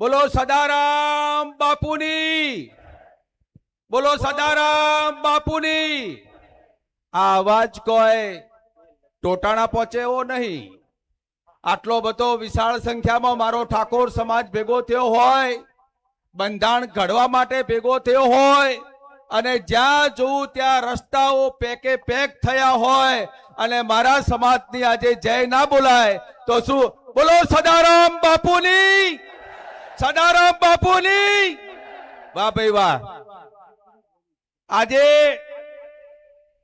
બોલો સદારામ બાપુની, બોલો સદારામ બાપુની। આ અવાજ કોઈ ટોટાણા પહોંચે એવો નહીં। આટલો બધો વિશાળ સંખ્યામાં મારો ઠાકોર સમાજ ભેગો થયો હોય, બંધારણ ઘડવા માટે ભેગો થયો હોય, અને જ્યાં જોઉં ત્યાં રસ્તાઓ પેકે પેક થયા હોય, અને મારા સમાજની આજે જય ના બોલાય તો શું? બોલો સદારામ બાપુની, સદારામ બાપુની। વાહ ભાઈ વાહ। આજે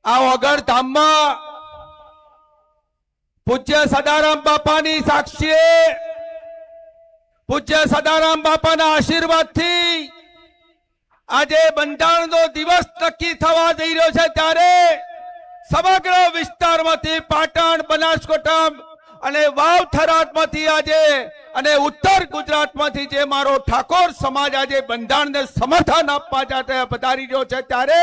આ વગર ધામમાં પૂજ્ય સદારામ બાપાની સાક્ષીએ, પૂજ્ય સદારામ બાપાના આશીર્વાદથી આજે બંધારણનો દિવસ નક્કી થવા જઈ રહ્યો છે, ત્યારે સમગ્ર વિસ્તારમાંથી પાટણ, બનાસકાંઠા અને વાવ થરાદમાંથી આજે અને ઉત્તર ગુજરાતમાંથી જે મારો ઠાકોર સમાજ આજે બંધારણને સમર્થન આપવા માટે પધારી રહ્યો છે, ત્યારે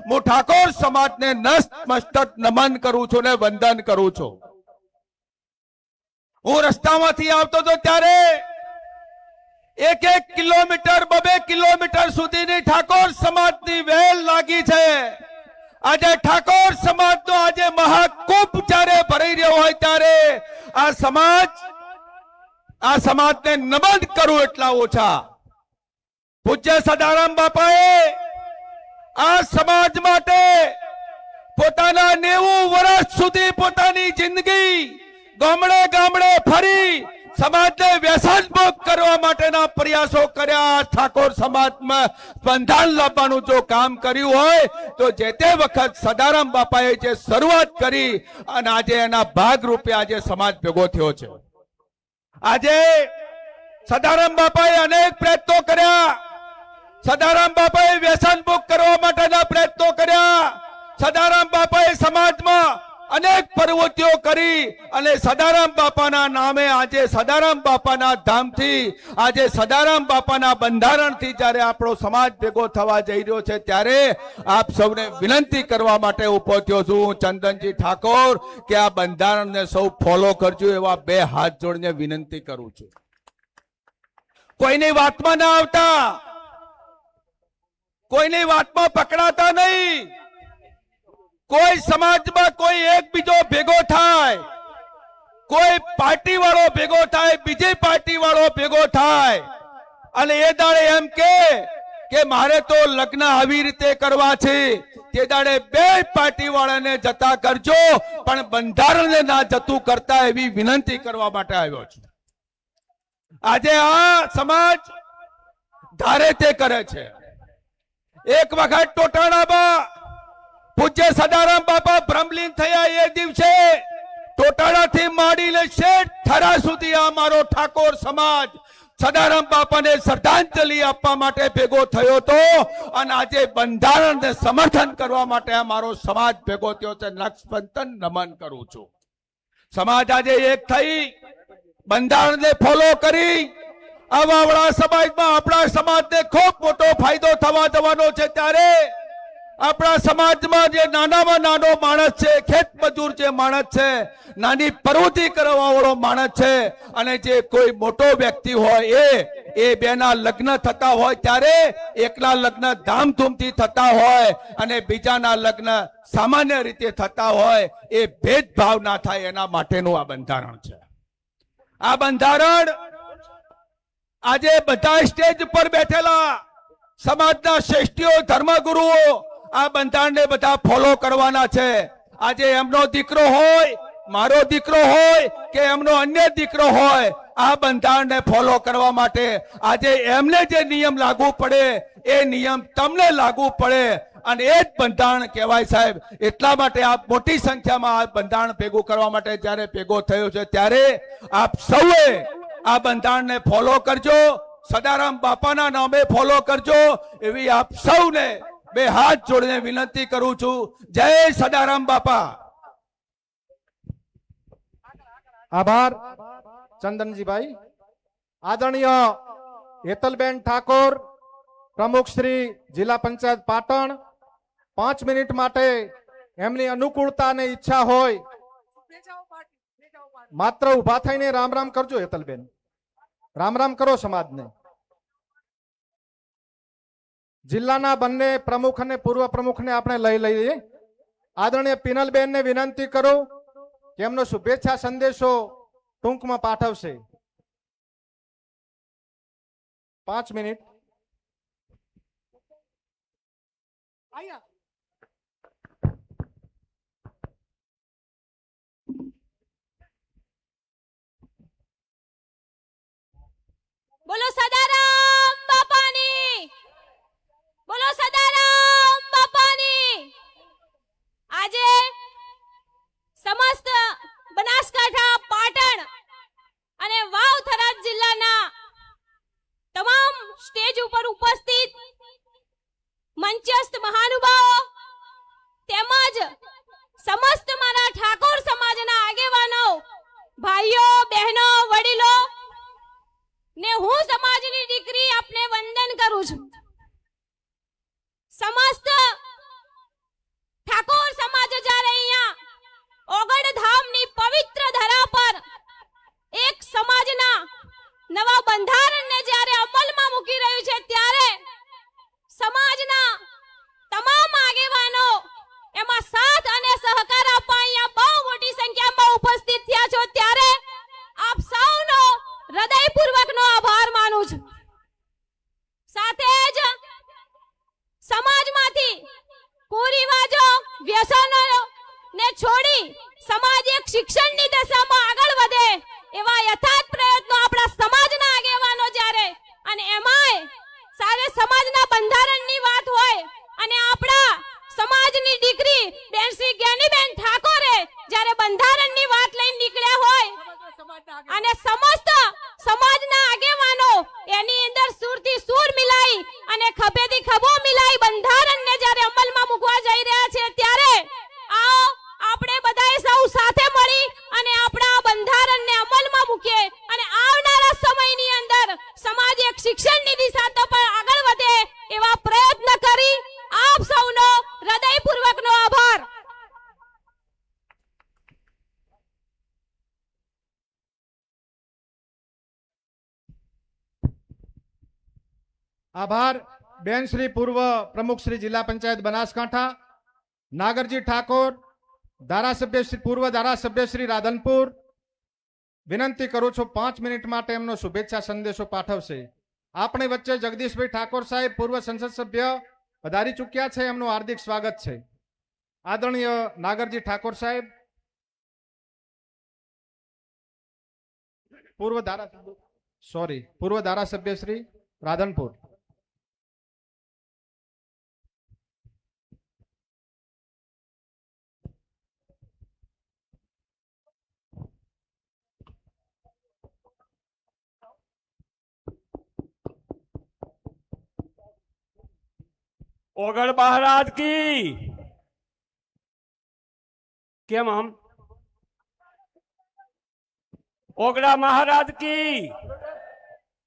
હું ઠાકોર સમાજને નતમસ્તક નમન કરું છું ને વંદન કરું છું। હું રસ્તામાંથી આવતો હતો ત્યારે 1-1 કિલોમીટર 2-2 કિલોમીટર સુધીની ઠાકોર સમાજની વેલ લાગી છે। આજે ઠાકોર સમાજનો આજે મહાકુંભ જ્યારે ભરાઈ રહ્યો હોય ત્યારે આ સમાજને નમન કરું એટલા ઓછા। પૂજ્ય સદારામ બાપાએ આ સમાજ માટે પોતાના 90 વર્ષ સુધી પોતાની જિંદગી ગામડે ગામડે ફરી સમાજને વ્યસનમુક્ત કરવા માટેના પ્રયાસો કર્યા। ઠાકોર સમાજમાં બંધારણ લાવવાનું જો કામ કર્યું હોય તો જે તે વખત સદારામ બાપાએ જે શરૂઆત કરી અને આજે એના ભાગરૂપે આજે સમાજ ભેગો થયો છે। આજે સદારામ બાપાએ અનેક પ્રયત્નો કર્યા, સદારામ બાપાએ વ્યસનમુક્ત કરવા માટેના પ્રયત્નો કર્યા, સદારામ બાપાએ સમાજમાં અનેક પ્રવૃત્તિઓ કરી અને સદારામ બાપાના નામે આજે સદારામ બાપાના ધામથી આજે સદારામ બાપાના બંધારણથી જ્યારે આપણો સમાજ ભેગો થવા જઈ રહ્યો છે, ત્યારે આપ સૌને વિનંતી કરવા માટે ઉભો થયો છું હું ચંદનજી ઠાકોર કે આ બંધારણને સૌ ફોલો કરજો એવા 2 હાથ જોડીને વિનંતી કરું છું। કોઈની વાતમાં ના આવતા, કોઈની વાતમાં પકડાતા નહીં। કોઈ સમાજમાં કોઈ એકબીજો ભેગો થાય, કોઈ પાર્ટી વાળો ભેગો થાય, બીજી પાર્ટી વાળો ભેગો થાય અને એ દાડે એમ કે મારે તો લગ્ન આવી રીતે કરવા છે, તે દાડે 2 પાર્ટી વાળાને જતા કરજો પણ બંધારણને ના જતું કરતા એવી વિનંતી કરવા માટે આવ્યો છું। આજે આ સમાજ ધારે તે કરે છે। એક વખત ટોટાણામાં પૂજ્ય સદારામ બાપા બ્રહ્મલીન થયા એ દિવસે ટોટાણાથી માંડીને શેઠ થરા સુધી આ મારો ઠાકોર સમાજ સદારામ બાપાને શ્રદ્ધાંજલિ આપવા માટે ભેગો થયો હતો અને આજે બંધારણને સમર્થન કરવા માટે આ મારો સમાજ ભેગો થયો છે। નક્ષપંતન નમન કરું છું। સમાજ આજે એક થઈ બંધારણને ફોલો કરી આવાવાળા સમાજમાં આપણા સમાજને ખૂબ મોટો ફાયદો થવા જવાનો છે, ત્યારે આપણા સમાજમાં જે નાનામાં નાનો માણસ છે, ખેત મજૂર જે માણસ છે, નાની પ્રવૃત્તિ કરવા વાળો માણસ છે, અને જે કોઈ મોટો વ્યક્તિ હોય એ 2ના લગ્ન થતા હોય ત્યારે એકના લગ્ન ધામધૂમથી થતા હોય અને બીજાના લગ્ન સામાન્ય રીતે થતા હોય, એ ભેદભાવ ના થાય એના માટેનું આ બંધારણ છે। આ બંધારણ આજે બધા સ્ટેજ પર બેઠેલા સમાજના શ્રેષ્ઠીઓ, ધર્મગુરુઓ આ બંધારણને બધા ફોલો કરવાના છે। આજે એમનો દીકરો હોય, મારો દીકરો હોય કે એમનો અન્ય દીકરો હોય, આ બંધારણને ફોલો કરવા માટે આજે એમને જે નિયમ લાગુ પડે એ નિયમ તમને લાગુ પડે અને એ જ બંધારણ કહેવાય સાહેબ। એટલા માટે આપ મોટી સંખ્યામાં આ બંધારણ ભેગું કરવા માટે જ્યારે ભેગો થયો છે, ત્યારે આપ સૌએ આ બંધારણને ફોલો કરજો, સદારામ બાપાના નામે ફોલો કરજો એવી આપ સૌને 2 હાથ જોડીને વિનંતી કરું છું। જય સદારામ બાપા। આભાર ચંદનજીભાઈ। આદરણીય હેતલબેન ઠાકોર, પ્રમુખ શ્રી જિલ્લા પંચાયત પાટણ, 5 મિનિટ માટે એમની અનુકૂળતા અને ઈચ્છા હોય માત્ર ઉભા થઈને રામ રામ કરજો હેતલબેન, રામ રામ કરો સમાજને। જિલ્લાના બંને પ્રમુખ અને પૂર્વ પ્રમુખને આપણે લઈ લઈએ. આદરણીય પિનલબેનને વિનંતી કરું કે એમનો શુભેચ્છા સંદેશો ટૂંકમાં પાઠવશે. 5 મિનિટ. બોલો સદારામ બાપાની, બોલો સદારામ બાપાની. આજે સમસ્ત બનાસકાંઠા, પાટણ અને વાવ થરાદ જિલ્લાના તમામ સ્ટેજ ઉપર ઉપસ્થિત મંચસ્થ મહાનુભાવો તેમજ સમસ્ત મારા ઠાકોર સમાજના આગેવાનો, ભાઈઓ, બહેનો, વડીલો ને હું સમાજની દીકરી આપને વંદન કરું છું. સમસ્ત ઠાકોર સમાજ જ્યારે અહીંયા ઓગણધામની પવિત્ર ધરા પર એક સમાજના નવા બંધારણને જ્યારે અમલમાં મૂકી રહ્યું છે, ત્યારે સમાજના તમામ આગેવાનો એમાં સાથ અને સહકાર આપવા અહીંયા બહુ મોટી સંખ્યામાં ઉપસ્થિત થયા છો, ત્યારે આપ સૌનો હૃદયપૂર્વકનો આભાર માનું છું. સાથે જ સમાજમાંથી કુરિવાજો, વ્યસનો ને છોડી સમાજ એક શિક્ષણની દિશામાં આગળ વધે એવા યથાર્થ પ્રયત્નો આપણા સમાજના આગેવાનો જ્યારે, અને એમાંય સારે સમાજના બંધારણની વાત હોય અને આપણા સમાજની દીકરી બેન શ્રી જ્ઞાનીબેન ઠાકોરે જ્યારે બંધારણની વાત લઈને નીકળ્યા હોય અને સમસ્ત સમાજના આગેવાનો એની અંદર સુરથી સુર મિલાઈ અને ખભેથી ખભો મિલાઈ બંધારણને જ્યારે અમલમાં મૂકવા જઈ રહ્યા છે, ત્યારે આવો આપણે બધાએ સૌ સાથે મળી અને આપણા બંધારણને અમલમાં મૂકીએ અને આવનારા સમયની અંદર સમાજ એક શિક્ષણની દિશા તરફ આગળ વધે એવા પ્રયત્ન કરી આપ સૌનો હૃદયપૂર્વકનો આભાર. આભાર બેન શ્રી પૂર્વ પ્રમુખ શ્રી જિલ્લા પંચાયત બનાસકાંઠા નાગરજી ઠાકોર, ધારાસભ્ય શ્રી પૂર્વ ધારાસભ્ય શ્રી રાધનપુર. વિનંતી કરું છું 5 મિનિટ માટે એમનો શુભેચ્છા સંદેશો પાઠવશે. આપણી વચ્ચે જગદીશભાઈ ઠાકોર સાહેબ પૂર્વ સંસદ સભ્ય પધારી ચૂક્યા છે, એમનું હાર્દિક સ્વાગત છે. આદરણીય નાગરજી ઠાકોર સાહેબ, પૂર્વ ધારાસભ્ય શ્રી રાધનપુર. ओगढ़ महाराज की क्या हम ओगड़ा महाराज की,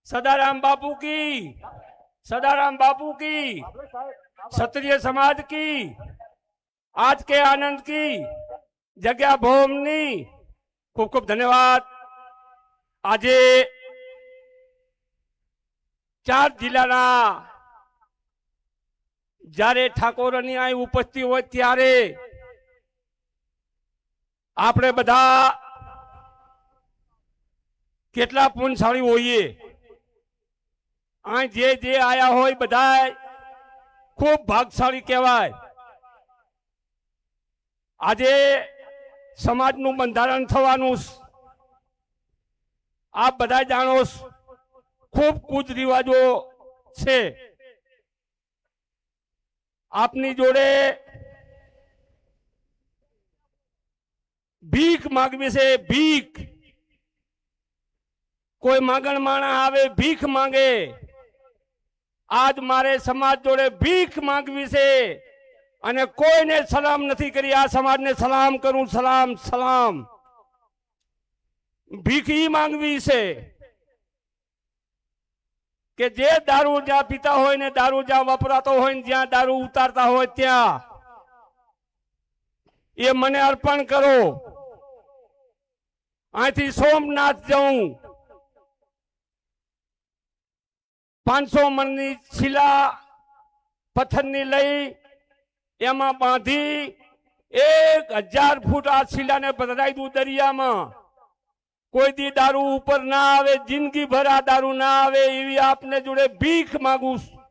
सदाराम बापू की, सदाराम बापू की, क्षत्रिय समाज की, आज के आनंद की जगह भूमि खूब खूब धन्यवाद. આજે 4 જિલ્લાના જ્યારે ઠાકોરની અહીં ઉપસ્થિત હોય ત્યારે આપણે બધા કેટલા પુણ્યશાળી હોઈએ. અહીં જે આયા હોય બધા ખૂબ ભાગશાળી કહેવાય. આજે સમાજનું બંધારણ થવાનું આપ બધા જાણો, ખૂબ કુજ રિવાજો છે. આપની જોડે ભીખ માંગવી છે, ભીખ. કોઈ માંગણ માણા આવે ભીખ માંગે. આજ મારે સમાજ જોડે ભીખ માંગવી છે અને કોઈને સલામ નથી કરી. આ સમાજને સલામ કરું, સલામ સલામ. ભીખ ઈ માંગવી છે કે જે દારૂ જ્યાં પીતા હોય ને દારૂ જ્યાં વપરાતો હોય ને જ્યાં દારૂ ઉતારતા હોય ત્યાં એ મને અર્પણ કરો. અહીંથી સોમનાથ જાઉં, 500 મણની શિલા પથ્થરની લઈ એમાં બાંધી 1000 ફૂટ આ શીલાને પધરાઈ દઉં દરિયામાં. કોઈ દી દારૂ ઉપર ના આવે, જિંદગી ભર આ દારૂ ના આવે એવી આપને જોડે ભીખ માંગુ છું.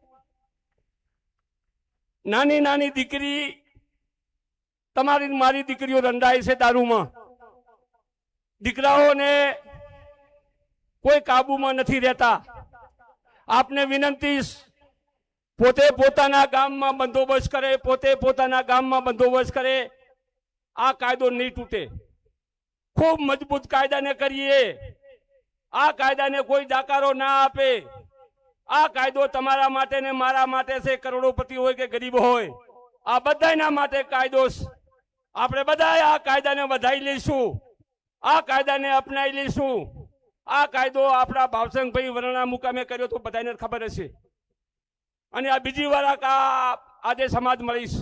નાની નાની દીકરી, તમારી ને મારી દીકરીઓ રંડાય છે દારૂમાં. દીકરાઓને કોઈ કાબુમાં નથી રહેતા. આપને વિનંતી, પોતે પોતાના ગામમાં બંદોબસ્ત કરે, પોતે પોતાના ગામમાં બંદોબસ્ત કરે. આ કાયદો નહીં તૂટે. ખૂબ મજબૂત કાયદાને કરીએ. આ કાયદાને કોઈ જાકારો ના આપે. આ કાયદો તમારા માટે ને મારા માટે છે, કરોડોપતિ હોય કે ગરીબ હોય, આ બધાના માટે કાયદો છે. આપણે બધા આ કાયદાને વધાવી લઈશું, આ કાયદાને અપનાવી લઈશું. આ કાયદો આપણા ભાવસંગભાઈ વરણા મુકામે કર્યો તો બધાને ખબર હશે. અને આ બીજી વાર આજે સમાજ મળીશ.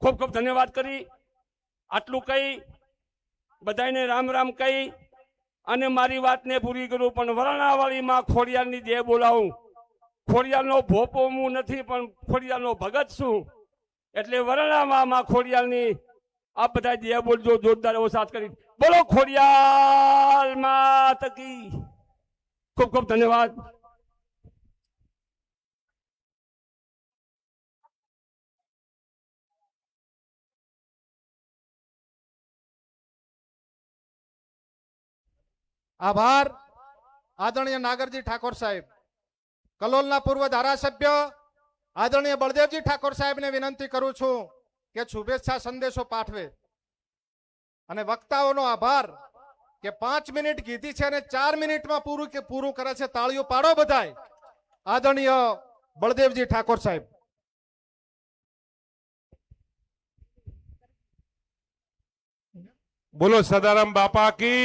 ખૂબ ખૂબ ધન્યવાદ કરી આટલું કહી બધાને રામ રામ કહી અને મારી વાતને પૂરી કરું. પણ વરણાવાળી માં ખોડિયારની જે બોલાવું, ખોડિયારનો ભોપો હું નથી પણ ખોડિયારનો ભગત છું. એટલે વરણામાં માં ખોડિયારની આપ બધા જે બોલજો, જોરદાર એવો સાથ કરી બોલો ખોડિયાર માત કી. ખૂબ ખૂબ ધન્યવાદ. આભાર આદરણીય નાગરજી ઠાકોર સાહેબ. કલોલના પૂર્વ ધારાસભ્ય આદરણીય બળદેવજી ઠાકોર સાહેબને વિનંતી કરું છું કે શુભેચ્છા સંદેશો પાઠવે. અને વક્તાઓનો આભાર કે 5 મિનિટ કીધી છે અને 4 મિનિટમાં પૂરું કરે છે. તાળીઓ પાડો બધાય આદરણીય બળદેવજી ઠાકોર સાહેબ. बोलो सदाराम बापा की,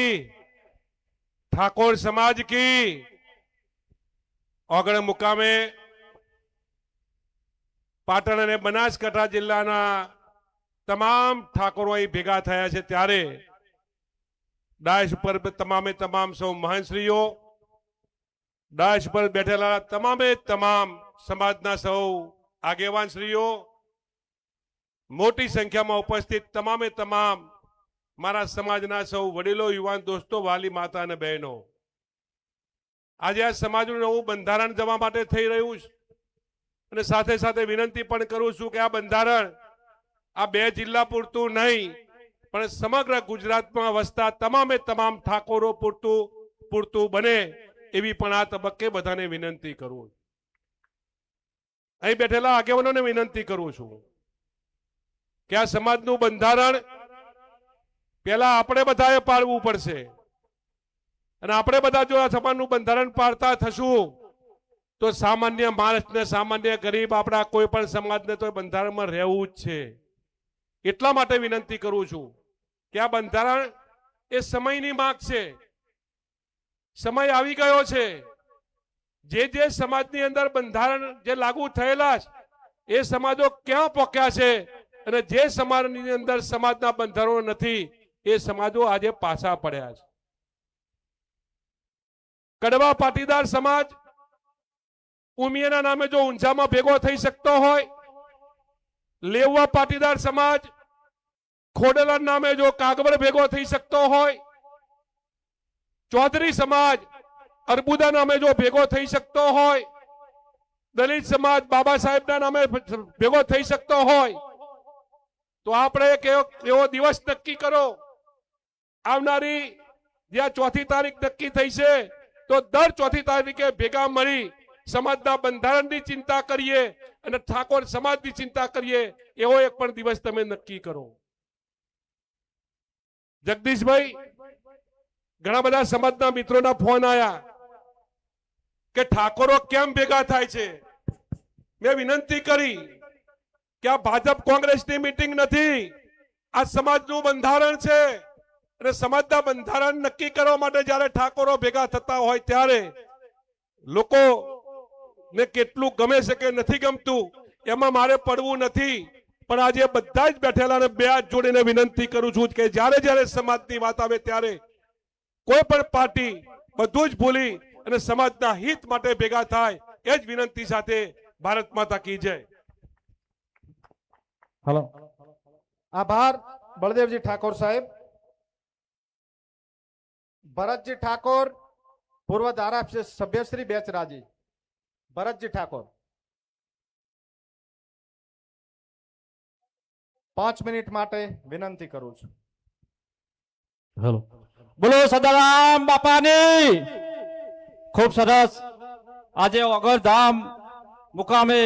ठाकोर समाज की. ओगण मुकामे पाटण અને બનાસકાંઠા જિલ્લાના તમામ ઠાકોરો અહીં ભેગા થયા છે. ત્યારે ડાયસ પર તમામે તમામ સૌ મહાનશ્રીઓ, ડાયસ પર બેઠેલા તમામે તમામ સમાજના સૌ આગેવાનશ્રીઓ, મોટી સંખ્યામાં ઉપસ્થિત તમામે તમામ મારા સમાજના સૌ વડીલો, યુવાન દોસ્તો, વાલી માતા અને બહેનો, આજે આ સમાજનું નવું બંધારણ જવા માટે થઈ રહ્યું છે. અને સાથે સાથે વિનંતી પણ કરું છું કે આ બંધારણ આ 2 જિલ્લા પૂરતું નહીં પણ સમગ્ર ગુજરાતમાં વસતા તમામે તમામ ઠાકોરો પૂરતું બને એવી પણ આ તબક્કે બધાને વિનંતી કરું. અહીં બેઠેલા આગેવાનોને વિનંતી કરું છું કે આ સમાજનું બંધારણ પેલા આપણે બધાએ પાડવું પડશે. અને આપણે બધા જો આ સમાજનું બંધારણ પાડતા થશું તો સામાન્ય માણસને, સામાન્ય ગરીબ, આપણા કોઈ પણ સમાજને તો બંધારણમાં રહેવું જ છે. એટલા માટે વિનંતી કરું છું કે આ બંધારણ એ સમયની માંગ છે. સમય આવી ગયો છે. જે સમાજની અંદર બંધારણ જે લાગુ થયેલા છે એ સમાજો ક્યાં પહોંચ્યા છે અને જે સમાજની અંદર સમાજના બંધારણો નથી એ સમાજો આજે પાછા પડ્યા છે. કડવા પાટીદાર સમાજ ઉમિયાના નામે જો ઊંઝામાં ભેગો થઈ શકતો હોય, લેવા પાટીદાર સમાજ ખોડલા નામે જો કાગવડ ભેગો થઈ શકતો હોય, ચૌધરી સમાજ અર્બુદા નામે જો ભેગો થઈ શકતો હોય, દલિત સમાજ બાબા સાહેબના નામે ભેગો થઈ શકતો હોય, તો આપણે એવો દિવસ નક્કી કરો. આવનારી જ્યાં 4મી તારીખ નક્કી થઈ છે તો દર 4મી તારીખે ભેગા મળી સમાજના બંધારણની ચિંતા કરીએ અને ઠાકોર સમાજની ચિંતા કરીએ. એવો એક પણ દિવસ તમે નક્કી કરો. જગદીશભાઈ, ઘણા બધા સમાજના મિત્રોના ફોન આવ્યા કે ઠાકોરો કેમ ભેગા થાય છે. મેં વિનંતી કરી કે આ ભાજપ કોંગ્રેસની મીટિંગ નથી, આ સમાજનું બંધારણ છે. અને સમાજના બંધારણ નક્કી કરવા માટે જ્યારે ઠાકોરો ભેગા થતા હોય ત્યારે લોકો ને કેટલું ગમે છે કે નથી ગમતું એમાં મારે પડવું નથી. પણ આજે બધા જ બેઠેલાને 2 હાથ જોડીને વિનંતી કરું છું કે જ્યારે જ્યારે સમાજની વાત આવે ત્યારે કોઈ પણ પાર્ટી બધું જ ભૂલી અને સમાજના હિત માટે ભેગા થાય એ જ વિનંતી સાથે ભારત માતા કી જય. હલો, આભાર બળદેવજી ઠાકોર સાહેબ. ભરતજી ઠાકોર, પૂર્વ ધારાસભ્ય શ્રી બેચરાજી. ભરતજી ઠાકોર, 5 મિનિટ માટે વિનંતી કરું છું. હેલો, બોલો સદારામ બાપાની. ખૂબ સરસ. આજે ઓગળધામ મુકામે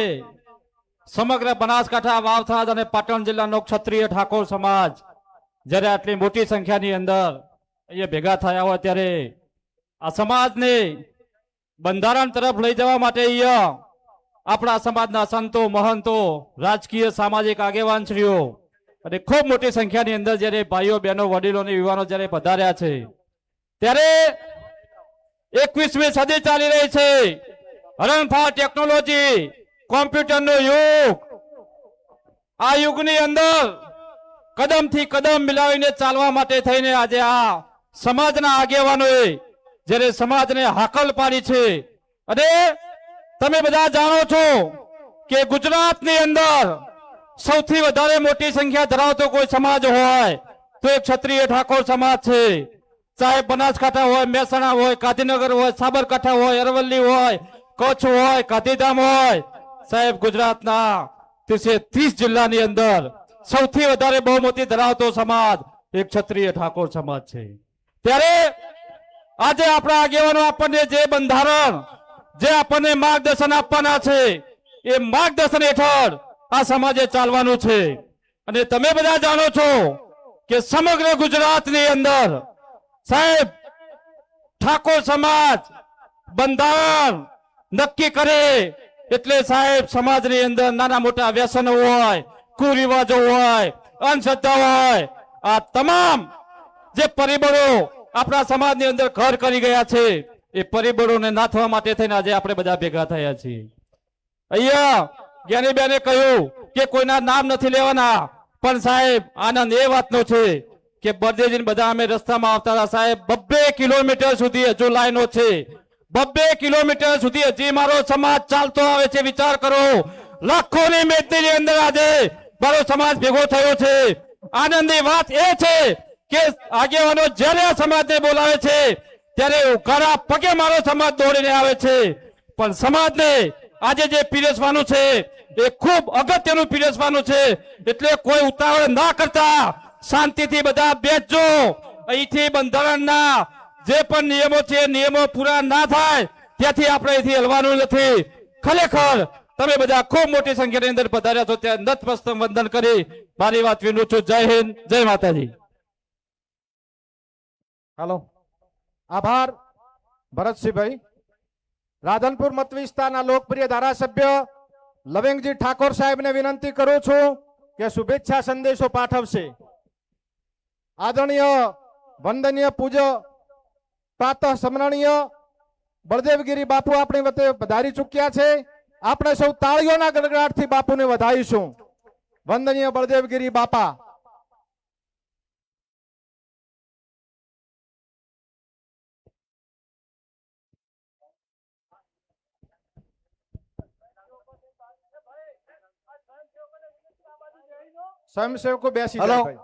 સમગ્ર બનાસકાંઠા, વાવથાદ અને પાટણ જિલ્લાનો ક્ષત્રિય ઠાકોર સમાજ જ્યારે આટલી મોટી સંખ્યાની અંદર અહીંયા ભેગા થયા હોય ત્યારે આ સમાજને બંધારણ તરફ લઈ જવા માટે અહીંયા આપણા સમાજના સંતો, મહંતો, રાજકીય સામાજિક આગેવાનશ્રીઓ અને ખૂબ મોટી સંખ્યાની અંદર જ્યારે ભાઈઓ, બહેનો, વડીલો અને યુવાનો જ્યારે પધાર્યા છે ત્યારે 21મી સદી ચાલી રહી છે. હરણફાળ ટેકનોલોજી, કોમ્પ્યુટરનો યુગ. આ યુગની અંદર કદમથી કદમ મિલાવીને ચાલવા માટે થઈને આજે આ સમાજના આગેવાનોએ જ્યારે સમાજને હાકલ પાડી છે. અને તમે બધા જાણો છો કે ગુજરાતની અંદર સૌથી વધારે મોટી સંખ્યા ધરાવતો કોઈ સમાજ હોય તો એ ક્ષત્રિય ઠાકોર સમાજ છે. ચાહે બનાસકાંઠા હોય, મહેસાણા હોય, ગાંધીનગર હોય, સાબરકાંઠા હોય, અરવલ્લી હોય, કચ્છ હોય, ગાંધીધામ હોય, સાહેબ ગુજરાતના 30 જિલ્લાની અંદર સૌથી વધારે બહુમતી ધરાવતો સમાજ એક ક્ષત્રિય ઠાકોર સમાજ છે. ત્યારે આજે આપણા આગેવાનો આપણને જે બંધારણ, જે આપણને માર્ગદર્શન આપવાના છે એ માર્ગદર્શન હેઠળ આ સમાજે ચાલવાનું છે. અને તમે બધા જાણો છો કે સમગ્ર ગુજરાતની અંદર સાહેબ ઠાકોર સમાજ બંધારણ નક્કી કરે એટલે સાહેબ સમાજની અંદર નાના મોટા વ્યસનો હોય, કુરિવાજો હોય, અંધશ્રદ્ધા હોય, આ તમામ જે પરિબળો આપણા સમાજની અંદર ઘર કરી ગયા છે એ પરિબળોને નાથવા માટે થઈને આજે આપણે બધા ભેગા થયા છીએ. અહીંયા જ્ઞાનીબેને કહ્યું કે કોઈના નામ નથી લેવાના, પણ સાહેબ આનંદ એ વાતનો છે કે બળદેવજી બધા અમે રસ્તામાં આવતા હતા સાહેબ, 2 કિલોમીટર સુધી હજુ લાઈનો છે. 2 કિલોમીટર સુધી હજી મારો સમાજ ચાલતો આવે છે. વિચાર કરો, લાખોની મેદની અંદર આજે મારો સમાજ ભેગો થયો છે. આનંદની વાત એ છે કે આગેવાનો જ્યારે આ સમાજને બોલાવે છે ત્યારે ઉઘાડા પગે મારો સમાજ દોડીને આવે છે. પણ સમાજને આજે જે પીરસવાનું છે એ ખૂબ અગત્યનું પીરસવાનું છે. એટલે કોઈ ઉતાવળ ના કરતા શાંતિથી બધા બેસજો. અહીંથી બંધારણના જે પણ નિયમો છે નિયમો પૂરા ના થાય ત્યાંથી આપણે અહીંથી હલવાનું નથી. ખરેખર તમે બધા ખૂબ મોટી સંખ્યાની અંદર પધાર્યા છો ત્યાં નતમસ્તક વંદન કરી મારી વાત વિનું છું. જય હિન્દ, જય માતાજી. હાલો, આભાર ભરતસિંહભાઈ. રાધનપુર મત વિસ્તારના લોકપ્રિય ધારાસભ્ય લવિંગજી ઠાકોર સાહેબને વિનંતી કરું છું કે શુભેચ્છા સંદેશો પાઠવશે. આદરણીય વંદનીય પૂજ્ય પ્રાતઃ સ્મરણીય બળદેવગીરી બાપુ આપણી વચ્ચે પધારી ચૂક્યા છે. આપણે સૌ તાળીઓના ગડગડાટથી બાપુને વધાવીશું. વંદનીય બળદેવગીરી બાપા. સ્વયંસેવકો બેસી હલો. જાઓ ભાઈ.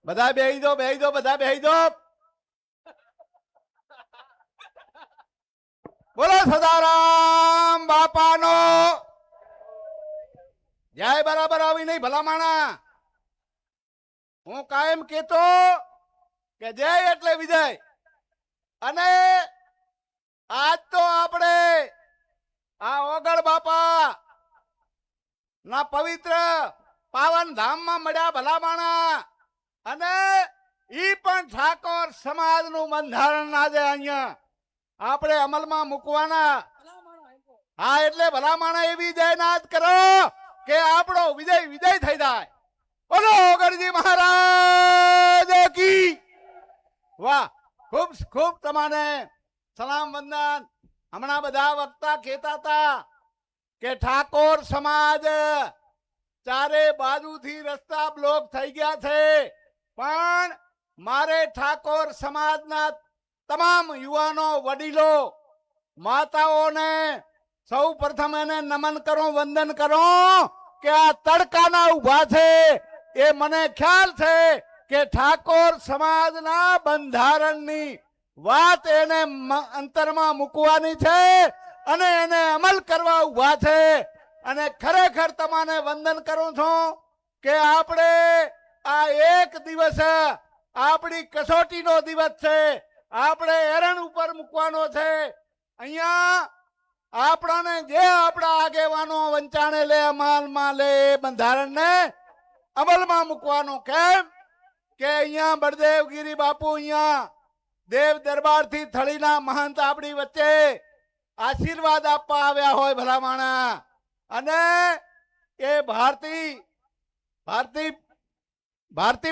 બધા બેહી દો, બેહી દો, બધા બેહી દો. બોલો સદારામ બાપાનો જય. બરાબર આવી નહીં ભલામાણા. હું કાયમ કેતો કે જય એટલે વિજય. અને આજ તો આપણે આ ઓગળ બાપા ના પવિત્ર પાવન ધામમાં મળ્યા ભલામાણા. અને ઈ પણ ઠાકોર સમાજનું બંધારણ આજે અહીંયા આપણે અમલમાં મૂકવાના. હા, એટલે ભલામાણા એવી જયનાદ કરો કે આપણો વિજય વિજય થઈ જાય. બોલો ઓગળજી મહારાજ કી. વાહ, ખૂબ ખૂબ તમને સલામ વંદન. હમણાં બધા વક્તા કહેતા હતા કે ઠાકોર સમાજ ચારે બાજુથી રસ્તા બ્લોક થઈ ગયા છે, પણ મારે ઠાકોર સમાજના તમામ યુવાનો, વડીલો માતાઓને સૌ પ્રથમ એને નમન કરો, વંદન કરો કે આ તડકાના ઉભા છે. એ મને ખ્યાલ છે કે ઠાકોર સમાજના બંધારણની વાત એને અંતરમાં મૂકવાની છે અને એને અમલ કરવા ઉભા છે. અને ખરેખર તમને વંદન કરું છું કે આપણે આ એક દિવસ આપણી કસોટીનો દિવસ છે. આપણે એરણ ઉપર મૂકવાનો છે. અહીંયા આપણાને જે આપણા આગેવાનો વંચાણે લે, અમલમાં લે, એ બંધારણને અમલમાં મૂકવાનો. કેમ કે અહીંયા બળદેવગીરી બાપુ અહીંયા દેવ દરબારથી થળીના મહંત આપણી વચ્ચે આશીર્વાદ આપવા આવ્યા હોય ભલામણા. અને એ ભારતી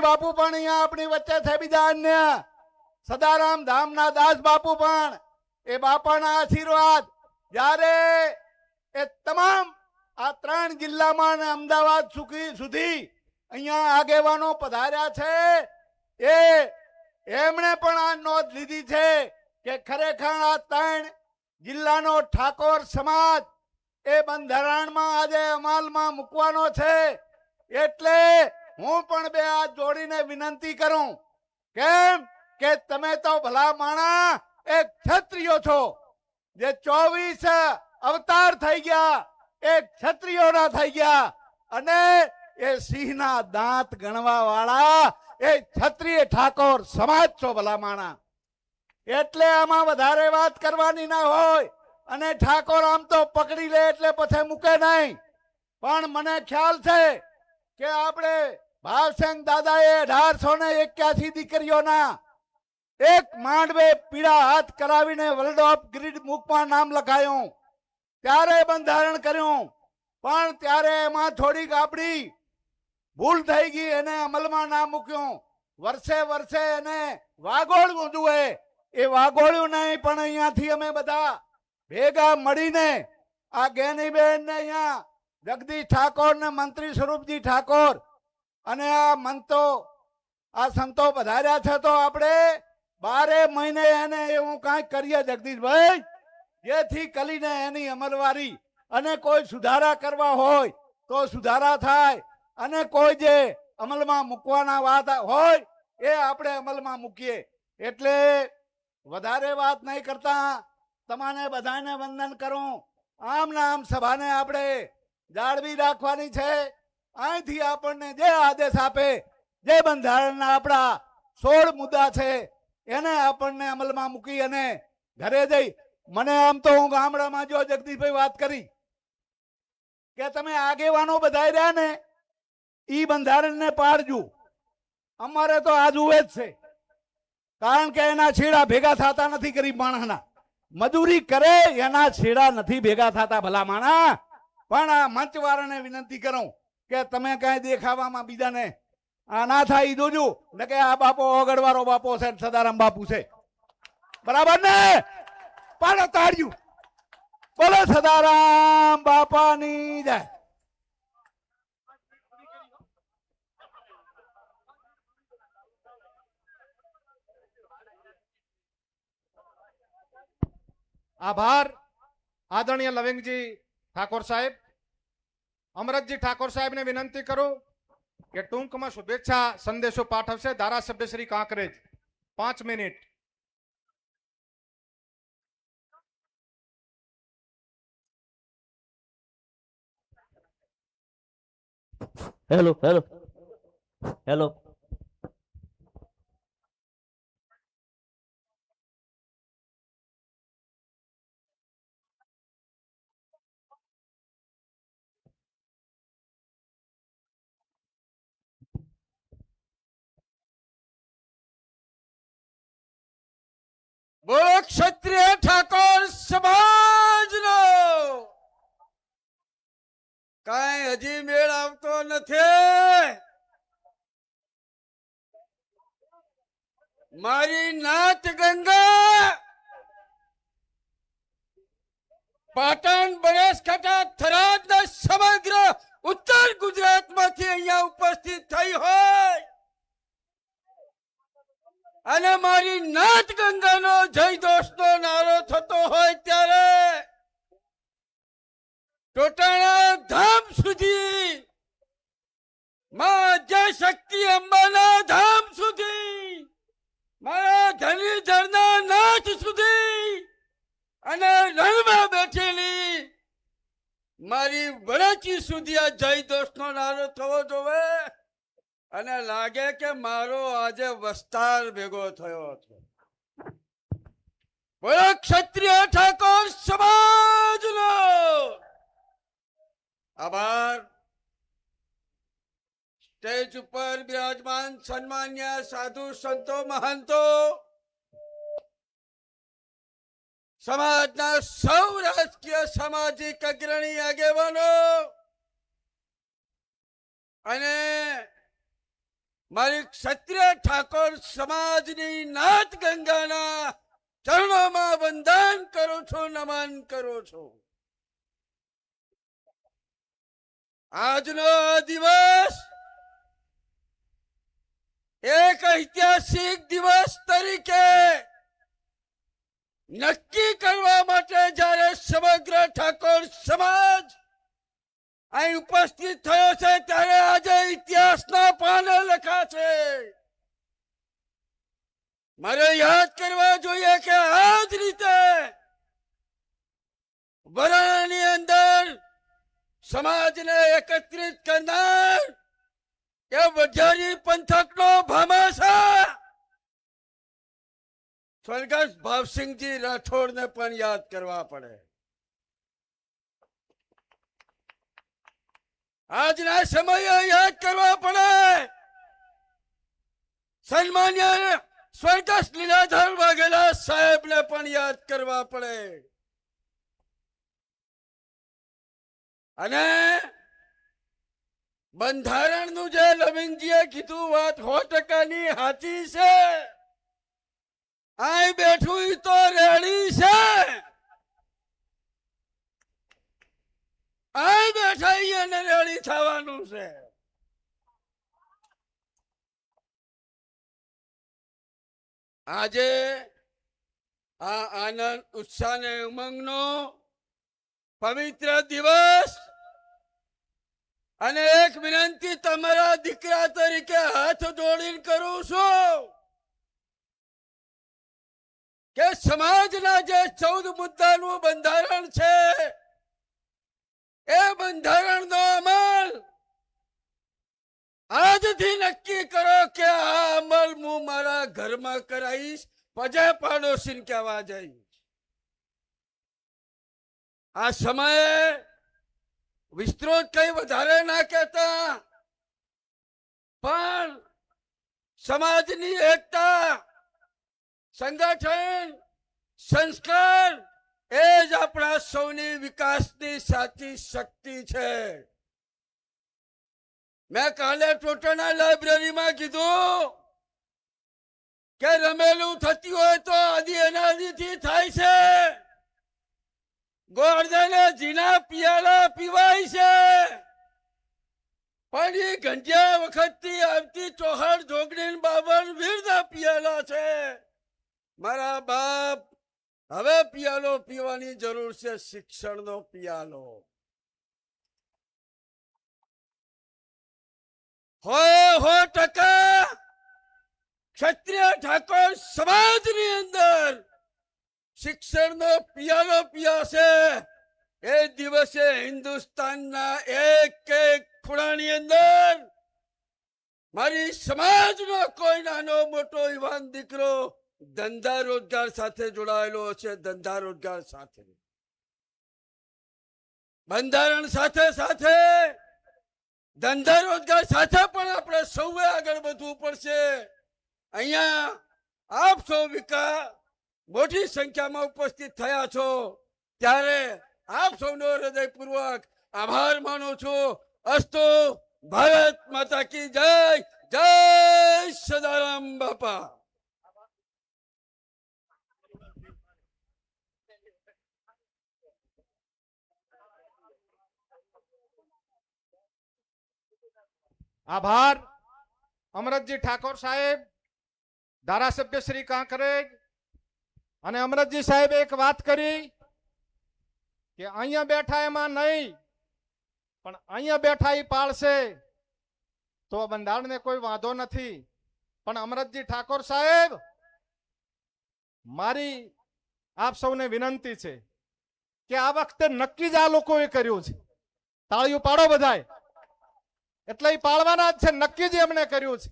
બાપુ પણ અહીંયા આપણી વચ્ચે છે. બીજા અન્ય સદારામ ધામના દાસ બાપુ પણ એ બાપાના આશીર્વાદ જ્યારે એ તમામ આ 3 જિલ્લામાં અને અમદાવાદ સુધી અહીંયા આગેવાનો પધાર્યા છે. એમણે પણ આ નોંધ લીધી છે કે ખરેખર આ 3 જિલ્લાનો ઠાકોર સમાજ એ બંધારણમાં આજે અમલમાં મૂકવાનો છે. એટલે હું પણ બે હાથ જોડીને વિનંતી કરું. કેમ કે તમે તો ભલા માણા એક ક્ષત્રિયો છો. જે 24 અવતાર થઈ ગયા એ ક્ષત્રિયોના થઈ ગયા. અને એ સિંહના દાંત ગણવા વાળા એ ક્ષત્રિય ઠાકોર સમાજ છો ભલા માણા. એટલે આમાં વધારે વાત કરવાની ના હોય. અને ઠાકોર આમ તો પકડી લે એટલે પછી મૂકે નહીં. પણ મને ખ્યાલ છે કે આપણે ભાવસંગ દાદાએ 1881 દીકરીઓના એક માંડવે પીળા હાથ કરાવીને વર્લ્ડ ઓફ ગ્રીડ બુકમાં નામ લખાયું. ત્યારે બંધારણ કર્યું. પણ ત્યારે એમાં થોડીક આપણી ભૂલ થઈ ગઈ, એને અમલમાં ના મૂક્યું. વર્ષે એને વાગોળવું જોઈએ. એ વાગોળ્યું નહીં. પણ અહીંયાથી અમે બધા ભેગા મળીને આ ગેનીબેન ને અહીંયા જગદીશ ઠાકોર ને મંત્રી સ્વરૂપજી ઠાકોર અને આ સંતો પધાર્યા છે. તો આપણે 12 મહિને એને એવું કાંઈક કરીએ જગદીશભાઈ, જેથી કરીને એની અમલવારી અને કોઈ સુધારા કરવા હોય તો સુધારા થાય. અને કોઈ જે અમલમાં મૂકવાના વાત હોય એ આપણે અમલમાં મૂકીએ. એટલે વધારે વાત નહીં કરતા તમારે બધાને વંદન કરું. આમ ને આમ સભાને આપણે જાળવી રાખવાની છે. અહીંથી આપણને જે આદેશ આપે, જે બંધારણના આપણા 16 મુદ્દા છે એને આપણને અમલમાં મૂકી અને ઘરે જઈ. મને આમ તો હું ગામડામાં જો જગદીશભાઈ વાત કરી કે તમે આગેવાનો બધા રહ્યા ને ઈ બંધારણને પાડજો. અમારે તો આ જુએ જ છે. કારણ કે એના છેડા ભેગા થતા નથી. ગરીબ માણસના મજૂરી કરે એના છેડા નથી ભેગા થતા ભલા માણા. પણ આ મંચવાળાને વિનંતી કરું કે તમે કઈ દેખાવામાં બીજાને આ ના થાય ઈ જોજો. ને કે આ બાપો ઓગળવાળો બાપો છે, સદારામ બાપુ છે. બરાબર ને? પાડો તાળ્યું. બોલો સદારામ બાપાની જય. આભાર આદરણીય લવિંગજી ઠાકોર સાહેબ. અમરતજી ઠાકોર સાહેબને વિનંતી કરું કે ટૂંકમાં શુભેચ્છા સંદેશો પાઠવશે ધારાસભ્ય Shri Kankrej. 5 minute. Hello hello hello. બોલો ક્ષત્રિય ઠાકોર સમાજનો કાંઈ હજી મેળ આવતો નથી. મારી નાત ગંગા પાટણ, બનાસકાંઠા, થરાદના સમગ્ર ઉત્તર ગુજરાતમાંથી અહીંયા ઉપસ્થિત થઈ હોય અને મારી નાથ ગંગાનો જય દોષનો નારો થતો હોય ત્યારે ટોટાણા ધામ સુધી, માં જય શક્તિ અંબાના ધામ સુધી, મારા ધણીધરના નાથ સુધી અને રણમાં બેઠેલી મારી વરચી સુધી આ જય દોષનો નારો થવો જોવે. અને લાગે કે મારો આજે વસ્તાર ભેગો થયો છે. બોલો ક્ષત્રિય ઠાકોર સમાજનો આભાર. સ્ટેજ ઉપર બિરાજમાન સન્માન્ય સાધુ સંતો મહંતો, સમાજના સૌ રાજકીય સામાજિક અગ્રણી આગેવાનો અને મારી ક્ષત્રિય ઠાકોર સમાજની નાથ ગંગાના ચરણોમાં વંદન કરું છું, નમન કરું છું. આજનો આ દિવસ એક ઐતિહાસિક દિવસ તરીકે નક્કી કરવા માટે જ્યારે સમગ્ર ઠાકોર સમાજ અહીં ઉપસ્થિત થયો છે, ત્યારે આજે ઇતિહાસના પાને લખાશે. મારે યાદ કરવા જોઈએ કે આ જ રીતે વરાણાની અંદર સમાજને એકત્રિત કરનાર એ વઢિયારી પંથકનો ભામાસા સ્વર્ગસ્થ ભાવસિંહજી રાઠોડને પણ યાદ કરવા પડે. આજના સમયે યાદ કરવા પડે. સન્માન્ય સ્વર્ગસ્થ લીલાધર વાઘેલા સાહેબને પણ યાદ કરવા પડે. અને બંધારણનું જે લવિંગજીએ કીધું વાત 100%ની સાચી છે. અહીં બેઠું તો રેડી છે, અહીં બેઠા અને રેડી થવાનું છે. આજે આ આનંદ ઉત્સાહ ને ઉમંગનો પવિત્ર દિવસ અને એક વિનંતી તમારા દીકરા તરીકે હાથ જોડીને કરું છું કે સમાજના જે 14 મુદ્દાનું બંધારણ છે, એ બંધારણનો અમલ આજથી નક્કી કરો કે આ અમલ હું મારા ઘરમાં કરાવીશ, પજે પાડોશીને કહેવા જઈશ. આ સમયે વિસ્તૃત કઈ વધારે ના કહેતા, પણ સમાજની એકતા, સંગઠન, સંસ્કાર એ જ આપણા સૌની વિકાસની સાચી શક્તિ છે. મેં કાલે ટોટાના લાઇબ્રેરીમાં કીધું કે રમેલું થતી હોય તો આદિ અનાદિથી થાય છે. ગોરધને જીના પિયાલા પીવાય છે, પણ એ ઘંટિયા વખતથી આવતી ચોહડ જોગણી બાબર વીરના પિયાલા છે. મારા બાપ, હવે પિયાલો પીવાની જરૂર છે, શિક્ષણનો પિયાલો. હો ટકા ક્ષત્રિય ઠાકોર સમાજની અંદર શિક્ષણનો પિયાલો પીયાશે. એ દિવસે હિન્દુસ્તાનના એક એક ખૂણાની અંદર મારી સમાજનો કોઈ નાનો મોટો યુવાન દીકરો ધંધા રોજગાર સાથે જોડાયેલો છે. ધંધા રોજગાર સાથે, બંધારણ સાથે સાથે ધંધા રોજગાર સાથે પણ આપણે સૌએ આગળ વધવું પડશે. અહીંયા આપ સૌ મોટી સંખ્યામાં ઉપસ્થિત થયા છો, ત્યારે આપ સૌનો હૃદયપૂર્વક આભાર માનું છું. અસ્તુ. ભારત માતા કી જય. જય સદારામ બાપા. આભાર. અમરતજી ઠાકોર સાહેબ, ધારાસભ્ય શ્રી કાંકરેજ. અને અમરતજી સાહેબે એક વાત કરી કે અહીંયા બેઠા એમાં નહીં, પણ અહીંયા બેઠા એ પાળશે તો બંધારણને કોઈ વાંધો નથી. પણ અમરતજી ઠાકોર સાહેબ, મારી આપ સૌને વિનંતી છે કે આ વખતે નક્કી જ આ લોકોએ કર્યું છે. તાળીઓ પાડો બધાય. એટલે એ પાળવાના જ છે, નક્કી જ એમણે કર્યું છે.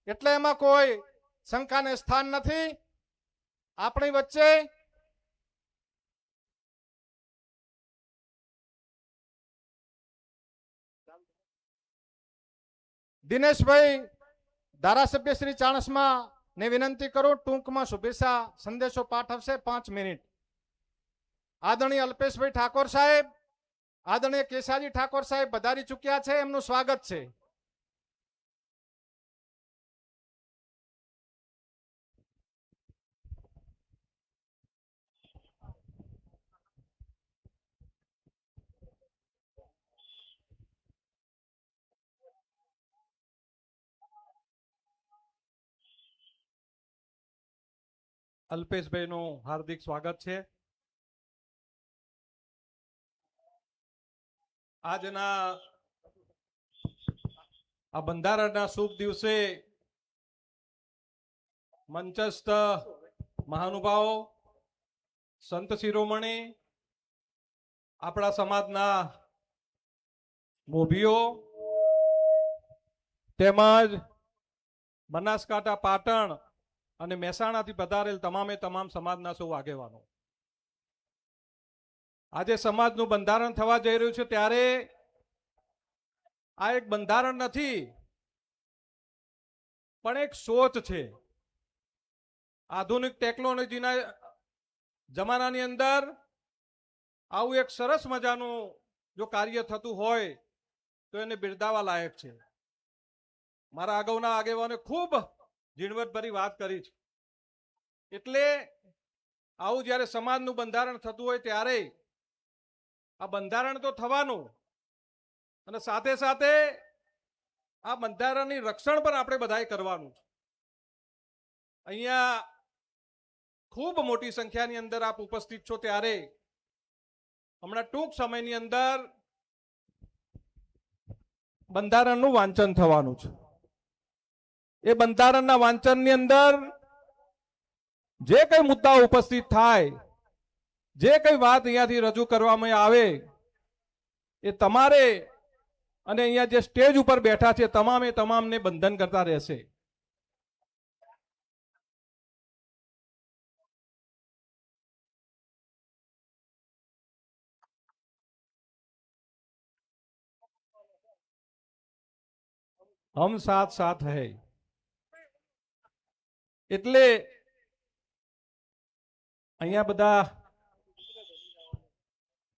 એટલે એમાં કોઈ શંકાને સ્થાન નથી. આપણી વચ્ચે દિનેશભાઈ ધારાસભ્ય શ્રી ચાણસ્મા ને વિનંતી કરું, ટૂંકમાં શુભેચ્છા સંદેશો પાઠવશે 5 મિનિટ. આદરણીય અલ્પેશભાઈ ઠાકોર સાહેબ, આદરણીય કેશાજી ઠાકોર સાહેબ પધારી ચૂક્યા છે, એમનું સ્વાગત છે. અલ્પેશભાઈનું હાર્દિક સ્વાગત છે. આજના આ બંધારણના શુભ દિવસે મંચસ્થ મહાનુભાવો, સંત શિરોમણી, આપણા સમાજના મોભીઓ તેમજ બનાસકાંઠા, પાટણ અને મહેસાણાથી પધારેલ તમામે તમામ સમાજના સૌ આગેવાનો, આજે સમાજનું બંધારણ થવા જઈ રહ્યું છે ત્યારે આ એક બંધારણ નથી પણ એક સોચ છે. આધુનિક ટેકનોલોજીના જમાનાની અંદર આવું એક સરસ મજાનું જો કાર્ય થતું હોય તો એને બિરદાવવા લાયક છે. મારા અગાઉના આગેવાને ખૂબ ઝીણવટભરી વાત કરી છે. એટલે આવું જ્યારે સમાજનું બંધારણ થતું હોય ત્યારે આ બંધારણ તો થવાનું અને સાથે સાથે આ બંધારણની રક્ષણ પણ આપણે બધાએ કરવાનું છે. અહીંયા ખૂબ મોટી સંખ્યાની અંદર આપ ઉપસ્થિત છો ત્યારે હમણાં ટૂંક સમયની અંદર બંધારણનું વાંચન થવાનું છે. એ બંધારણના વાંચનની અંદર જે કઈ મુદ્દાઓ ઉપસ્થિત થાય, જે કઈ વાત અહીંયાથી રજૂ કરવામાં આવે, એ તમારે અને અહીંયા જે સ્ટેજ ઉપર બેઠા છે તમામે તમામને બંધન કરતા રહેશે. હમ સાથ સાથ હૈ. એટલે અહીંયા બધા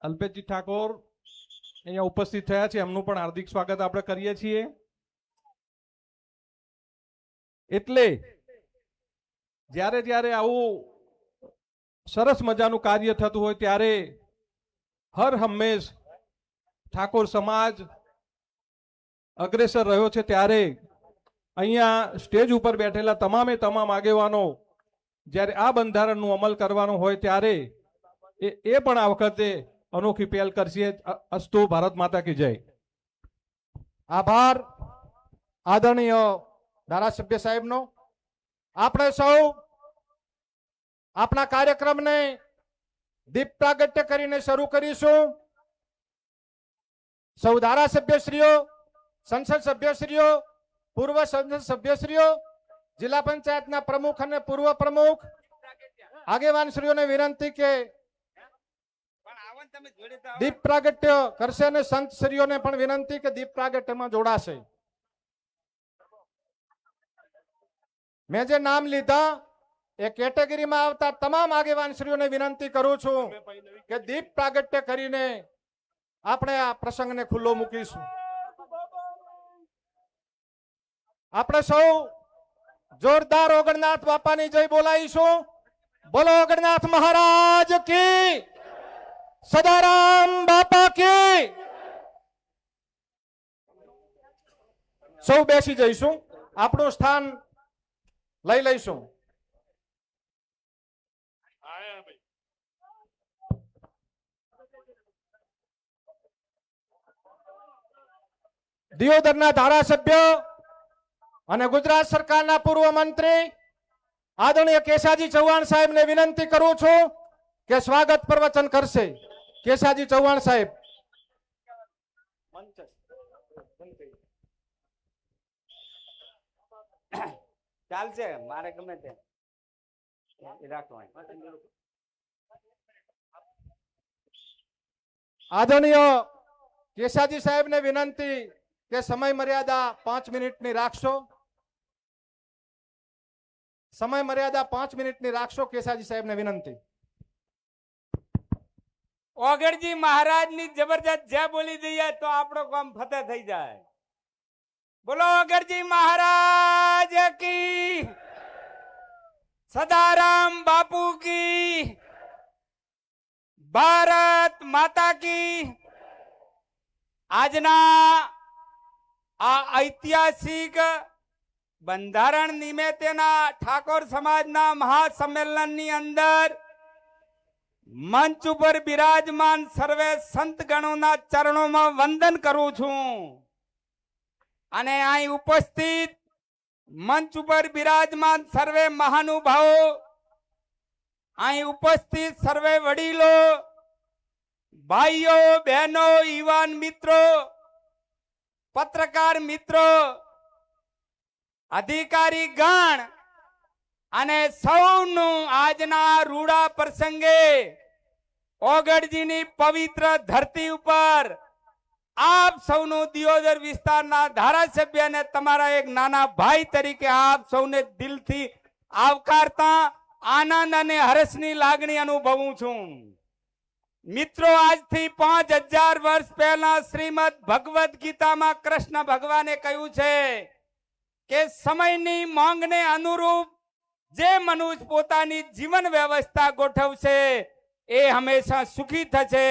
અલ્પેશજી ઠાકોર અહીંયા ઉપસ્થિત થયા છે, એમનું પણ હાર્દિક સ્વાગત આપણે કરીએ છીએ. એટલે જ્યારે જ્યારે આવું સરસ મજાનું કાર્ય થતું હોય ત્યારે હર હંમેશ ઠાકોર સમાજ અગ્રેસર રહ્યો છે. ત્યારે અહીંયા સ્ટેજ ઉપર બેઠેલા તમામે તમામ આગેવાનો જ્યારે આ બંધારણનું અમલ કરવાનો હોય ત્યારે એ પણ આ વખતે અનોખી પહેલ કરશે. અસ્તુ ભારત માતા કી જય. આભાર આદરણીય ધારાસભ્ય સાહેબનો. આપણે સૌ આપણા કાર્યક્રમને દીપ પ્રાગટ્ય કરીને શરૂ કરીશું. સૌ ધારાસભ્યશ્રીઓ, સંસદ સભ્યશ્રીઓ, પૂર્વ સંસદ સભ્યશ્રીઓ, જિલ્લા પંચાયતના પ્રમુખ અને પૂર્વ પ્રમુખ આગેવાનશ્રીઓને વિનંતી કે દીપ પ્રાગટ્ય કરશે અને સંતશ્રીઓને પણ વિનંતી કે દીપ પ્રાગટ્યમાં જોડાશે. મેં જે નામ લીધા એ કેટેગરીમાં આવતા તમામ આગેવાનશ્રીઓને વિનંતી કરું છું કે દીપ પ્રાગટ્ય કરીને આપણે આ પ્રસંગને ખુલ્લો મૂકીશું. આપણે સૌ જોરદાર ઓગણનાથ બાપાની જય બોલાવીશું. બોલો ઓગણનાથ મહારાજ કી, સદારામ બાપા કી. સૌ બેસી જઈશું, આપણું સ્થાન લઈ લઈશું. દિયોદરના ધારાસભ્ય અને ગુજરાત સરકારના પૂર્વ મંત્રી આદરણીય કેશાજી ચૌહાણ સાહેબને વિનંતી કરું છું કે સ્વાગત પ્રવચન કરશે. કેશાજી ચૌહાણ સાહેબ. ચાલશે, મારે ગમે તે રાખવા. આદરણીય કેશાજી સાહેબને વિનંતી કે સમય મર્યાદા 5 મિનિટની રાખશો. સમય મર્યાદા 5 મિનિટની રાખશો. કેશાજી સાહેબને વિનંતી. ઓગણજી મહારાજની જબરજસ્ત જય બોલી દઈએ તો આપણો કામ ફતેહ થઈ જાય. બોલો ઓગણજી મહારાજ કી, સદારામ બાપુ કી, ભારત માતા કી. આજના આ ઐતિહાસિક બંધારણ નિમિત્તેના ઠાકોર સમાજના મહાસંમેલનની અંદર મંચ ઉપર બિરાજમાન સર્વે સંત ગણોના ચરણોમાં વંદન કરું છું. અને અહીં ઉપસ્થિત મંચ ઉપર બિરાજમાન સર્વે મહાનુભાવો, અહીં ઉપસ્થિત સર્વે વડીલો, ભાઈઓ, બહેનો, યુવાન મિત્રો, પત્રકાર મિત્રો, અધિકારી ગણ અને સૌનું આજના રૂડા પ્રસંગે ઓગણજીની પવિત્ર ધરતી ઉપર આપ સૌનું દિયોદર વિસ્તારના ધારાસભ્ય અને તમારા એક નાના ભાઈ તરીકે આપ સૌને દિલથી આવકારતા આનંદ અને હર્ષની લાગણી અનુભવું છું. મિત્રો, આજથી 5000 વર્ષ પહેલા શ્રીમદ ભગવદ ગીતામાં કૃષ્ણ ભગવાને કહ્યું છે કે સમયની માંગને અનુરૂપ જે મનુષ્ય પોતાની જીવન વ્યવસ્થા ગોઠવશે એ હંમેશા સુખી થશે,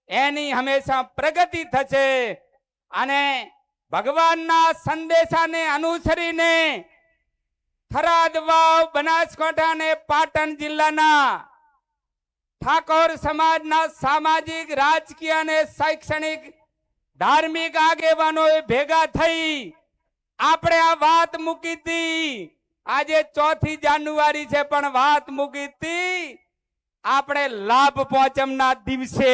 એની હંમેશા પ્રગતિ થશે. અને ભગવાનના સંદેશાને અનુસરીને થરાદ, વાવ, બનાસકાંઠા અને પાટણ જિલ્લાના ઠાકોર સમાજના સામાજિક, રાજકીય અને શૈક્ષણિક ધાર્મિક આગેવાનોએ ભેગા થઈ આપણે આ વાત મૂકી હતી. આજે 4 જાન્યુઆરી છે પણ વાત મૂકી હતી આપણે લાભ પાંચમના દિવસે.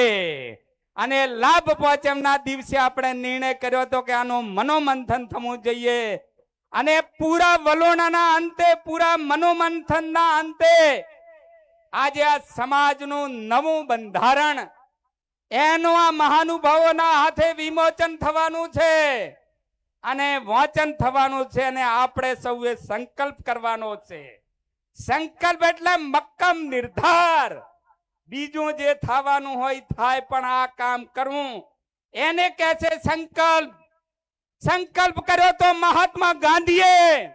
અને લાભ પાંચમના દિવસે આપણે નિર્ણય કર્યો હતો કે આનું મનોમંથન થવું જોઈએ. અને પૂરા વલોણાના અંતે, પૂરા મનોમંથનના અંતે આજે આ સમાજનું નવું બંધારણ એનું આ મહાનુભાવોના હાથે વિમોચન થવાનું છે અને વાંચન થવાનું છે. અને આપણે સૌએ સંકલ્પ કરવાનો છે. સંકલ્પ એટલે મક્કમ નિર્ધાર. બીજું જે થવાનું હોય થાય, પણ આ કામ કરવું એને કહે છે સંકલ્પ. સંકલ્પ કર્યો તો મહાત્મા ગાંધીએ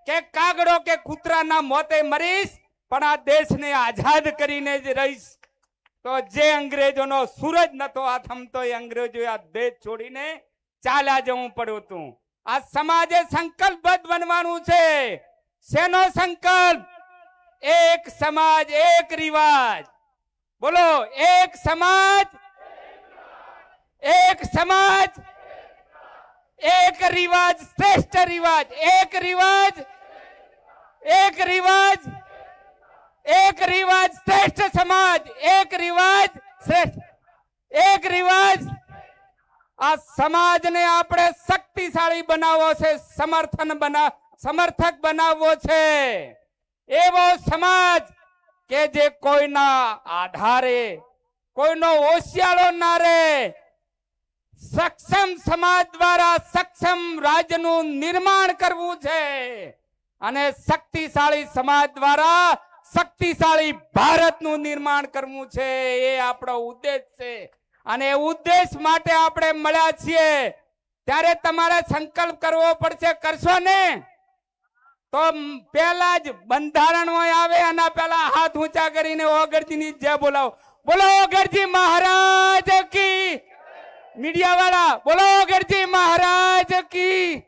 કે કાગડો કે કૂતરાના મોતે મરીશ પણ આ દેશને આઝાદ કરીને જ રહીશ. તો જે અંગ્રેજોનો સૂરજ નતો આથમતો એ અંગ્રેજોએ આ દેશ છોડીને ચાલ્યા જવું પડ્યું હતું. આ સમાજે સંકલ્પબદ્ધ બનવાનું છે. શેનો સંકલ્પ? એક સમાજ, એક રિવાજ. બોલો, એક સમાજ, એક સમાજ, એક રિવાજ, શ્રેષ્ઠ રિવાજ. એક રિવાજ, એક રિવાજ, એક રિવાજ, શ્રેષ્ઠ સમાજ. એક રિવાજ, શ્રેષ્ઠ, એક રિવાજ. આ સમાજને આપણે શક્તિશાળી બનાવવો છે, સમર્થક બનાવવો છે. એવો સમાજ કે જે કોઈના આધારે, કોઈનો ઓશિયાળો ના રહે. સક્ષમ સમાજ દ્વારા સક્ષમ રાજ્યનું નિર્માણ કરવું છે અને શક્તિશાળી સમાજ દ્વારા શક્તિશાળી ભારતનું નિર્માણ કરવું છે. એ આપણો ઉદ્દેશ છે. અને ઉદ્દેશ માટે આપણે મળ્યા છીએ ત્યારે તમારે સંકલ્પ કરવો પડશે. કરશો ને તો પહેલા જ બંધારણ આવે એના પહેલા હાથ ઊંચા કરીને ઓગણજીની જય બોલાવો. બોલો ઓગણજી મહારાજ કી. મીડિયા વાળા બોલો ઓગણજી મહારાજ કી.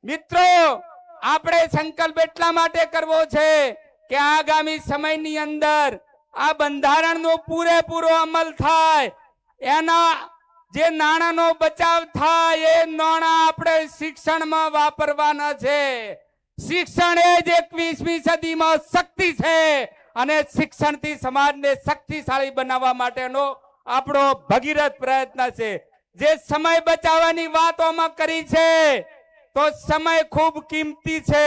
મિત્રો, આપણે સંકલ્પ એટલા માટે કરવો છે કે આગામી સમયની અંદર આ બંધારણનો પૂરેપૂરો અમલ થાય. એના જે નાણાંનો બચાવ થાય એ નાણાં આપણે શિક્ષણમાં વાપરવાના છે. શિક્ષણ એ જ 21મી સદીમાં શક્તિ છે અને શિક્ષણથી સમાજને શક્તિશાળી બનાવવા માટેનો આપણો ભગીરથ પ્રયત્ન છે. જે સમય બચાવવાની વાતોમાં કરી છે તો સમય ખૂબ કિંમતી છે.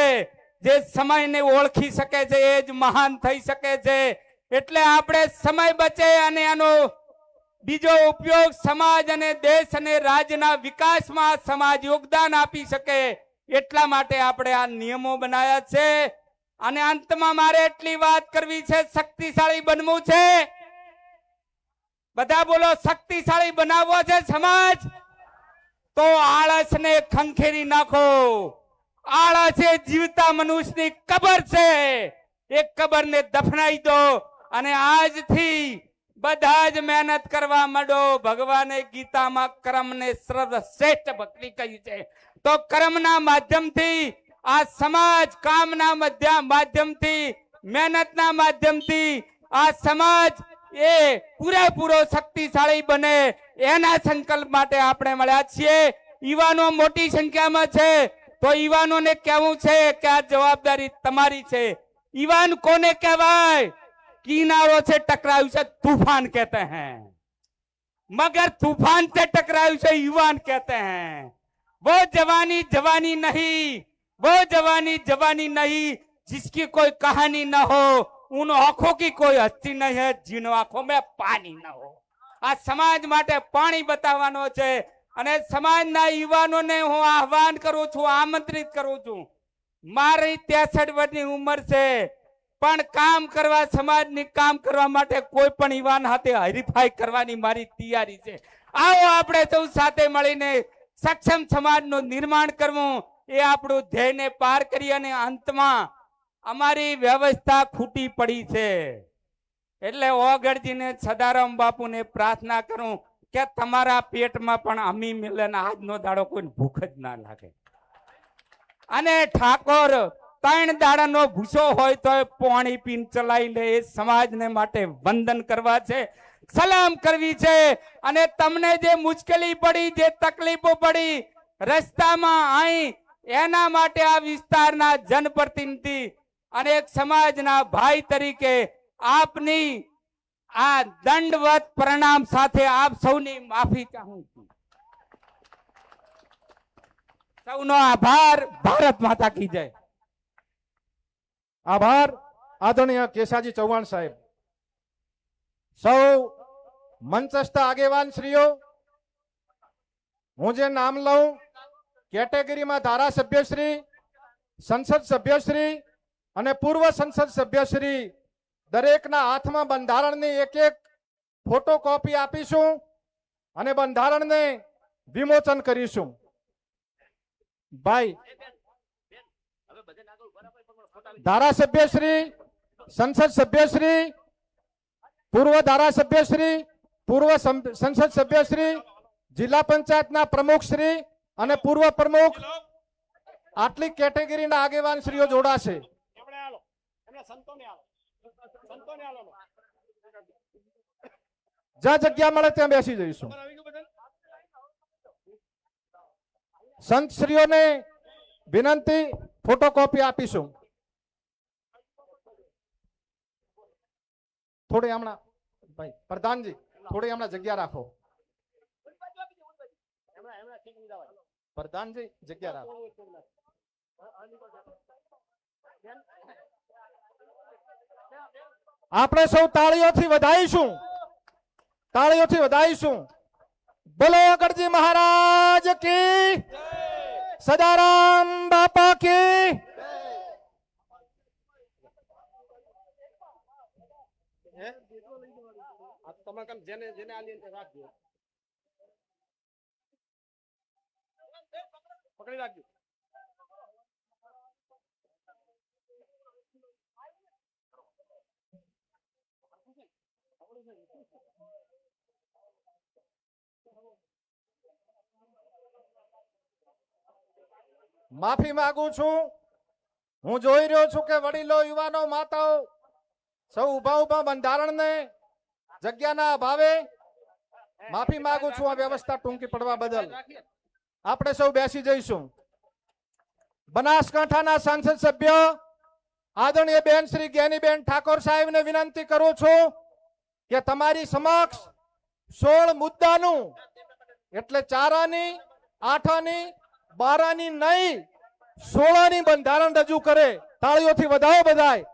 જે સમયને ઓળખી શકે છે એ જ મહાન થઈ શકે છે. એટલે આપણે સમય બચે અને એનો બીજો ઉપયોગ સમાજ અને દેશ અને રાજ્યના વિકાસમાં સમાજ યોગદાન આપી શકે એટલા માટે આપણે આ નિયમો બનાવ્યા છે. અને અંતમાં મારે એટલી વાત કરવી છે, શક્તિશાળી બનવું છે. બધા બોલો, શક્તિશાળી બનાવવો છે સમાજ, તો આળસને ખંખેરી નાખો. આળસ એ જીવતા મનુષ્યની કબર છે. એ કબરને દફનાઈ દો અને આજથી બધા જ મહેનત કરવા માંડો. ભગવાને ગીતામાં કર્મને સર્વશ્રેષ્ઠ ભક્તિ કહી છે. તો કર્મના માધ્યમથી આ સમાજ, કામના માધ્યમથી, મહેનતના માધ્યમથી આ સમાજ એ પૂરેપૂરો શક્તિશાળી બને એના સંકલ્પ માટે આપણે મળ્યા છીએ. યુવાનો મોટી સંખ્યામાં છે તો યુવાનોને કહેવું છે કે આ જવાબદારી તમારી છે. યુવાન કોને કહેવાય? किनारों से टकरायु से तूफान कहते हैं, मगर तूफान से टकरायु से युवान कहते हैं. वो जवानी जवानी नहीं, वो जवानी जवानी नहीं जिसकी कोई कहानी न हो. उन आंखों की कोई हस्ती नहीं है जिन आंखों में पानी न हो. આ સમાજ માટે પાણી બતાવવાનો છે અને સમાજના યુવાનોને હું આહવાન કરું છું, આમંત્રિત કરું છું. મારી 63 વર્ષની ઉંમર છે પણ કામ કરવા, સમાજની કામ કરવા માટે કોઈ પણ યુવાન હાથે હરીફાઈ કરવાની મારી તૈયારી છે. આવો આપણે સૌ સાથે મળીને સક્ષમ સમાજનું નિર્માણ કરવું, એ આપણું ધ્યેયને પાર કરી. અને અંતમાં અમારી વ્યવસ્થા ખૂટી પડી છે એટલે ઓગળજીને, સદારામ બાપુને પ્રાર્થના કરું કે તમારા પેટમાં પણ અમી મિલે ને આજનો દાડો કોઈ ભૂખ જ ના લાગે. અને ઠાકોર 3 દાડાનો ભૂસો હોય તો પાણી પીને ચલાવી લે. એ સમાજને માટે વંદન કરવા છે, સલામ કરવી છે. અને તમને જે મુશ્કેલી પડી, જે તકલીફો પડી રસ્તામાં અહીં, એના માટે આ વિસ્તારના જનપ્રતિનિધિ અને એક સમાજના ભાઈ તરીકે આપની આ દંડવત પ્રણામ સાથે આપ સૌની માફી ચાહું છું. સૌનો આભાર. ભારત માતા કી જય. આભાર આદરણીય કેશાજી ચૌહાણ સાહેબ. સૌ મંચસ્થ આગેવાન શ્રીઓ, હું જે નામ લઉં કેટેગરીમાં ધારાસભ્યશ્રી, સંસદ સભ્યશ્રી અને પૂર્વ સંસદ સભ્યશ્રી દરેકના હાથમાં બંધારણની એક ફોટોકોપી આપીશું અને બંધારણને વિમોચન કરીશું. ભાઈ ધારાસભ્યશ્રી, સંસદ સભ્યશ્રી, પૂર્વ ધારાસભ્યશ્રી, પૂર્વ સંસદ સભ્યશ્રી, જિલ્લા પંચાયતના પ્રમુખશ્રી અને પૂર્વ પ્રમુખ, આટલી કેટેગરીના આગેવાન શ્રીઓ જોડાશે. જ્યાં જગ્યા મળે ત્યાં બેસી જઈશું. સંત શ્રીઓને વિનંતી, ફોટોકોપી આપીશું. થોડી હમણાં ભાઈ પ્રધાનજી, થોડી હમણાં જગ્યા રાખો. પ્રધાનજી જગ્યા રાખો. આપણે સૌ તાળીઓથી વધાઈશું, તાળીઓથી વધાઈશું. બોલો ગઢજી મહારાજ કી, સદારામ બાપા કી. પકડી રાખજો. માફી માંગુ છું. હું જોઈ રહ્યો છું કે વડીલો, યુવાનો, માતાઓ સૌ ઉભા ઉભા બંધારણને જગ્યાના અભાવે માફી માંગુ છું આ વ્યવસ્થા ટૂંકી પડવા બદલ. આપણે સૌ બેસી જઈશું. બનાસકાંઠાના સંસદ સભ્ય આદરણીય બેન શ્રી જ્ઞાનીબેન ઠાકોર સાહેબને વિનંતી કરું છું કે તમારી સમક્ષ 16 મુદ્દાનું, એટલે 4 આની, 8 આની, 12 આની નહીં, 16 આની બંધારણ રજૂ કરે. તાળીઓથી વધાવો બધાય.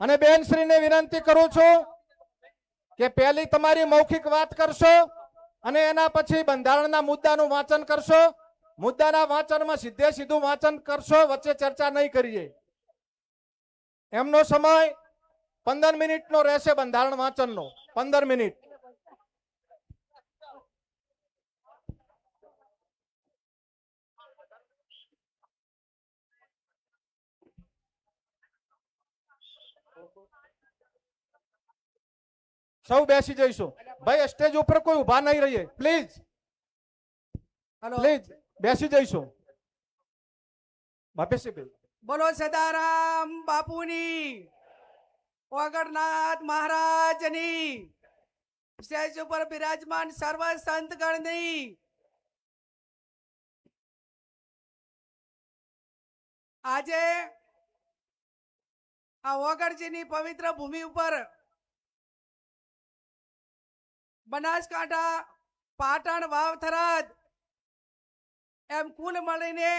અને બેન શ્રીને વિનંતી કરું છું કે પહેલી તમારી મૌખિક વાત કરશો અને એના પછી બંધારણના મુદ્દાનું વાંચન કરશો. મુદ્દાના વાંચનમાં સીધે સીધું વાંચન કરશો, વચ્ચે ચર્ચા નહીં કરીએ. એમનો સમય 15 મિનિટનો રહેશે બંધારણ વાંચનનો. 15 મિનિટ. સૌ બેસી જઈશું. ભાઈ સ્ટેજ ઉપર કોઈ ઉભા નહીં રહીએ પ્લીઝ. પ્લીઝ બેસી જઈશું. બાપેશભાઈ બોલો સદારામ બાપુની, ઓગણનાથ મહારાજની, સ્ટેજ ઉપર બિરાજમાન સર્વ સંતગણની, આજે આ ઓગણજીની પવિત્ર ભૂમિ ઉપર બનાસકાંઠા, પાટણ, વાવ, થરાદ એમ કુલ મળીને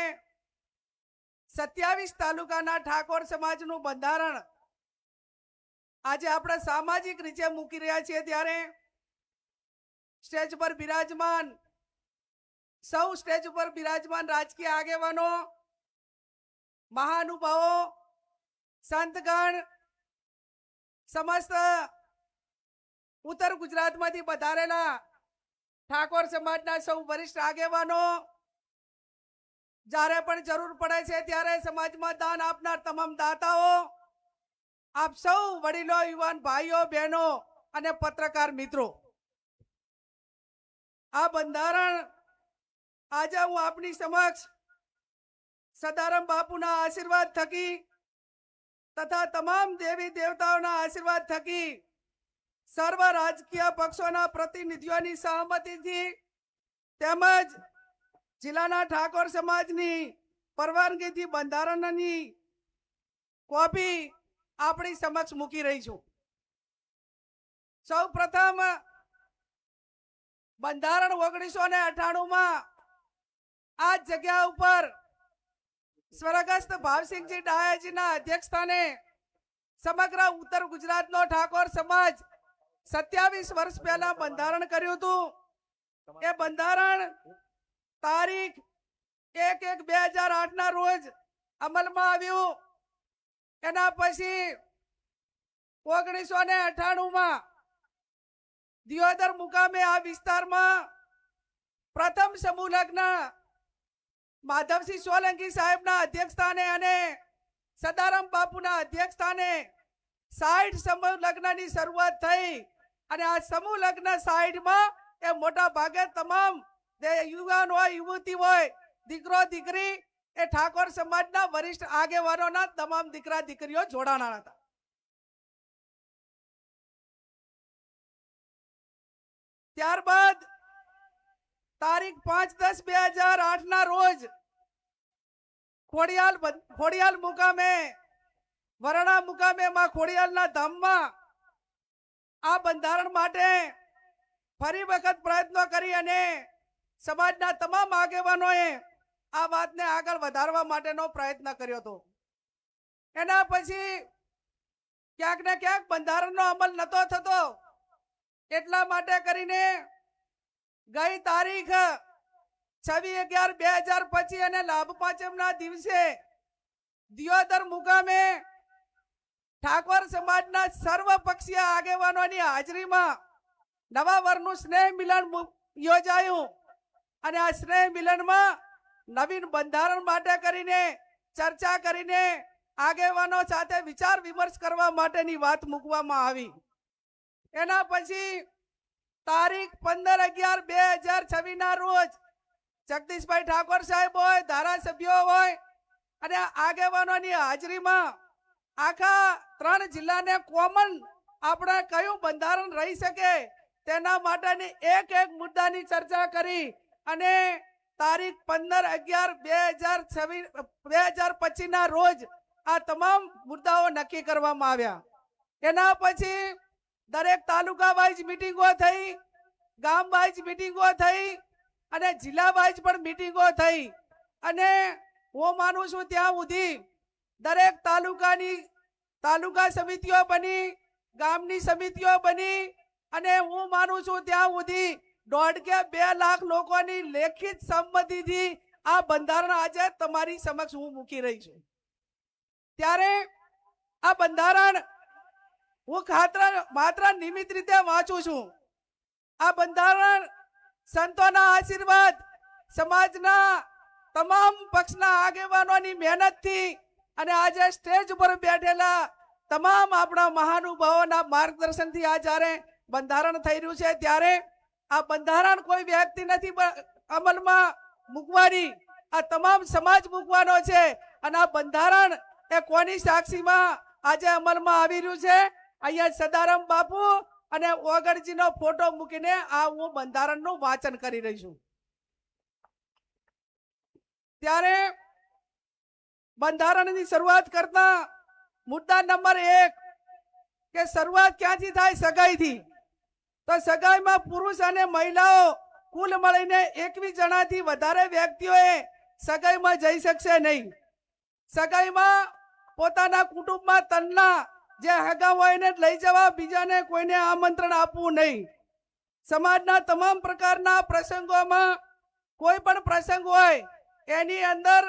27 તાલુકાના ઠાકોર સમાજનું બંધારણ આજે આપણે સામાજિક રીતે મૂકી રહ્યા છીએ. ત્યારે સ્ટેજ પર બિરાજમાન સૌ સ્ટેજ ઉપર બિરાજમાન રાજકીય આગેવાનો, મહાનુભાવો, સંતગણ, સમસ્ત ઉત્તર ગુજરાતમાંથી પધારેલા ઠાકોર સમાજના સૌ વરિષ્ઠ આગેવાનો, જ્યારે પણ જરૂર પડે છે ત્યારે સમાજમાં દાન આપનાર તમામ દાતાઓ, આપ સૌ વડીલો, યુવાન ભાઈઓ, બહેનો અને પત્રકાર મિત્રો, આ બંધારણ આજે હું આપની સમક્ષ સદારામ બાપુના આશીર્વાદ થકી તથા તમામ દેવી દેવતાઓના આશીર્વાદ થકી સર્વ રાજકીય પક્ષોના પ્રતિનિધિઓની સહમતિથી તેમજ જિલ્લાના ઠાકોર સમાજની પરવાનગીથી બંધારણની કોપી આપણી સમક્ષ મૂકી રહી છું. સૌ પ્રથમ બંધારણ 1998માં આ જગ્યા ઉપર સ્વર્ગસ્થ ભાવસિંહજી ડાયાજીના અધ્યક્ષસ્થાને સમગ્ર ઉત્તર ગુજરાતનો ઠાકોર સમાજ 27 વર્ષ પહેલા બંધારણ કર્યું હતું. એ બંધારણ તારીખ 1/1/2008 ના રોજ અમલમાં આવ્યું. એના પછી 1998માં દિયોદર મુકામે આ વિસ્તારમાં પ્રથમ સમૂહ લગ્ન માધવસિંહ સોલંકી સાહેબના અધ્યક્ષસ્થાને અને સદારામ બાપુના અધ્યક્ષસ્થાને 60 સમૂહ લગ્નની શરૂઆત થઈ. અને આ સમૂહ લગ્ન 60માં એ મોટા ભાગે તમામ યુવાન હોય, યુવતી હોય, દીકરો દીકરી એ ઠાકોર સમાજના વરિષ્ઠ આગેવાનોના તમામ દીકરા દીકરીઓ જોડાણા હતા. ત્યારબાદ તારીખ 5/10/2008 ના રોજ ખોડિયાલ મુકામે, વરણા મુકામે માં ખોડિયાલના ધામમાં આ બંધારણ માટે ફરી વખત પ્રયત્નો કરી અને સમાજના તમામ આગેવાનોએ આ વાતને આગળ વધારવા માટેનો પ્રયત્ન કર્યો હતો. એના પછી ક્યાંક ને ક્યાંક બંધારણનો અમલ નતો થતો. એટલા માટે કરીને ગઈ તારીખ 26/11/2025 અને લાભ પાંચમના દિવસે દિયોદર મુકામે ઠાકોર સમાજના સર્વપક્ષીય આગેવાનોની હાજરીમાં નવા વર્ષનું સ્નેહ મિલન યોજાયું. અને આ સ્નેહ મિલનમાં નવીન બંધારણ માટે કરીને ચર્ચા કરીને આગેવાનો સાથે વિચાર વિમર્શ કરવા માટેની વાત મૂકવામાં આવી. એના પછી તારીખ 15/11/2026 ના રોજ જગદીશભાઈ ઠાકોર સાહેબ હોય, ધારાસભ્યો હોય અને આગેવાનોની હાજરીમાં આખા 3 જિલ્લાને કોમન આપણે કયું બંધારણ રહી શકે તેના માટેની એક એક મુદ્દાની ચર્ચા કરી અને તારીખ 15/11/2025 ના રોજ આ તમામ મુદ્દાઓ નક્કી કરવામાં આવ્યા. એના પછી દરેક તાલુકા વાઇઝ મીટિંગો થઈ, ગામ વાઇઝ મીટિંગો થઈ અને જિલ્લા વાઇઝ પણ મીટિંગો થઈ અને હું માનું છું ત્યાં સુધી દરેક તાલુકા સમિતિઓ બની, ગામની સમિતિઓ બની અને હું માનું છું ત્યાં સુધી 1.5 કે 2 લાખ લોકોની લેખિત સંમતિથી આ બંધારણ આજે તમારી સમક્ષ હું મૂકી રહી છું. ત્યારે આ બંધારણ હું માત્ર નિમિત્ત રીતે વાંચું છું. આ બંધારણ સંતોના આશીર્વાદ, સમાજના તમામ પક્ષના આગેવાનોની મહેનતથી અને આજે સ્ટેજ ઉપર બેઠેલા તમામ આપણા મહાનુભાવોના માર્ગદર્શનથી આ જ્યારે બંધારણ થઈ રહ્યું છે, ત્યારે આ બંધારણ કોઈ વ્યક્તિ નથી અમલમાં મૂકવાની, આ તમામ સમાજ મૂકવાનો છે. અને આ બંધારણ એ કોની સાક્ષીમાં આજે અમલમાં આવી રહ્યું છે? અહીંયા સદારામ બાપુ અને ઓગણજીનો ફોટો મૂકીને આ હું બંધારણનું વાંચન કરી રહી છું. ત્યારે બંધારણની શરૂઆત કરતા મુદ્દા નંબર 1 કે શરૂઆત ક્યાંથી થાય? સગાઈથી. તો સગાઈમાં પુરુષ અને મહિલાઓ કુલ મળીને 21 જણાથી વધારે વ્યક્તિઓએ સગાઈમાં જઈ શકશે નહીં. સગાઈમાં પોતાના કુટુંબમાં તનના જે હગા હોય એને લઈ જવા, બીજાને કોઈને આમંત્રણ આપવું નહીં. સમાજના તમામ પ્રકારના પ્રસંગોમાં કોઈ પણ પ્રસંગ હોય એની અંદર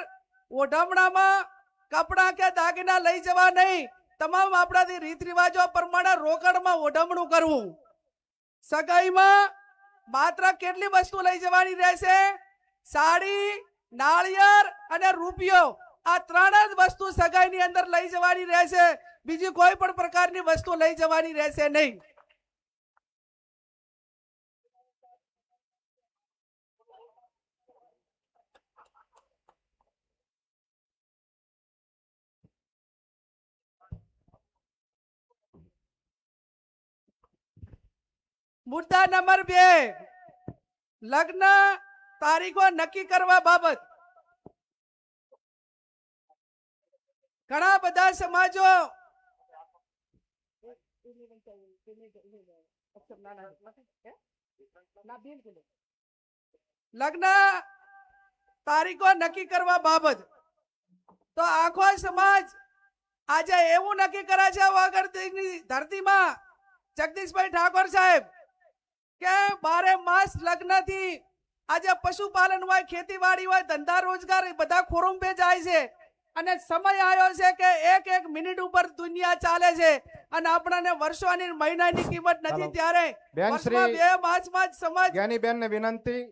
ઓઢમણામાં કપડાં કે દાગીના લઈ જવા નહીં. તમામ આપણાથી રીત રિવાજો પ્રમાણે રોકડમાં ઓઢમણું કરવું. સગાઈમાં માત્ર કેટલી વસ્તુ લઈ જવાની રહેશે? સાડી, નાળિયેર અને રૂપિયો. આ 3 જ વસ્તુ સગાઈની અંદર લઈ જવાની રહેશે. બીજી કોઈ પણ પ્રકારની વસ્તુ લઈ જવાની રહેશે નહીં. મુદ્દા નંબર 2, લગ્ન તારીખો નક્કી કરવા બાબત. ઘણા બધા સમાજો લગ્ન તારીખો નક્કી કરવા બાબત તો આખો સમાજ આજે એવું નક્કી કરે છે વગરની ધરતીમાં જગદીશભાઈ ઠાકોર સાહેબ કે 12 માસ લગ્નથી આજે પશુપાલન હોય, ખેતીવાડી હોય, ધંધા રોજગાર બધા ખોરંભે જાય છે અને સમય આવ્યો છે કે એક મિનિટ ઉપર દુનિયા ચાલે છે અને આપણને વર્ષોની મહિનાની કિંમત નથી. ત્યારે વર્ષમાં 2 માસમાં જ સમાજ જ્ઞાનીબેનને વિનંતી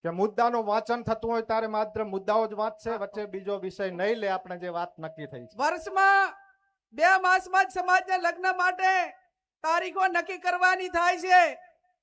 કે મુદ્દાનું વાંચન થતું હોય ત્યારે માત્ર મુદ્દાઓ જ વાંચશે, વચ્ચે બીજો વિષય નહીં લે. આપણે જે વાત નક્કી થઈ છે, વર્ષમાં 2 માસમાં જ સમાજને લગ્ન માટે તારીખો નક્કી કરવાની થાય છે.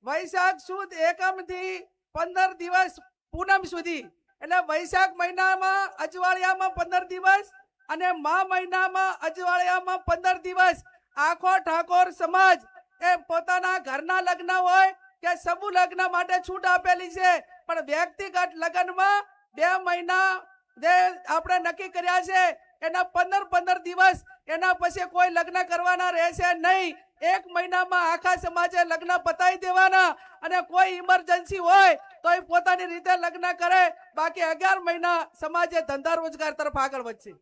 વૈશાખ સુદ એકમ થી 15 દિવસ પૂનમ સુધી, એટલે વૈશાખ મહિનામાં અજવાળિયામાં 15 દિવસ અને મા મહિનામાં અજવાળિયામાં 15 દિવસ આખો ઠાકોર સમાજ એ પોતાના ઘરના લગ્ન હોય કે સમૂહ લગ્ન માટે છૂટ આપેલી છે. પણ વ્યક્તિગત લગ્નમાં 2 મહિના જે આપણે નક્કી કર્યા છે એના 15 દિવસ, એના પછી કોઈ લગ્ન કરવાના રહેશે નહીં. 1 મહિનામાં આખા સમાજે લગ્ન પતાવી દેવાના અને કોઈ ઇમરજન્સી હોય તો એ પોતાની રીતે લગ્ન કરે. બાકી 11 મહિના સમાજે ધંધા રોજગાર તરફ આગળ વધશે.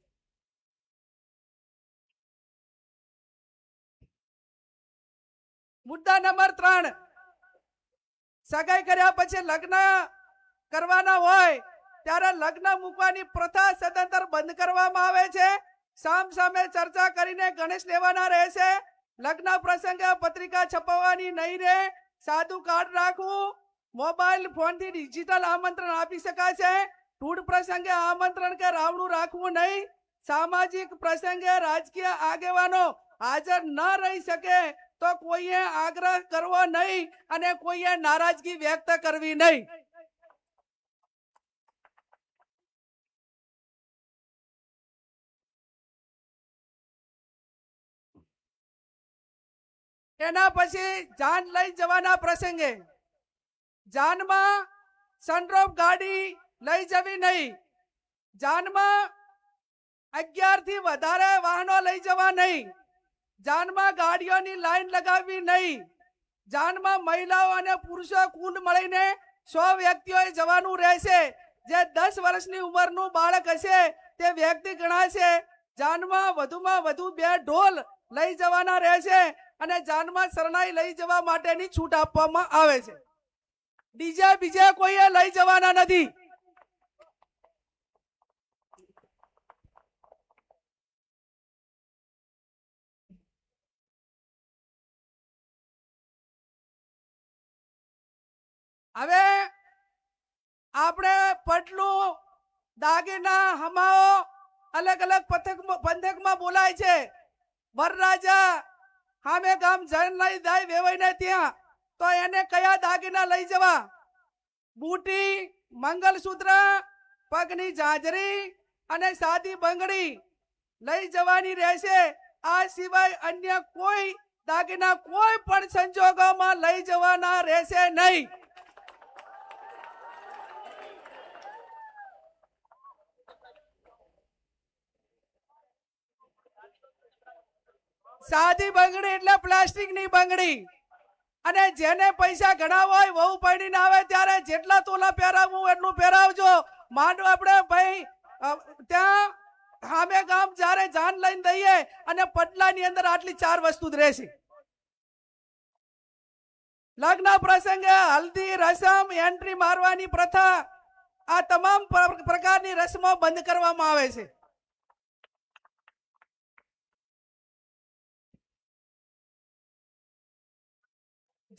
મુદ્દા નંબર 3, સગાઈ કર્યા પછી લગ્ન કરવાના હોય ત્યારે લગ્ન મૂકવાની પ્રથા સદંતર બંધ કરવામાં આવે છે. સામ સામે ચર્ચા કરીને ગણેશ લેવાના રહેશે. લગ્ન પ્રસંગે પત્રિકા છપાવવાની નહીં રહે. સાદું કાર્ડ રાખવું. મોબાઈલ ફોનથી ડિજિટલ આમંત્રણ આપી શકાશે. ટૂડ પ્રસંગે આમંત્રણ કે રાવણું રાખવું નહીં. સામાજિક પ્રસંગે રાજકીય આગેવાનો હાજર ન રહી શકે તો કોઈએ આગ્રહ કરવો નહીં અને કોઈએ નારાજગી વ્યક્ત કરવી નહીં. એના પછી જાન લઈ જવાના પ્રસંગે જાનમાં સનરૂફ ગાડી લઈ જવી નહીં, જાનમાં 11 થી વધારે વાહનો લઈ જવા નહીં, જાનમાં ગાડીઓની લાઈન લગાવવી નહીં, જાનમાં મહિલાઓ અને પુરુષો કુલ મળીને 100 વ્યક્તિઓએ જવાનું રહેશે. જે 10 વર્ષની ઉંમરનું બાળક હશે તે વ્યક્તિ ગણાશે. જાનમાં વધુમાં વધુ 2 ઢોલ લઈ જવાના રહેશે અને જાનમાં શરણાઈ લઈ જવા માટેની છૂટ આપવામાં આવે છે. ડીજે બીજે કોઈએ લઈ જવાના નથી. હવે આપણે પટલું, દાગીના, હમાઓ અલગ અલગ પંથકમાં બોલાય છે. વરરાજા સામે ગામ જન લઈ દાય વેવાઈને ત્યાં તો એને કયા દાગીના લઈ જવા? બુટી, મંગલસૂત્ર, પગની ઝાંઝરી અને સાદી બંગડી લઈ જવાની રહેશે. આ સિવાય અન્ય કોઈ દાગીના કોઈ પણ સંજોગોમાં લઈ જવાના રહેશે નહીં. સાદી બંગડી એટલે પ્લાસ્ટિકની બંગડી. અને જેને પૈસા ઘણા હોય વહુ પડીને આવે ત્યારે જેટલા તોલા પહેરાવવું એટલું પહેરાવજો. માંડો આપણે ભાઈ ત્યાં સામે ગામ જ્યારે જાન લઈને દઈએ અને પટલાની અંદર આટલી 4 વસ્તુ જ રહેશે. લગ્ન પ્રસંગે હલ્દી રસમ, એન્ટ્રી મારવાની પ્રથા, આ તમામ પ્રકારની રસમો બંધ કરવામાં આવે છે.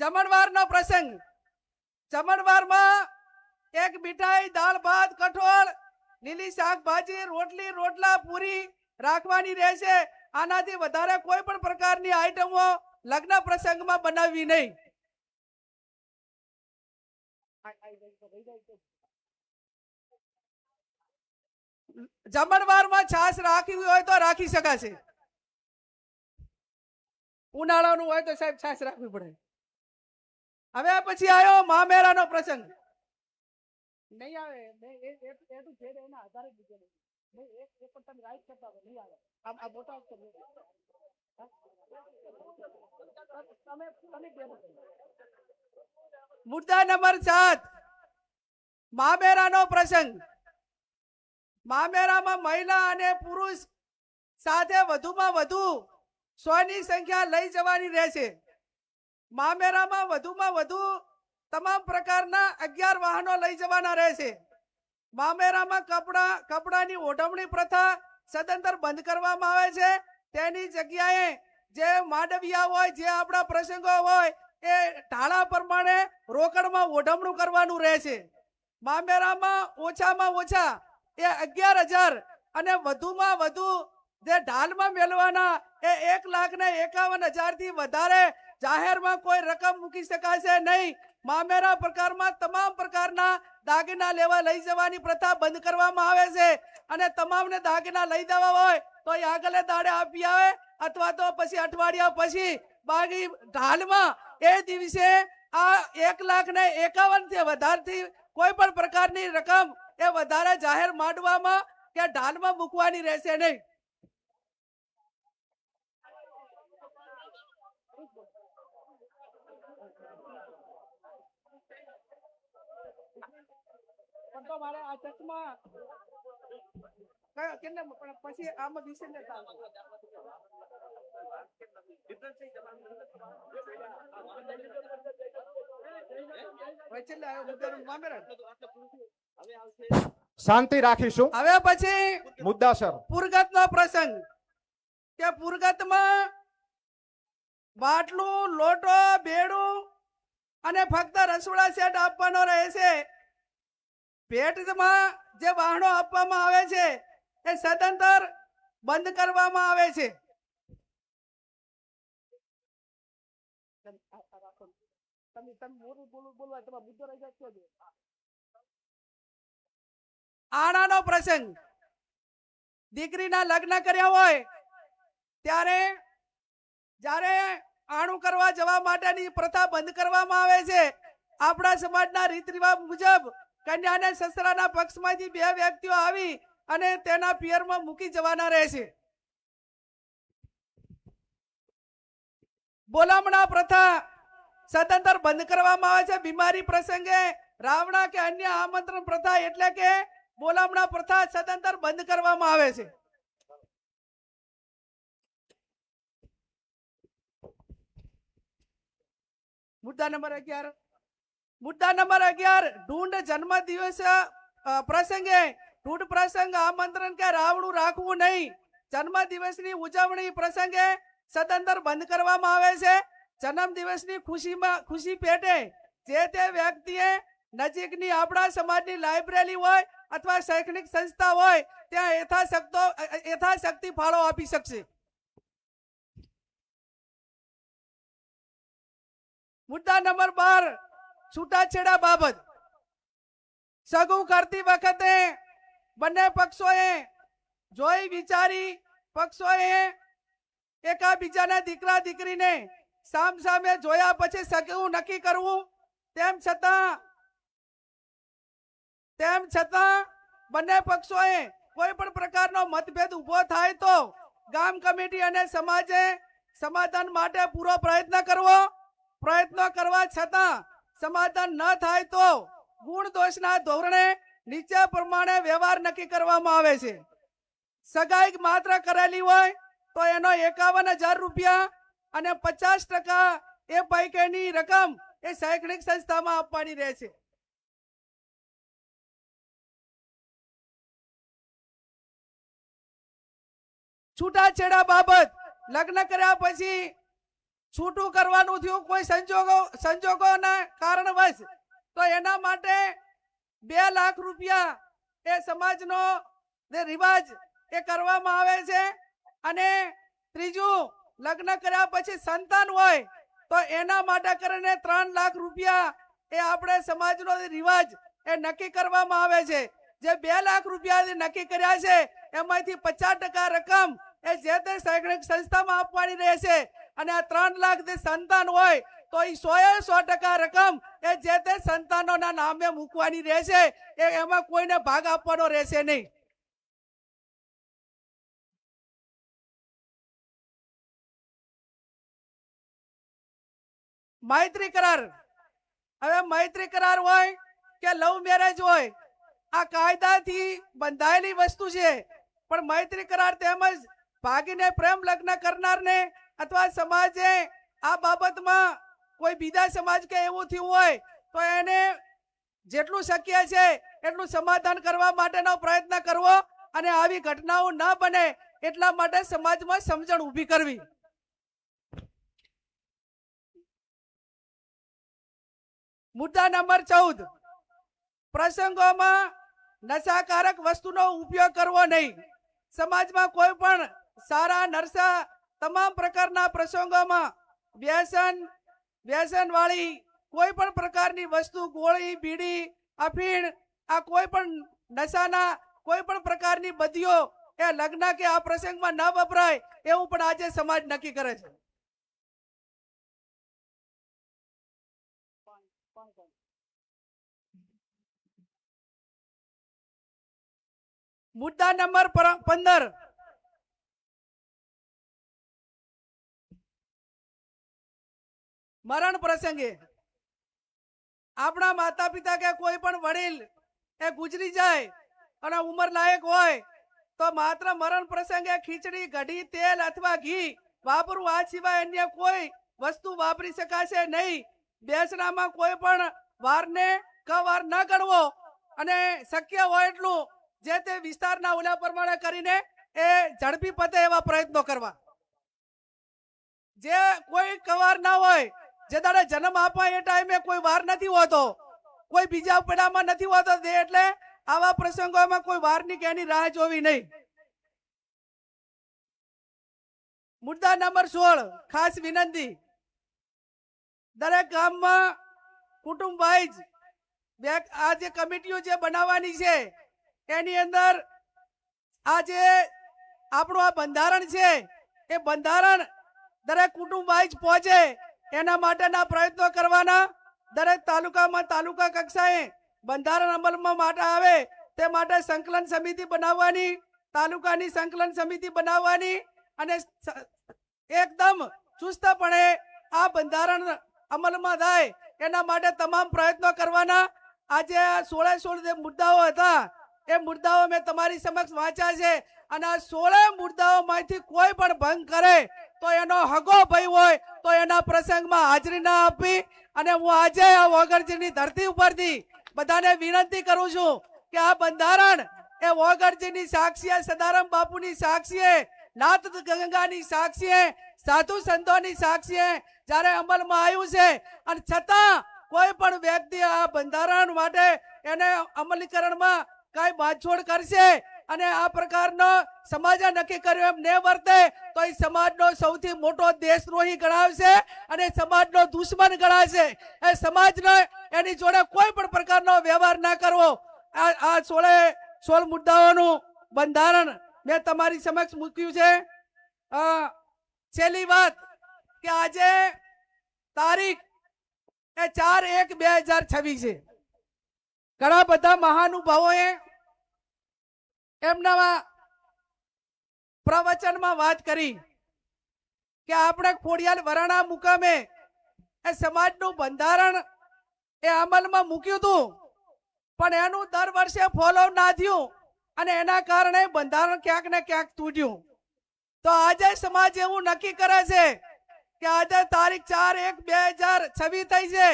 જમણવારનો પ્રસંગ, જમણવારમાં એક મીઠાઈ, દાળ ભાત, કઠોળ, લીલી શાકભાજી, રોટલી, રોટલા, પૂરી રાખવાની રહેશે. આનાથી વધારે કોઈ પણ પ્રકારની આઈટમો લગ્ન પ્રસંગમાં બનાવવી નહીં. જમણવારમાં છાશ રાખવી હોય તો રાખી શકાશે. ઉનાળાનું હોય તો સાહેબ છાશ રાખવી પડે. હવે પછી આવ્યો મામેરાનો પ્રસંગ. નહીં આવે એટલું છે એના આધારે જ બીજે નહીં. એક પણ તમે રાઈટ કરતા હોય નહીં આવે. આ મોટા મુદ્દા નંબર 7, મામેરાનો પ્રસંગ. મામેરામાં મહિલા અને પુરુષ સાથે વધુમાં વધુ 100 ની સંખ્યા લઈ જવાની રહેશે. મામેરામાં વધુમાં વધુ તમામ પ્રકારના 11 વાહનો લઈ જવાના રહેશે. મામેરામાં કપડાની ઓઢવણી પ્રથા સદંતર બંધ કરવામાં આવે છે. તેની જગ્યાએ જે માંડવિયા હોય, જે આપણા પ્રસંગો હોય એ ઢાળા પ્રમાણે રોકડમાં ઓઢવણું કરવાનું રહેશે. મામેરામાં ઓછામાં ઓછા એ 11,000 અને વધુમાં વધુ જે ઢાલમાં મેળવાના એ 1,51,000 થી વધારે જાહેરમાં કોઈ રકમ મૂકી શકાશે નહીં. મામેરા પ્રકારમાં તમામ પ્રકારના દાગીના લેવા લઈ જવાની પ્રથા બંધ કરવામાં આવે છે. અને તમામને દાગીના લઈ દેવા હોય તો એ આગલે દાડે આપી આવે અથવા તો પછી અઠવાડિયા પછી બાકી ઢાલમાં એ દિવસે આ 1,51,000 થી વધારથી કોઈ પણ પ્રકારની રકમ એ વધારે જાહેર માંડવામાં કે ઢાલમાં મૂકવાની રહેશે નહીં. મારે આ ચકમાં પછી આમાં વિશે શાંતિ રાખીશું. હવે પછી મુદ્દાસર પુરગતનો પ્રસંગ કે પુરગતમાં બાટલું, લોટો, બેડું અને ફક્ત રસોડા સેટ આપવાનો રહેશે. ભેટમાં જે વાહનો આપવામાં આવે છે એ સદંતર બંધ કરવામાં આવે છે. આણાનો પ્રસંગ, દીકરીના લગ્ન કર્યા હોય ત્યારે જ્યારે આણું કરવા જવા માટેની પ્રથા બંધ કરવામાં આવે છે. આપણા સમાજના રીત રિવાજ મુજબ કન્યાને સસરાના પક્ષમાંથી 2 વ્યક્તિઓ આવી અને તેના પિયરમાં મૂકી જવાના રહે છે. બોલામણા પ્રથા સદંતર બંધ કરવામાં આવે છે. બીમારી પ્રસંગે રાવણા કે અન્ય આમંત્રણ પ્રથા એટલે કે બોલામણા પ્રથા સદંતર બંધ કરવામાં આવે છે. મુદ્દા નંબર 11 ઢૂંઢ જન્મ દિવસ પ્રસંગે ઢૂંઢ પ્રસંગ આમંત્રણ કે રાવણું રાખવું નહીં. જન્મ દિવસની ઉજવણી પ્રસંગે સદંતર બંધ કરવામાં આવે છે. જન્મ દિવસની ખુશી પેટે જે તે વ્યક્તિએ નજીકની આપણા સમાજની લાઇબ્રેરી હોય અથવા શૈક્ષણિક સંસ્થા હોય ત્યાં યથાશક્તિ ફાળો આપી શકશે. મુદ્દા નંબર 12 છૂટાછેડા બાબત. સગું કરતી વખતે બંને પક્ષોએ જોઈ વિચારી પક્ષોએ એકાબીજાના દીકરા દીકરીને સામસામે જોયા પછી સગું નક્કી કરવું. તેમ છતાં બંને પક્ષોએ કોઈ પણ પ્રકારનો મતભેદ ઉભો થાય તો ગામ કમિટી અને સમાજે સમાધાન માટે પૂરો પ્રયત્ન કરવો. પ્રયત્નો કરવા છતાં સમાધાન ન થાય તો ગુણ દોષના ધોરણે નીચે પ્રમાણે વ્યવહાર નક્કી કરવામાં આવે છે. સગાઈ માત્ર કરેલી હોય તો એનો 51,000 રૂપિયા અને 50% એ પૈકીની રકમ એ શૈક્ષણિક સંસ્થામાં આપવાની રહે છે. છૂટાછેડા બાબત લગ્ન કર્યા પછી છૂટું કરવાનું થયું કોઈ સંજોગોના કારણવશ તો એના માટે 2 લાખ રૂપિયા એ સમાજનો જે રિવાજ એ કરવામાં આવે છે. અને ત્રીજું લગ્ન કર્યા પછી સંતાન હોય તો એના માટે કરીને 3 લાખ રૂપિયા એ આપણે સમાજનો રિવાજ એ નક્કી કરવામાં આવે છે. જે 2 લાખ રૂપિયા નક્કી કર્યા છે એમાંથી 50% રકમ એ જે તે શૈક્ષણિક સંસ્થામાં આપવાની રહેશે. અને આ 3 લાખ જે સંતાન હોય તો એ 100% રકમ એ જે તે સંતાનોના નામે મૂકવાની રહેશે. એમાં કોઈને ભાગ આપવાનો રહેશે નહીં. મૈત્રી કરાર. હવે મૈત્રી કરાર હોય કે લવ મેરેજ હોય આ કાયદાથી બંધાયેલી વસ્તુ છે. પણ મૈત્રી કરાર તેમજ ભાગીને પ્રેમ લગ્ન કરનારને અથવા સમાજે આ બાબતમાં કોઈ બીજા સમાજ કે એવું થયું હોય તો એને જેટલું શક્ય છે એટલું સમાધાન કરવા માટેનો પ્રયત્ન કરવો અને આવી ઘટનાઓ ન બને એટલા માટે સમાજમાં સમજણ ઊભી કરવી. મુદ્દા નંબર 14 પ્રસંગોમાં નશાકારક વસ્તુનો ઉપયોગ કરવો નહીં. સમાજમાં કોઈ પણ સારા નરસા તમામ પ્રકારના પ્રસંગોમાં વ્યસન વાળી કોઈ પણ પ્રકારની વસ્તુ ગોળી બીડી અફીણ આ કોઈ પણ નશાના કોઈ પણ પ્રકારની બદીઓ એ લગ્ન કે આ પ્રસંગમાં ન વપરાય એવું પણ આજે સમાજ નક્કી કરે છે. મુદ્દા નંબર 15 મરણ પ્રસંગે આપણા માતા પિતા કે કોઈ પણ વડીલ એ ગુજરી જાય અને ઉંમર લાયક હોય તો માત્ર મરણ પ્રસંગે ખીચડી કઢી તેલ અથવા ઘી વાપરવું. આ સિવાય અન્ય કોઈ વસ્તુ વાપરી શકાશે નહીં. બેસણામાં કોઈ પણ વારને કવાર ન ગણવો અને શક્ય હોય એટલું જે તે વિસ્તારના ઓલા પ્રમાણે કરીને એ ઝડપી પતે એવા પ્રયત્નો કરવા. જે કોઈ કવાર ના હોય જે દાડે જન્મ આપવા એ ટાઈમે કોઈ વાર નથી હોતો કોઈ બીજા પડામાં નથી હોતો એટલે આવા પ્રસંગોમાં કોઈ વારની કે એની રાહ જોવી નહીં. મુદ્દા નંબર 16 ખાસ વિનંતી. દરેક ગામમાં કુટુંબ વાઇઝ આ જે કમિટીઓ જે બનાવવાની છે એની અંદર આ જે આપણું આ બંધારણ છે એ બંધારણ દરેક કુટુંબ વાઇઝ પહોંચે એના માટેના પ્રયત્નો કરવાના. દરેક તાલુકામાં તાલુકા કક્ષાએ બંધારણ અમલમાં માટે આવે તે માટે સંકલન સમિતિ બનાવવાની, તાલુકાની સંકલન સમિતિ બનાવવાની અને એકદમ ચુસ્તપણે આ બંધારણ અમલમાં થાય એના માટે તમામ પ્રયત્નો કરવાના. આજે આ 16 જે મુદ્દાઓ હતા એ મુદ્દાઓ મેં તમારી સમક્ષ વાંચ્યા છે અને આ 16 મુદ્દાઓમાંથી કોઈ પણ ભંગ કરે તો એનો હગો ભય હોય તો એના પ્રસંગમાં હાજરી ના આપવી. અને હું આજે આ વોગરજીની ધરતી ઉપરથી બધાને વિનંતી કરું છું કે આ બંધારણ એ વોગરજીની સાક્ષીએ, સદારામ બાપુની સાક્ષીએ, નાથ ગંગાની સાક્ષીએ, સાધુ સંતોની સાક્ષીએ જ્યારે અમલમાં આવ્યું છે અને છતાં કોઈ પણ વ્યક્તિ આ બંધારણ માટે એને અમલીકરણમાં કઈ બાંધછોડ કરશે અને આ પ્રકારનો સમાજે નક્કી કર્યું એમ ન વર્તે તો એ સમાજનો સૌથી મોટો દેશદ્રોહી ગણાવશે અને સમાજનો દુશ્મન ગણાશે. એ સમાજને એની જોડે કોઈ પણ પ્રકારનો વ્યવહાર ના કરવો. આ 16 મુદ્દાઓનું બંધારણ મેં તમારી સમક્ષ મૂક્યું છે. છેલ્લી વાત કે આજે તારીખ એ 4/1/2026 છે. ઘણા બધા મહાનુભાવોએ એમના પ્રવચનમાં વાત કરી કે આપણે ખોડિયાલ વરાણા મુકામે એ સમાજનું બંધારણ એ અમલમાં મૂક્યું હતું પણ એનું દર વર્ષે ફોલો ના થયું અને એના કારણે બંધારણ ક્યાંક ને ક્યાંક તૂટ્યું. તો આજે સમાજ એવું નક્કી કરે છે કે આજે તારીખ 4/1/2026 થઈ છે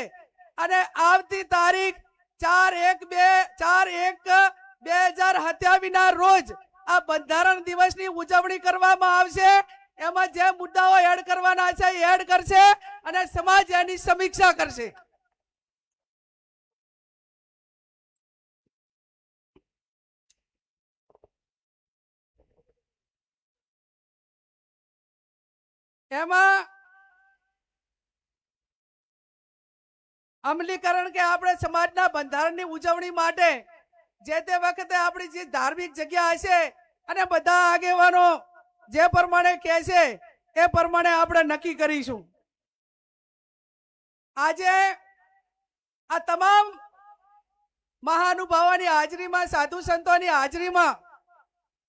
અને આવતી તારીખ 4/1/2027 ના રોજ આ બંધારણ દિવસની ઉજવણી કરવામાં આવશે. એમાં જે મુદ્દાઓ એડ કરવાના છે એ એડ કરશે અને સમાજ એની સમીક્ષા કરશે. એમાં અમલીકરણ કે આપણે સમાજના બંધારણની ઉજવણી માટે જે તે વખતે આપણી જે ધાર્મિક જગ્યા હશે અને બધા આગેવાનો જે પ્રમાણે કહે છે એ પ્રમાણે આપણે નક્કી કરીશું. આજે આ તમામ મહાનુભાવોની હાજરીમાં, સાધુ સંતોની હાજરીમાં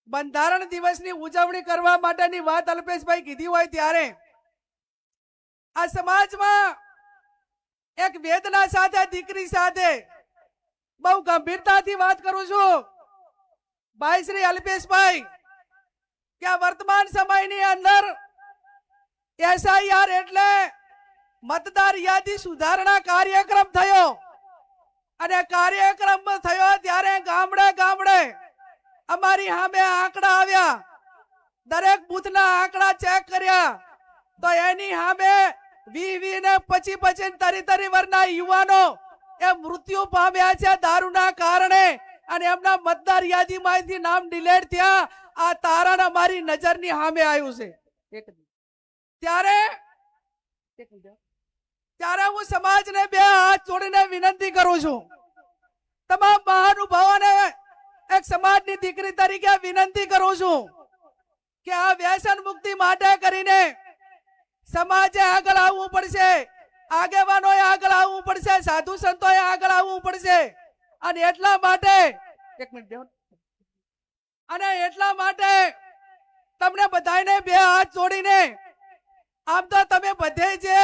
બંધારણ દિવસની ઉજવણી કરવા માટેની વાત અલ્પેશભાઈ કીધી હોય ત્યારે આ સમાજમાં એક વેદના સાથે, દીકરી સાથે બહુ ગંભીરતાથી વાત કરું છું ભાઈ શ્રી અલ્પેશભાઈ કે આ વર્તમાન સમયની અંદર SIR એટલે મતદાર યાદી સુધારણા કાર્યક્રમ થયો અને કાર્યક્રમ થયો ત્યારે ગામડે ગામડે અમારી સામે આંકડા આવ્યા. દરેક બૂથના આંકડા ચેક કર્યા તો એની સામે 20 ને 25 તરી વર્ષના યુવાનો એ મૃત્યુ પામ્યા છે દારૂના કારણે અને એમના મતદાર યાદીમાંથી નામ ડિલીટ થયા. આ તારણ અમારી નજરની સામે આવ્યું છે. ત્યારે હું સમાજને બે હાથ જોડીને વિનંતી કરું છું, તમામ મહાનુભાવોને એક સમાજની દીકરી તરીકે વિનંતી કરું છું કે આ વ્યસન મુક્તિ માટે કરીને સમાજે આગળ આવવું પડશે, આગેવાનોએ આગળ આવવું પડશે, સાધુ સંતોએ આગળ આવવું પડશે. અને એટલા માટે તમને બધાને બે હાથ જોડીને આમ તો તમે બધે જે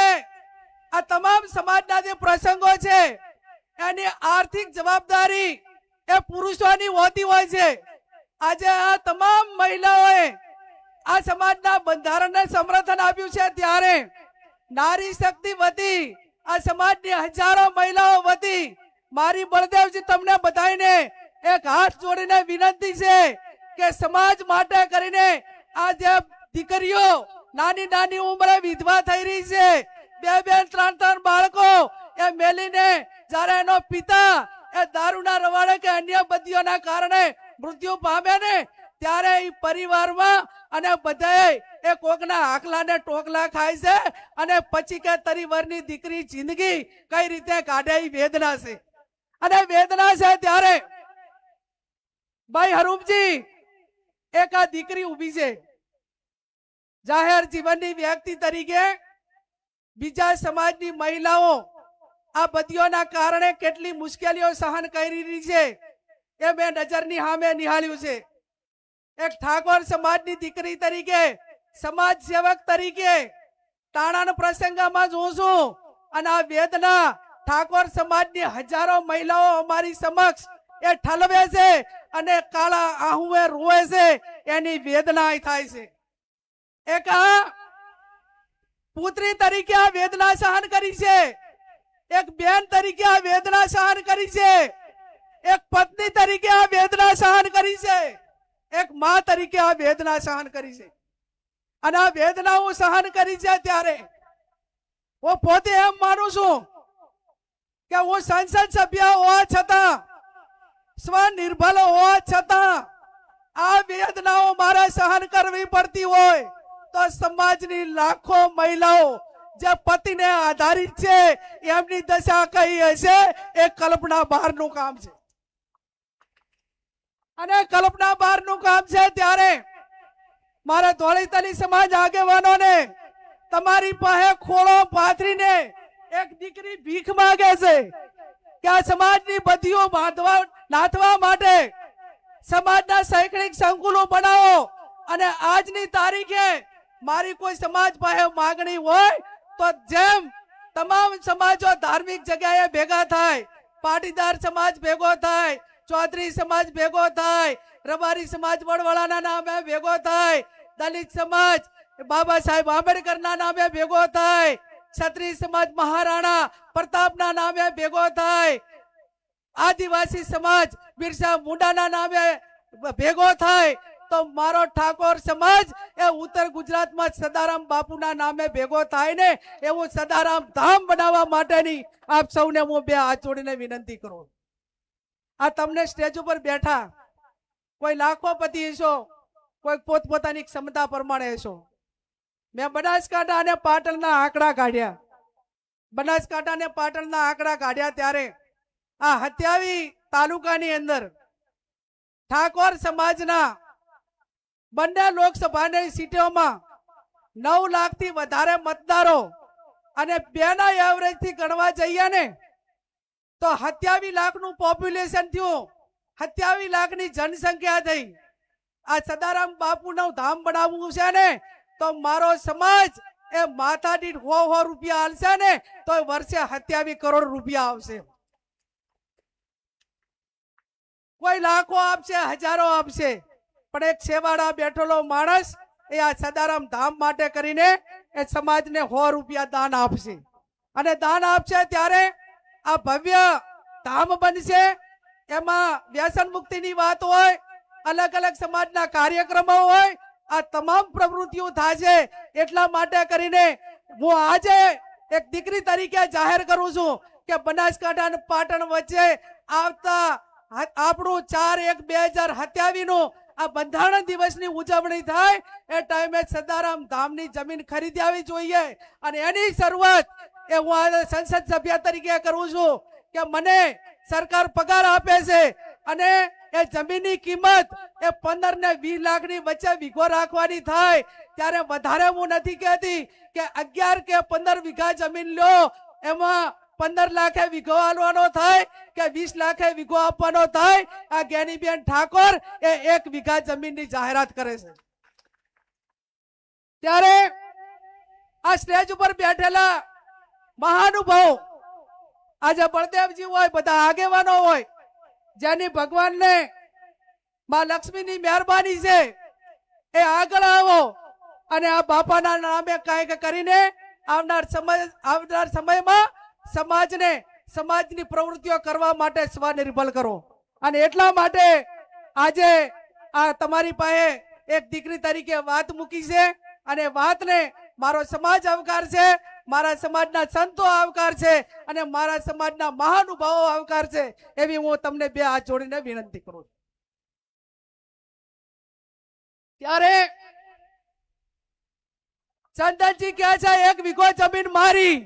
આ તમામ સમાજના જે પ્રસંગો છે એની આર્થિક જવાબદારી એ પુરુષોની હોતી હોય છે. આજે આ તમામ મહિલાઓએ આ સમાજના બંધારણને સમર્થન આપ્યું છે ત્યારે નારી શક્તિ વતી આ સમાજની હજારો મહિલાઓ વતી મારી બળદેવજી તમને બધાને એક હાથ જોડીને વિનંતી છે કે સમાજ માટે કરીને આ જે દીકરીઓ નાની નાની ઉંમરે વિધવા થઈ રહી છે, 2-3 બાળકો એ મેલીને જ્યારે એનો પિતા એ દારૂના રવાડે કે અન્ય બદીઓના કારણે મૃત્યુ પામે ને ત્યારે એ પરિવારમાં અને બધાએ એ કોકના આખલા ને ટોકલા ખાય છે અને પછી કે તરી વરની દીકરી જિંદગી કઈ રીતે કાઢે એ વેદના છે. અને વેદના છે ત્યારે ભાઈ હરૂપજી એક આ દીકરી ઊભી છે જાહેર જીવનની વ્યક્તિ તરીકે બીજા સમાજની મહિલાઓ આ બદીઓના કારણે કેટલી મુશ્કેલીઓ સહન કરી રહી છે એ મેં નજરની સામે નિહાળ્યું છે. એક ઠાકોર સમાજની દીકરી તરીકે, સમાજ સેવક તરીકે તાણાના પ્રસંગમાં જોઉં છું અને આ વેદના ઠાકોર સમાજની હજારો મહિલાઓ અમારી સમક્ષ એ ઠલવે છે અને કાળા આહુએ રોવે છે, એની વેદના થાય છે. એક આ પુત્રી તરીકે આ વેદના સહન કરી છે, એક બેન તરીકે આ વેદના સહન કરી છે, એક પત્ની તરીકે આ વેદના સહન કરી છે, એક માં તરીકે આ વેદના સહન કરી છે. અને આ વેદના હું સહન કરી છે ત્યારે હું પોતે એમ માનું છું કે હું સંસદ સભ્ય હોવા છતાં, સ્વનિર્ભર હોવા છતાં આ વેદનાઓ મારે સહન કરવી પડતી હોય તો સમાજની લાખો મહિલાઓ જે પતિને આધારિત છે એમની દશા કઈ હશે એ કલ્પના બહારનું કામ છે. અને કલ્પના બહારનું કામ છે ત્યારે મારા ધોળીતલી સમાજ આગેવાનોને તમારી પાસે ખોળો પાથરીને એક દીકરી ભીખ માંગે છે કે આ સમાજની બદીઓ બાંધવા નાથવા માટે સમાજના શૈક્ષણિક સંકુલો બનાવો. અને આજની તારીખે મારી કોઈ સમાજ પાસે માંગણી હોય તો જેમ તમામ સમાજો ધાર્મિક જગ્યાએ ભેગા થાય, પાટીદાર સમાજ ભેગો થાય, ચૌધરી સમાજ ભેગો થાય, રબારી સમાજ વડવાળાના નામે ભેગો થાય, દલિત સમાજ બાબા સાહેબ આંબેડકરના નામે ભેગો થાય, ક્ષત્રિય સમાજ મહારાણા પ્રતાપના નામે ભેગો થાય, આદિવાસી સમાજ બિરસા મુંડાના નામે ભેગો થાય, તો મારો ઠાકોર સમાજ એ ઉત્તર ગુજરાતમાં સદારામ બાપુના નામે ભેગો થાય ને એવું સદારામ ધામ બનાવવા માટેની આપ સૌને હું બે હાથ જોડીને વિનંતી કરું. આ તમને સ્ટેજ ઉપર બેઠા કોઈ લાખોપતિ હશો, કોઈ પોતપોતાની ક્ષમતા પ્રમાણે હશો. મેં બનાસકાંઠા અને પાટણના આંકડા કાઢ્યા. બનાસકાંઠા અને પાટણના આંકડા કાઢ્યા ત્યારે આ 27 તાલુકાની અંદર ઠાકોર સમાજના બંને લોકસભાની સીટોમાં 9 લાખથી વધારે મતદારો અને બેના એવરેજ થી ગણવા જઈએ ને તો 27 લાખનું પોપ્યુલેશન થયું, 27 લાખની જનસંખ્યા થઈ. આ સદારામ બાપુનું ધામ બનાવવું છે ને તો મારો સમાજ એ માથા દીઠ 100 રૂપિયા આલશે ને તો વર્ષે 27 કરોડ રૂપિયા આવશે. કોઈ લાખો આપશે, હજારો આપશે, પણ એક સેવાડા બેઠેલો માણસ એ આ સદારામ ધામ માટે કરીને એ સમાજને 100 રૂપિયા દાન આપશે. અને દાન આપશે ત્યારે આ ભવ્ય ધામ બનશે. એમાં વ્યસન મુક્તિની વાત હોય, અલગ અલગ સમાજના કાર્યક્રમો હોય, આ તમામ પ્રવૃત્તિઓ થશે. એટલા માટે કરીને હું આજે એક દીકરી તરીકે જાહેર કરું છું કે બનાસકાંઠા અને પાટણ વચ્ચે આવતા આપણું 4/1/2027 નું આ બંધારણ દિવસની ઉજવણી થાય એ ટાઈમે સદારામ ધામની જમીન ખરીદાવી જોઈએ. અને એની શરૂઆત એ હું આજે સંસદ સભ્ય તરીકે કરું છું કે મને સરકાર પગાર આપે છે અને એ જમીનની કિંમત એ 15 ને 20 લાખની વચ્ચે વીઘો રાખવાની થાય. ત્યારે વધારે હું નથી કહેતી કે 11 કે 15 વીઘા જમીન લો, એમાં 15 લાખે વીઘો આલવાનો થાય કે 20 લાખે વીઘો આપવાનો થાય. આ જ્ઞાનીબેન ઠાકોર એ 1 વીઘા જમીનની જાહેરાત કરે છે. ત્યારે આ સ્ટેજ ઉપર બેઠેલા મહાનુભાવ, આજે બળદેવજી હોય, બધા આગેવાનો હોય, જેની ભગવાનને માં લક્ષ્મીની મહેરબાની છે, એ આગળ આવો અને આ બાપાના નામે કંઈક કરીને આવનાર સમયમાં સમાજને, સમાજની પ્રવૃત્તિઓ કરવા માટે સ્વનિર્ભર કરો. અને એટલા માટે આજે આ તમારી પાસે એક દીકરી તરીકે વાત મૂકી છે અને વાતને મારો સમાજ આવકાર છે, મારા સમાજના સંતો આવકાર છે અને મારા સમાજના મહાનુભાવો આવકાર છે. એવી હું તમને બે હાથ જોડીને વિનંતી કરું છું. ત્યારે ચંદનજી કહે છે 1 વીઘો જમીન મારી,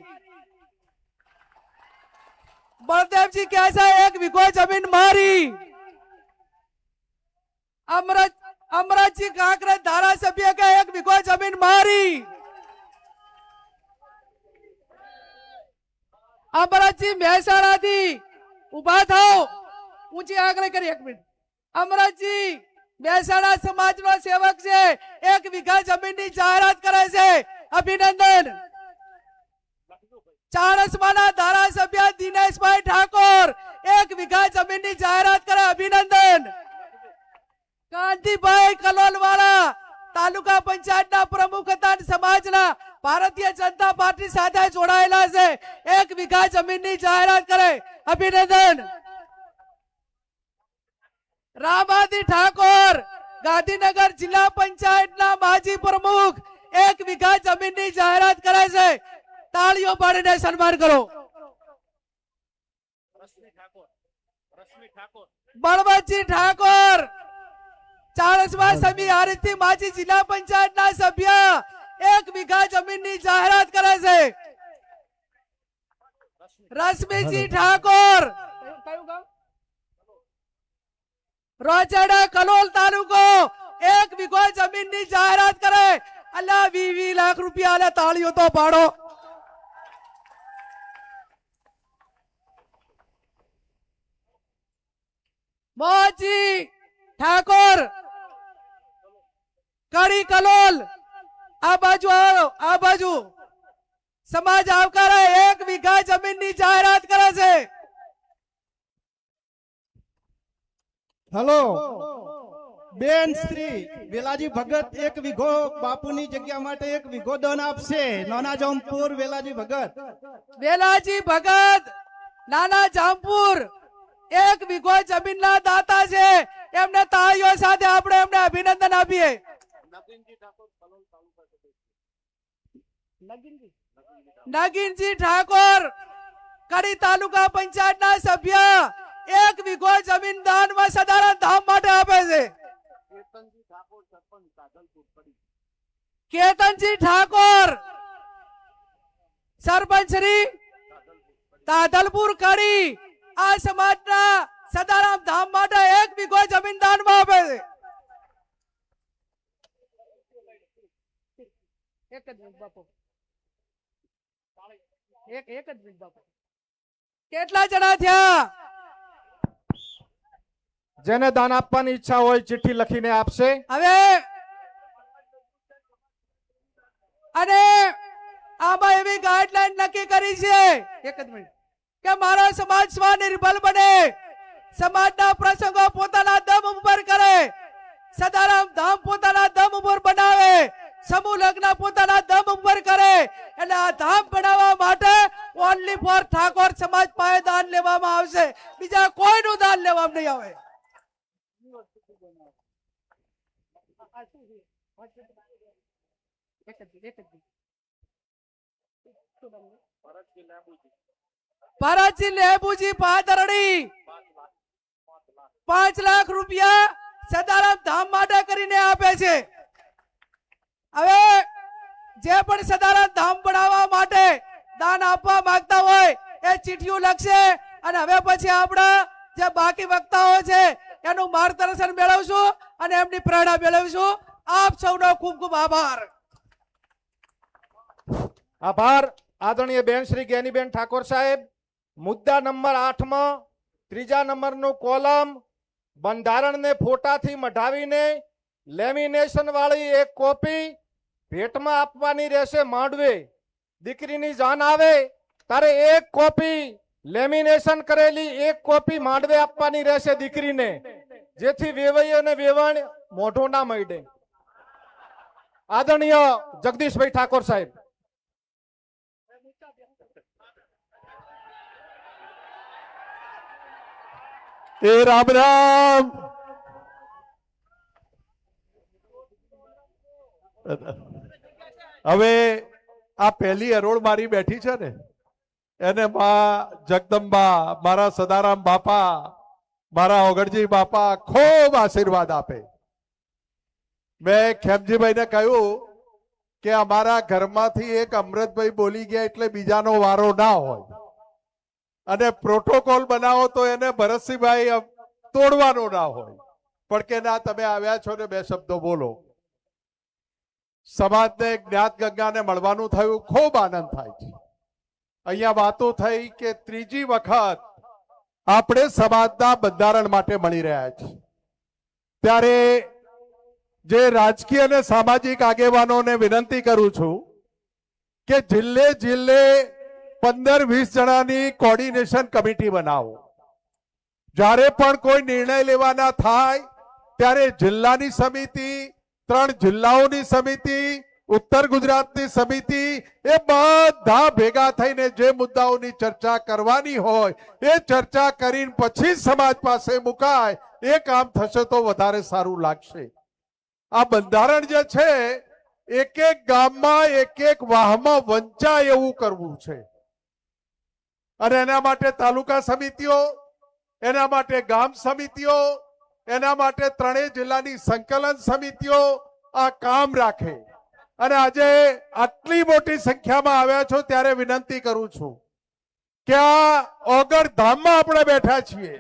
બળદેવજી કહે છે 1 વીઘો જમીન મારી, અમરાજી કાંકરે ધારાસભ્ય કે 1 વીઘો જમીન મારી. અમરાજી મહેસાણાથી ઉભા થાઓ. ઊંચી આંગળી કરી 1 મિનિટ. અમરાજી મહેસાણા સમાજનો સેવક છે, 1 વીઘા જમીનની જાહેરાત કરે છે. અભિનંદન. ચાણસ્માના ધારાસભ્ય દિનેશભાઈ ઠાકોર 1 વીઘા જમીનની જાહેરાત કરે. અભિનંદન. કાંતિભાઈ કલોલવાળા તાલુકા પંચાયતના પ્રમુખ હતા અને સમાજના ભારતીય જનતા પાર્ટી સાથે જોડાયેલા છે. 1 વીઘા જમીનની જાહેરાત કરે. અભિનંદન. રામાદી ઠાકોર ગાંધીનગર જિલ્લા પંચાયતના માજી પ્રમુખ 1 વીઘા જમીનની જાહેરાત કરે છે. તાળીઓ પાડીને સન્માન કરો. બળવંતજી ઠાકોર ચાણસ્મા સમી હારીજથી માજી જિલ્લા પંચાયતના સભ્ય 1 વીઘા જમીનની જાહેરાત કરે છે. રશ્મિજી ઠાકોર રોચડા કલોલ તાલુકો 1 વીઘો જમીનની જાહેરાત કરે. અલ્લા 20 લાખ રૂપિયા આલે. તાળીઓ તો પાડો. મોજી ઠાકોર કડી કલોલ આ બાજુ આવો. આ બાજુ સમાજ આવકારે 1 વીઘા જમીનની જાહેરાત કરે છે. હેલો બેન શ્રી વેલાજી ભગત 1 વીઘો બાપુની જગ્યા માટે 1 વીઘો દાન આપશે. નાના જામપુર વેલાજી ભગત. વેલાજી ભગત નાના જામપુર 1 વીઘો જમીનના દાતા છે. એમને તાળીઓ સાથે આપણે એમને અભિનંદન આપીએ. નગીનજી ઠાકોર કડી તાલુકા પંચાયતના સભ્ય 1 વીઘો જમીન દાનમાં સદારામ ધામ માટે આપે છે. કેતનજી ઠાકોર સરપંચ શ્રી તાદલપુર કડી આ સમાજના સદારામ ધામ માટે 1 વીઘો જમીન દાનમાં આપે છે. એક જ મિનિટ બાપુ. એક જ મિનિટ બાપુ. કેટલા જણા થયા? જેને દાન આપવાની ઈચ્છા હોય ચિઠ્ઠી લખીને આપશે. હવે અને આમાં એવી ગાઈડલાઈન નક્કી કરી છે. એક જ મિનિટ. કે મારો સમાજ સ્વનિર્ભર બને, સમાજના પ્રસંગો પોતાના દમ ઉપર કરે, સદારામ ધામ પોતાના દમ ઉપર બનાવે, સમૂહ લગ્ન પોતાના દમ ઉપર કરે. એટલે આ ધામ બનાવવા માટે ઓનલી ફોર ઠાકોર સમાજ પાસે દાન લેવામાં આવશે. બીજા કોઈનું દાન લેવામાં નહીં આવે. ભરતજી લેબુજી પાદરડી 5 લાખ રૂપિયા સદારામ ધામ માટે કરીને આપે છે. હવે જે પણ સદારામ ધામ બનાવવા માટે દાન આપવા માંગતા હોય એ ચિઠ્ઠીઓ લખશે અને હવે પછી આપણા જે બાકી વક્તાઓ છે એનું માર્ગદર્શન મેળવશું અને એમની પ્રેરણા મેળવીશું. આપ સૌનો ખૂબ ખૂબ આભાર. આભાર આદરણીય બેન શ્રી જ્ઞાનીબેન ઠાકોર સાહેબ. મુદ્દા નંબર 8 માં 3જા નંબરનું કોલમ બંધારણને ફોટાથી મઢાવીને લેમિનેશન વાળી 1 કોપી ભેટમાં આપવાની રહેશે. માંડવે દીકરીની જાન આવે ત્યારે 1 કોપી લેમિનેશન કરેલી 1 કોપી માંડવે આપવાની રહેશે દીકરીને, જેથી વેવાઈ અને વેવાણ મોઢો ના મળે. આદરણીય જગદીશભાઈ ઠાકોર સાહેબ. એ રામ રામ. હવે આ પહેલી હરોળ મારી બેઠી છે ને એને માં જગદંબા, મારા સદારામ બાપા, મારા ઓગણજી બાપા ખૂબ આશીર્વાદ આપે. મેં ખેમજીભાઈને કહ્યું કે અમારા ઘરમાંથી એક અમૃતભાઈ બોલી ગયા એટલે બીજાનો વારો ના હોય, અને પ્રોટોકોલ બનાવો તો એને ભરતસિંહભાઈ તોડવાનો ના હોય. પણ કે ના તમે આવ્યા છો ને 2 શબ્દો બોલો. સમાજને જ્ઞાત ગંગાને મળવાનું થયું, ખૂબ આનંદ થાય છે. અહીંયા વાતો થઈ કે ત્રીજી વખત આપણે સમાજના બંધારણ માટે મળી રહ્યા છીએ. ત્યારે જે રાજકીય અને સામાજિક આગેવાનોને વિનંતી કરું છું કે જિલ્લે જિલ્લે 15-20 જણાની કોર્ડિનેશન કમિટી બનાવો. જ્યારે પણ કોઈ નિર્ણય લેવાના થાય ત્યારે જિલ્લાની સમિતિ, 3 જિલ્લાઓની સમિતિ, ઉત્તર ગુજરાતની સમિતિ, એ બધા ભેગા થઈને જે મુદ્દાઓની ચર્ચા કરવાની હોય એ ચર્ચા કરીને પછી સમાજ પાસે મુકાય. એ કામ થશે તો વધારે સારું લાગશે. આ બંધારણ જે છે એક એક ગામમાં એક એક વાહમાં વંચાય એવું કરવું છે. અને એના માટે તાલુકા સમિતિઓ, એના માટે ગામ સમિતિઓ, એના માટે 3 જિલ્લાની સંકલન સમિતિઓ આ કામ રાખે. અને આજે આટલી મોટી સંખ્યામાં આવ્યા છો ત્યારે વિનંતી કરું છું કે આ ઓગળ ધામમાં આપણે બેઠા છીએ,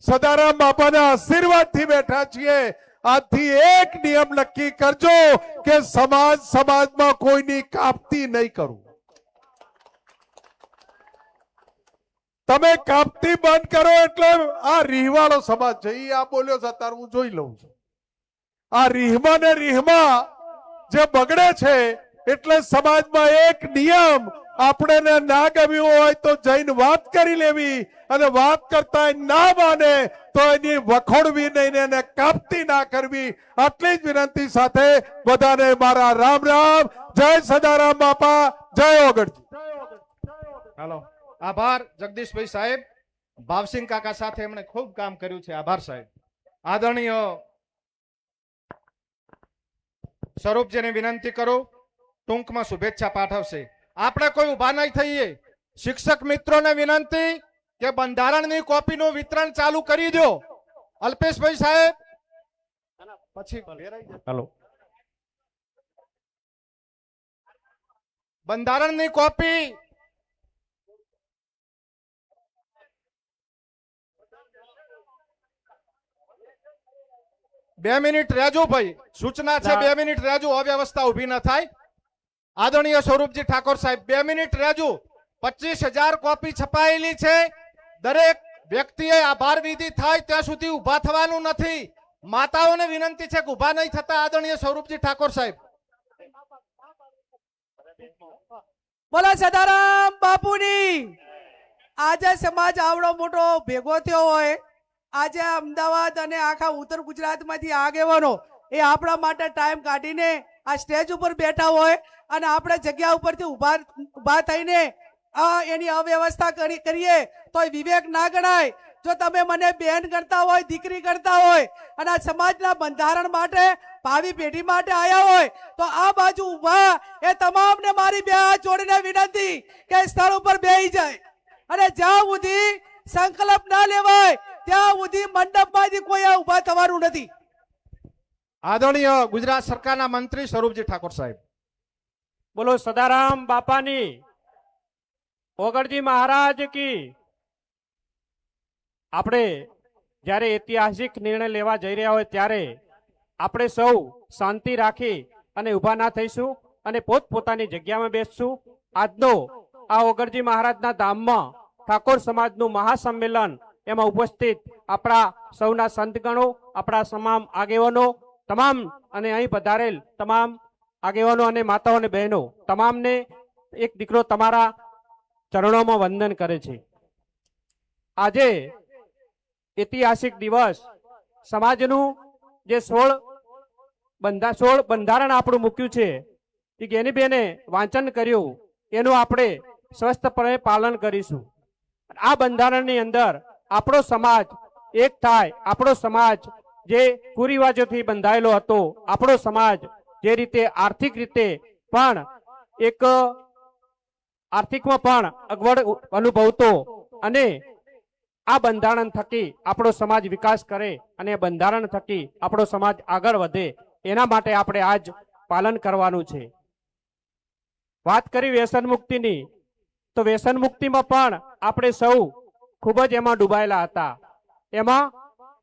સદારામ બાપાના આશીર્વાદથી બેઠા છીએ. આજથી એક નિયમ નક્કી કરજો કે સમાજમાં કોઈની કાપતી નહીં કરું. તમે કાપતી બંધ કરો એટલે આ રીહવાળો સમાજ છે, એ આ બોલ્યો છે અત્યારે હું જોઈ લઉં છું. આ રીહમાં ને રીહમાં જે બગડે છે એટલે સમાજમાં એક નિયમ આપણે ના ગમ્યું હોય તો જઈને વાત કરી લેવી, અને વાત કરતા ના માને તો એની વખોડવી નહીં, એને કાપતી ના કરવી. આટલી જ વિનંતી સાથે બધાને મારા રામ રામ. જય સદારામ બાપા, જય ઓગળજી. હાલો, આભાર જગદીશભાઈ સાહેબ. ભાવસિંહ કાકા સાથે એમણે ખૂબ કામ કર્યું છે. આભાર સાહેબ. આદરણીય સ્વરૂપજીને વિનંતી કરું, ટૂંકમાં શુભેચ્છા પાઠવશે. આપણે કોઈ ઉભા નહીં થઈએ. શિક્ષક મિત્રોને વિનંતી કે બંધારણની કોપીનું વિતરણ ચાલુ કરી દો. અલ્પેશભાઈ સાહેબ પછી હાલો, બંધારણની કોપી બે મિનિટ રહેજો ભાઈ, સૂચના છે. 2 મિનિટ રહેજો, અવ્યવસ્થા ઉભી ન થાય. આદરણીય સ્વરૂપજી ઠાકોર સાહેબ 2 મિનિટ રહેજો. 25,000 કોપી છપાયેલી છે. દરેક વ્યક્તિએ આભાર વિધિ થાય ત્યાં સુધી ઉભા થવાનું નથી. માતાઓને વિનંતી છે કે ઉભા નહીં થતા. આદરણીય સ્વરૂપજી ઠાકોર સાહેબ. બોલો સદારામ બાપુની. આજે સમાજ આવડો મોટો ભેગો થયો હોય, આજે અમદાવાદ અને આખા ઉત્તર ગુજરાતમાંથી આગેવાનો એ આપણા માટે ટાઈમ કાઢીને આ સ્ટેજ ઉપર બેઠા હોય અને આપણે જગ્યા ઉપરથી ઊભા થઈને એની અવ્યવસ્થા કરીએ તો વિવેક ના ગણાય. જો તમે મને બેન કરતા હોય, દીકરી કરતા હોય અને આ સમાજના બંધારણ માટે, ભાવિ પેઢી માટે આવ્યા હોય તો આ બાજુ ઊભા એ તમામને મારી 2 હાથ જોડીને વિનંતી કે સ્થળ ઉપર બેસી જાય. અને જ્યાં સુધી સંકલ્પ ના લેવાય ત્યાં સુધી મંડપમાંથી કોઈ ઊભા થવાનું નથી. આદરણીય ગુજરાત સરકારના મંત્રી સ્વરૂપજી ઠાકોર સાહેબ. બોલો સદારામ બાપાની, ઓગળજી મહારાજ કી. આપણે જ્યારે ઐતિહાસિક નિર્ણય લેવા જઈ રહ્યા હોય ત્યારે આપણે સૌ શાંતિ રાખી અને ઊભા ના થઈશું અને પોતપોતાની જગ્યામાં બેસશું. આજનો આ ઓગળજી મહારાજના ધામમાં ઠાકોર સમાજનું મહાસંમેલન, એમાં ઉપસ્થિત આપણા સૌના સંતગણો, આપણા તમામ આગેવાનો, તમામ અને અહીં પધારેલ તમામ આગેવાનો અને માતાઓ અને બહેનો, તમામને એક દીકરો તમારા ચરણોમાં વંદન કરે છે. આજે ઐતિહાસિક દિવસ, સમાજનું જે 16 બંધારણ આપણું મૂક્યું છે, એ ગેનીબેને વાંચન કર્યું, એનું આપણે સ્વસ્થપણે પાલન કરીશું. આ બંધારણની અંદર આપણો સમાજ એક થાય. આપણો સમાજ જે કુરિવાજોથી બંધાયેલો હતો, આપણો સમાજ જે રીતે આર્થિક રીતે પણ એક આર્થિકમાં પણ અગવડ અનુભવતો, અને આ બંધારણ થકી આપણો સમાજ વિકાસ કરે અને બંધારણ થકી આપણો સમાજ આગળ વધે, એના માટે આપણે આજ પાલન કરવાનું છે. વાત કરી વ્યસન મુક્તિની, તો વ્યસન મુક્તિમાં પણ આપણે સૌ ખૂબ જ એમાં ડૂબાયેલા હતા. એમાં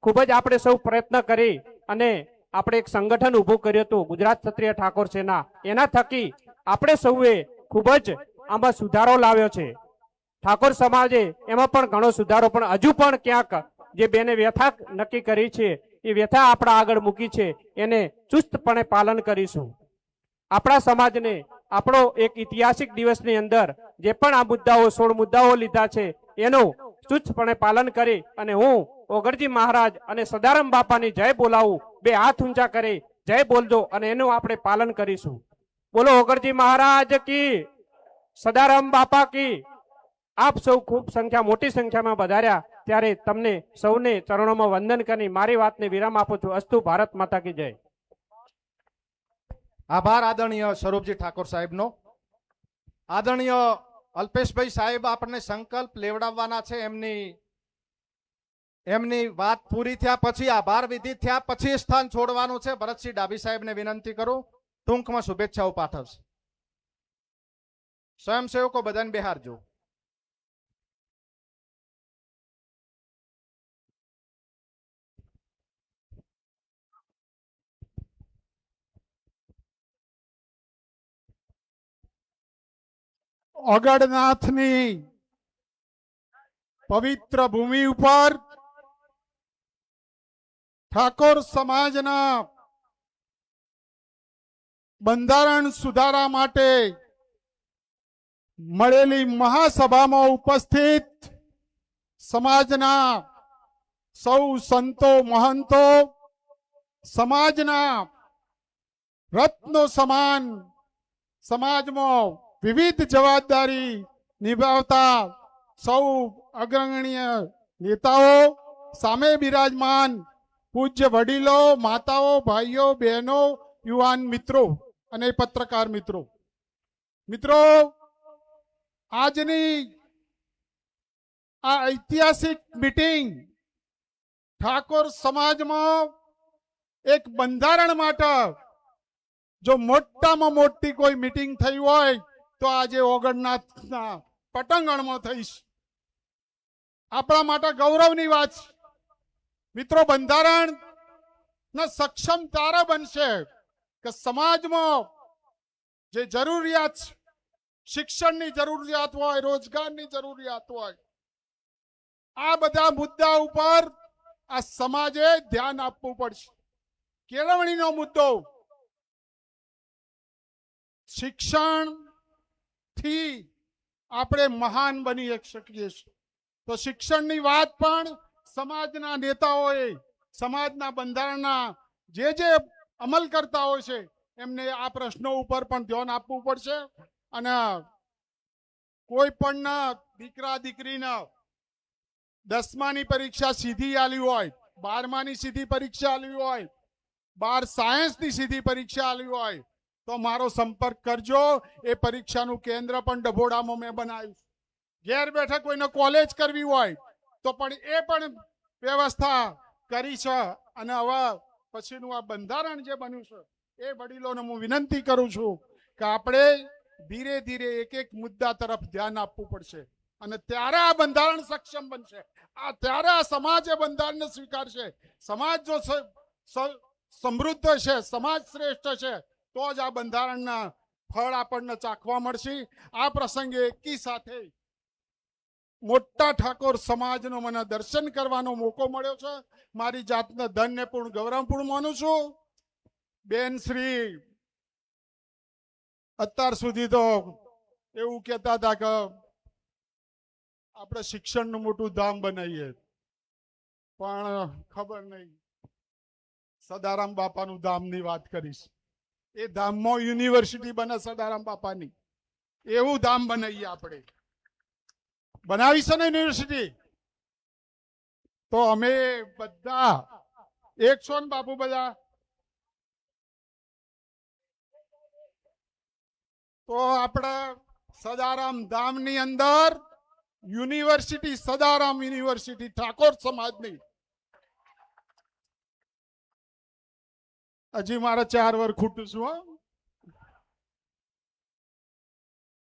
ખૂબ જ આપણે સૌ પ્રયત્ન કરી અને આપણે એક સંગઠન ઊભું કર્યું હતું ગુજરાત ક્ષત્રિય ઠાકોર સેના. એના થકી આપણે સૌએ ખૂબ જ આમાં સુધારો લાવ્યો છે. ઠાકોર સમાજે એમાં પણ ઘણો સુધારો, પણ હજુ પણ ક્યાંક જે બેને વ્યથા નક્કી કરી છે એ વ્યથા આપણા આગળ મૂકી છે, એને ચુસ્તપણે પાલન કરીશું. આપણા સમાજને આપણો એક ઐતિહાસિક દિવસની અંદર જે પણ આ મુદ્દાઓ 16 મુદ્દાઓ લીધા છે એનું ચુસ્તપણે પાલન કરી અને હું ઓગળજી મહારાજ અને સદારામ બાપાની જય બોલાવું. બે હાથ ઊંચા કરી જય બોલજો અને એનું આપણે પાલન કરીશું. બોલો ઓગળજી મહારાજ કી, સદારામ બાપા કી. આપ સૌ ખૂબ મોટી સંખ્યામાં વધાર્યા ત્યારે તમને સૌને ચરણોમાં વંદન કરી મારી વાતને વિરામ આપું છું. અસ્તુ ભારત માતા કી જય. આભાર આદરણીય સ્વરૂપજી ઠાકોર સાહેબનો. આદરણીય અલ્પેશભાઈ સાહેબ આપણને સંકલ્પ લેવડાવવાના છે. એમની વાત પૂરી થયા પછી, આભાર વિધિ થયા પછી સ્થાન છોડવાનું છે. ભરતસિંહ ડાભી સાહેબને વિનંતી કરું, ટૂંકમાં શુભેચ્છાઓ પાઠવશે. સ્વયંસેવકો બધાને બેહારજો. ઓગળનાથની પવિત્ર ભૂમિ ઉપર ઠાકોર સમાજના બંધારણ સુધારા માટે મળેલી મહાસભામાં ઉપસ્થિત સમાજના સૌ સંતો મહંતો, સમાજના રત્નો સમાન સમાજમાં વિવિધ જવાબદારી નિભાવતા સૌ અગ્રગણ્ય નેતાઓ, સામે બિરાજમાન પૂજ્ય વડીલો, માતાઓ, ભાઈઓ, બહેનો, યુવાન મિત્રો અને પત્રકાર મિત્રો. આજની આ ઐતિહાસિક મીટિંગ ઠાકોર સમાજમાં એક બંધારણ માટે જો મોટામાં મોટી કોઈ મીટિંગ થઈ હોય તો આજે ઓગણનાથના પટંગણમાં થઈશ. આપણા માટે ગૌરવની વાત છે. મિત્રો, બંધારણ સક્ષમ તારા બનશે કે સમાજમાં જે જરૂરિયાત છે, શિક્ષણની જરૂરિયાત હોય, રોજગારની જરૂરિયાત હોય, આ બધા મુદ્દા ઉપર આ સમાજે ધ્યાન આપવું પડશે. કેળવણીનો મુદ્દો, શિક્ષણ થી આપણે મહાન બની શકીએ છીએ. તો શિક્ષણની વાત પણ સમાજના નેતાઓએ, સમાજના બંધારણના જે અમલ કરતા હોય છે એમને આ પ્રશ્નો ઉપર પણ ધ્યાન આપવું પડશે. અને કોઈ પણ દીકરા દીકરીના 10માની પરીક્ષા સીધી આલી હોય, 12માની સીધી પરીક્ષા આલી હોય, 12 સાયન્સની સીધી પરીક્ષા આલી હોય તો મારો સંપર્ક કરજો. એ પરીક્ષાનું કેન્દ્ર પણ ડભોડામાં મેં બનાવ્યું. ઘેર બેઠા કોઈને કોલેજ કરવી હોય તો પણ એ પણ વ્યવસ્થા કરી છે. અને હવે પછીનું આ બંધારણ જે બન્યું છે એ વડીલોને હું વિનંતી કરું છું કે આપણે ધીરે ધીરે એક એક મુદ્દા તરફ ધ્યાન આપવું પડશે. અને ત્યારે આ બંધારણ સક્ષમ બનશે. ત્યારે આ સમાજ એ બંધારણને સ્વીકારશે. સમાજ જો સમૃદ્ધ છે, સમાજ શ્રેષ્ઠ છે, તો જ આ બંધારણના ફળ આપણને ચાખવા મળશે. આ પ્રસંગે એકી સાથે મોટા ઠાકોર સમાજનો મને દર્શન કરવાનો મોકો મળ્યો છે. મારી જાતને ધન્યપૂર્ણ ગૌરવપૂર્ણ માનું છું. બેન શ્રી અત્યાર સુધી તો એવું કહેતા હતા કે આપણે શિક્ષણનું મોટું ધામ બનાવીએ, પણ ખબર નહીં, સદારામ બાપાનું ધામની વાત કરીશ. એ ધામમાં યુનિવર્સિટી બને સદારામ બાપાની, એવું ધામ બનાવીએ આપણે. બનાવી છે ને યુનિવર્સિટી, તો અમે બધા એક છો ને બાપુ બધા. તો આપણે સદારામ ધામની અંદર યુનિવર્સિટી, સદારામ યુનિવર્સિટી ઠાકોર સમાજની. હજી મારે 4 વર્ષ ખૂટું છું.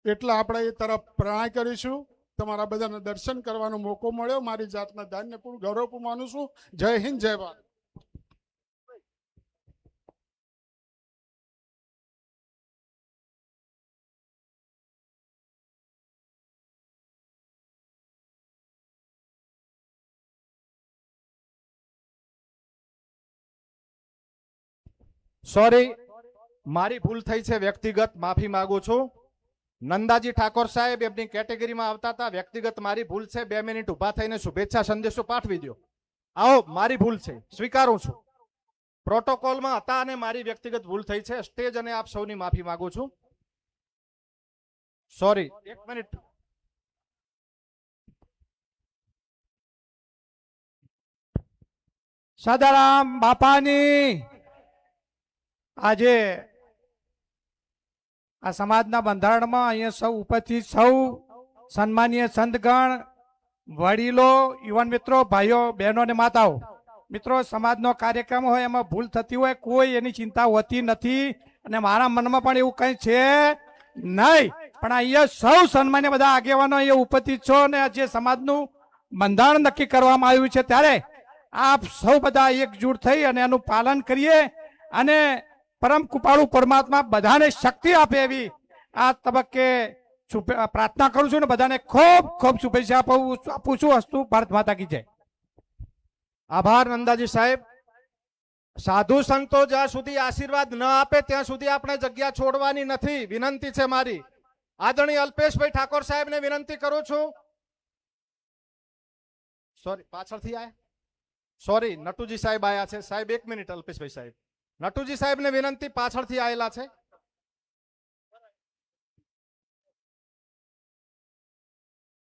એટલે આપણે એ તરફ પ્રણય કરીશું. તમારા બધાને દર્શન કરવાનો મોકો મળ્યો. મારી જાતના ધન્યપૂર્ણ ગૌરવપૂર્ણ માનું છું. જય હિન્દ, જય ભારત. સોરી, મારી ભૂલ થઈ છે, વ્યક્તિગત માફી માંગુ છું. નંદાજી ઠાકોર સાહેબ એમની કેટેગરીમાં આવતા હતા, વ્યક્તિગત મારી ભૂલ છે. 2 મિનિટ ઉભા થઈને શુભેચ્છા સંદેશો પાઠવી દો. આવો, મારી ભૂલ છે, સ્વીકારું છું. પ્રોટોકોલમાં હતા અને મારી વ્યક્તિગત ભૂલ થઈ છે. સ્ટેજ અને આપ સૌની માફી માંગુ છું. Sorry, 1 minute. સદારામ બાપાની આજે આ સમાજના બંધારણમાં અહીંયા સૌ ઉપસ્થિત સૌ સન્માનીય સંતગણ, વડીલો, યુવાન મિત્રો, ભાઈઓ, બહેનો અને માતાઓ, મિત્રો, સમાજનો કાર્યક્રમ હોય એમાં ભૂલ થતી હોય, કોઈ એની ચિંતા હોતી નથી અને મારા મનમાં પણ એવું કંઈ છે નહીં. પણ અહીંયા સૌ સન્માન્ય બધા આગેવાનો અહીંયા ઉપસ્થિત છો અને જે સમાજનું બંધારણ નક્કી કરવામાં આવ્યું છે ત્યારે આપ સૌ બધા એકજૂટ થઈ અને એનું પાલન કરીએ અને પરમ કૃપાળુ પરમાત્મા બધાને શક્તિ આપે એવી આ તબક્કે પ્રાર્થના કરું છું ને બધાને ખૂબ ખૂબ શુભેચ્છા આપું છું. અસ્તુ ભારત માતા કી જય. આભાર નંદાજી સાહેબ. સાધુ સંતો જ્યાં સુધી આશીર્વાદ ન આપે ત્યાં સુધી આપણે જગ્યા છોડવાની નથી. વિનંતી છે મારી. આદરણીય અલ્પેશભાઈ ઠાકોર સાહેબને વિનંતી કરું છું. સોરી, પાછળથી આયા. સોરી, નટુજી સાહેબ આયા છે. સાહેબ 1 મિનિટ. અલ્પેશભાઈ સાહેબ, નટુજી સાહેબને વિનંતી, પાછળથી આવેલા છે.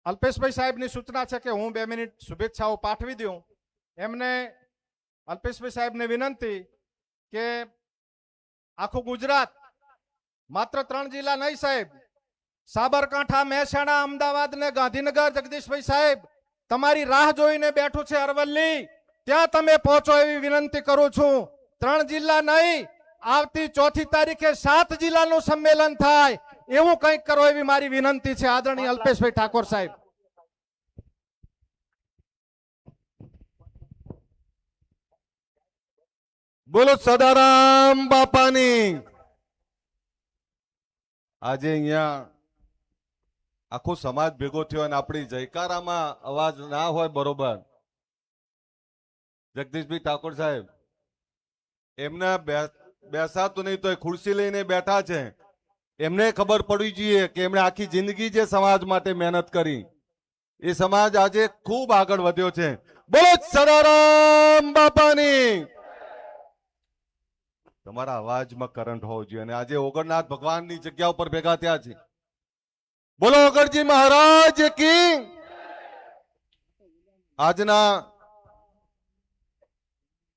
અલ્પેશભાઈ સાહેબની સૂચના છે કે હું 2 મિનિટ શુભેચ્છાઓ પાઠવી દઉં. એમને અલ્પેશભાઈ સાહેબને વિનંતી કે આખું ગુજરાત, માત્ર 3 જિલ્લા નહીં સાહેબ, સાબરકાંઠા, મહેસાણા, અમદાવાદ ને ગાંધીનગર, જગદીશભાઈ સાહેબ તમારી રાહ જોઈને બેઠું છે. અરવલ્લી, ત્યાં તમે પહોંચો એવી વિનંતી કરું છું. 3 જિલ્લા નહીં, આવતી 4 તારીખે 7 જિલ્લાનું સંમેલન થાય એવું કંઈક કરો એવી મારી વિનંતી છે. આદરણીય અલ્પેશભાઈ ઠાકોર સાહેબ. બોલો સદારામ બાપાની. આજે અહીંયા આખો સમાજ ભેગો થયો અને આપણી જયકારામાં અવાજ ના હોય બરોબર. જગદીશભાઈ ઠાકોર સાહેબ એમને બેસાતું નહીં તો એ ખુરશી લઈને બેઠા છે. એમને ખબર પડવી જોઈએ કે એમણે આખી જિંદગી જે સમાજ માટે મહેનત કરી એ સમાજ આજે ખૂબ આગળ વધ્યો છે. બોલો સદારામ બાપાની. તમારા અવાજમાં કરંટ હોવો જોઈએ અને આજે ઓગણનાથ ભગવાનની જગ્યા ઉપર ભેગા થયા છે. બોલો ઓગણજી મહારાજ કી. આજના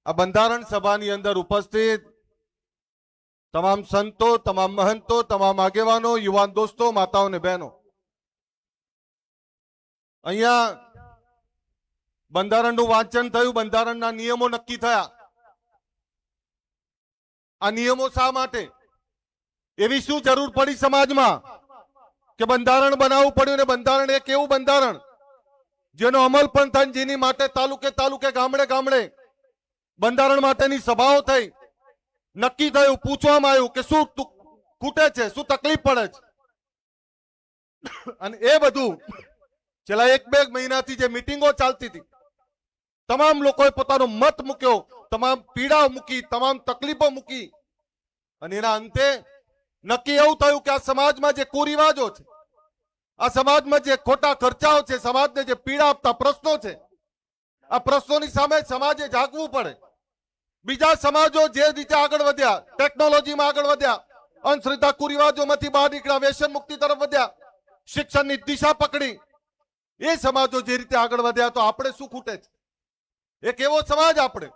આ બંધારણ સભાની અંદર ઉપસ્થિત તમામ સંતો, તમામ મહંતો, તમામ આગેવાનો, યુવાન દોસ્તો, માતાઓ અને બહેનો, અહીંયા બંધારણનું વાંચન થયું, બંધારણના નિયમો નક્કી થયા. આ નિયમો શા માટે? એવી શું જરૂર પડી સમાજમાં કે બંધારણ બનાવવું પડ્યું? ને બંધારણ એક એવું બંધારણ જેનો અમલ પણ થાય, જેની માટે તાલુકે તાલુકે, ગામડે ગામડે બંધારણ માટેની સભાઓ થઈ. નક્કી થયું, પૂછવામાં આવ્યું કે શું ખૂટે છે, શું તકલીફ પડે છે. અને એ બધું છેલ્લા 1-2 મહિનાથી જે મીટિંગો ચાલતી હતી, તમામ લોકોએ પોતાનો મત મૂક્યો, તમામ પીડાઓ મૂકી, તમામ તકલીફો મૂકી અને એના અંતે નક્કી એવું થયું કે આ સમાજમાં જે કુરિવાજો છે, આ સમાજમાં જે ખોટા ખર્ચાઓ છે, સમાજને જે પીડા આપતા પ્રશ્નો છે, આ પ્રશ્નોની સામે સમાજે જાગવું પડે. બીજા સમાજો જે રીતે આગળ વધ્યા, ટેકનોલોજીમાં આગળ વધ્યા, અંધશ્રદ્ધા કુરિવાજોમાંથી બહાર નીકળ્યા, વ્યસન મુક્તિ તરફ વધ્યા, શિક્ષણની દિશા પકડી, એ સમાજો જે રીતે આગળ વધ્યા, તો આપણે શું ખૂટે છે? એક એવો સમાજ આપણે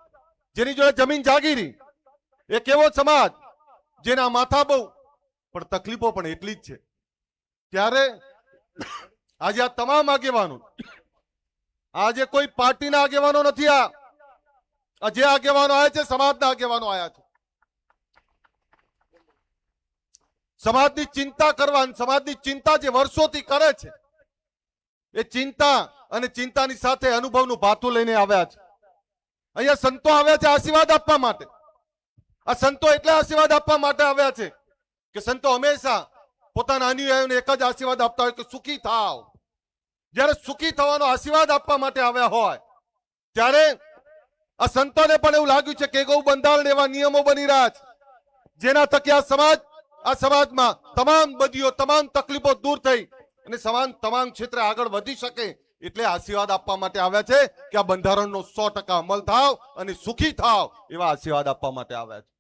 જેની જોડે જમીન જાગીરી, એક એવો સમાજ જેના માથા બહુ પણ તકલીફો પણ એટલી જ છે. ત્યારે આજે આ તમામ આગેવાનો, આજે કોઈ પાર્ટીના આગેવાનો નથી, આ જે આગેવાનો આવ્યા છે સમાજના આગેવાનો આવ્યા છે. સમાજની ચિંતા કરવા, સમાજની ચિંતા જે વર્ષોથી કરે છે એ ચિંતા અને ચિંતાની સાથે અનુભવનું ભાથું લઈને આવ્યા છે. અહીંયા સંતો આવ્યા છે આશીર્વાદ આપવા માટે. આ સંતો એટલે આશીર્વાદ આપવા માટે આવ્યા છે કે સંતો હંમેશા પોતાના અનુયાયીઓને એક જ આશીર્વાદ આપતા હોય કે સુખી થાવ. જ્યારે સુખી થવાનો આશીર્વાદ આપવા માટે આવ્યા હોય ત્યારે આ સંતોને પણ એવું લાગ્યું છે કે ગૌ બંધારણ એવા નિયમો બની રહ્યા છે જેના થકી આ સમાજમાં તમામ બદીઓ તમામ તકલીફો દૂર થઈ અને સમાજ તમામ ક્ષેત્રે આગળ વધી શકે એટલે આશીર્વાદ આપવા માટે આવ્યા છે કે આ બંધારણનો 100% અમલ થાવ અને સુખી થાવ એવા આશીર્વાદ આપવા માટે આવ્યા છે.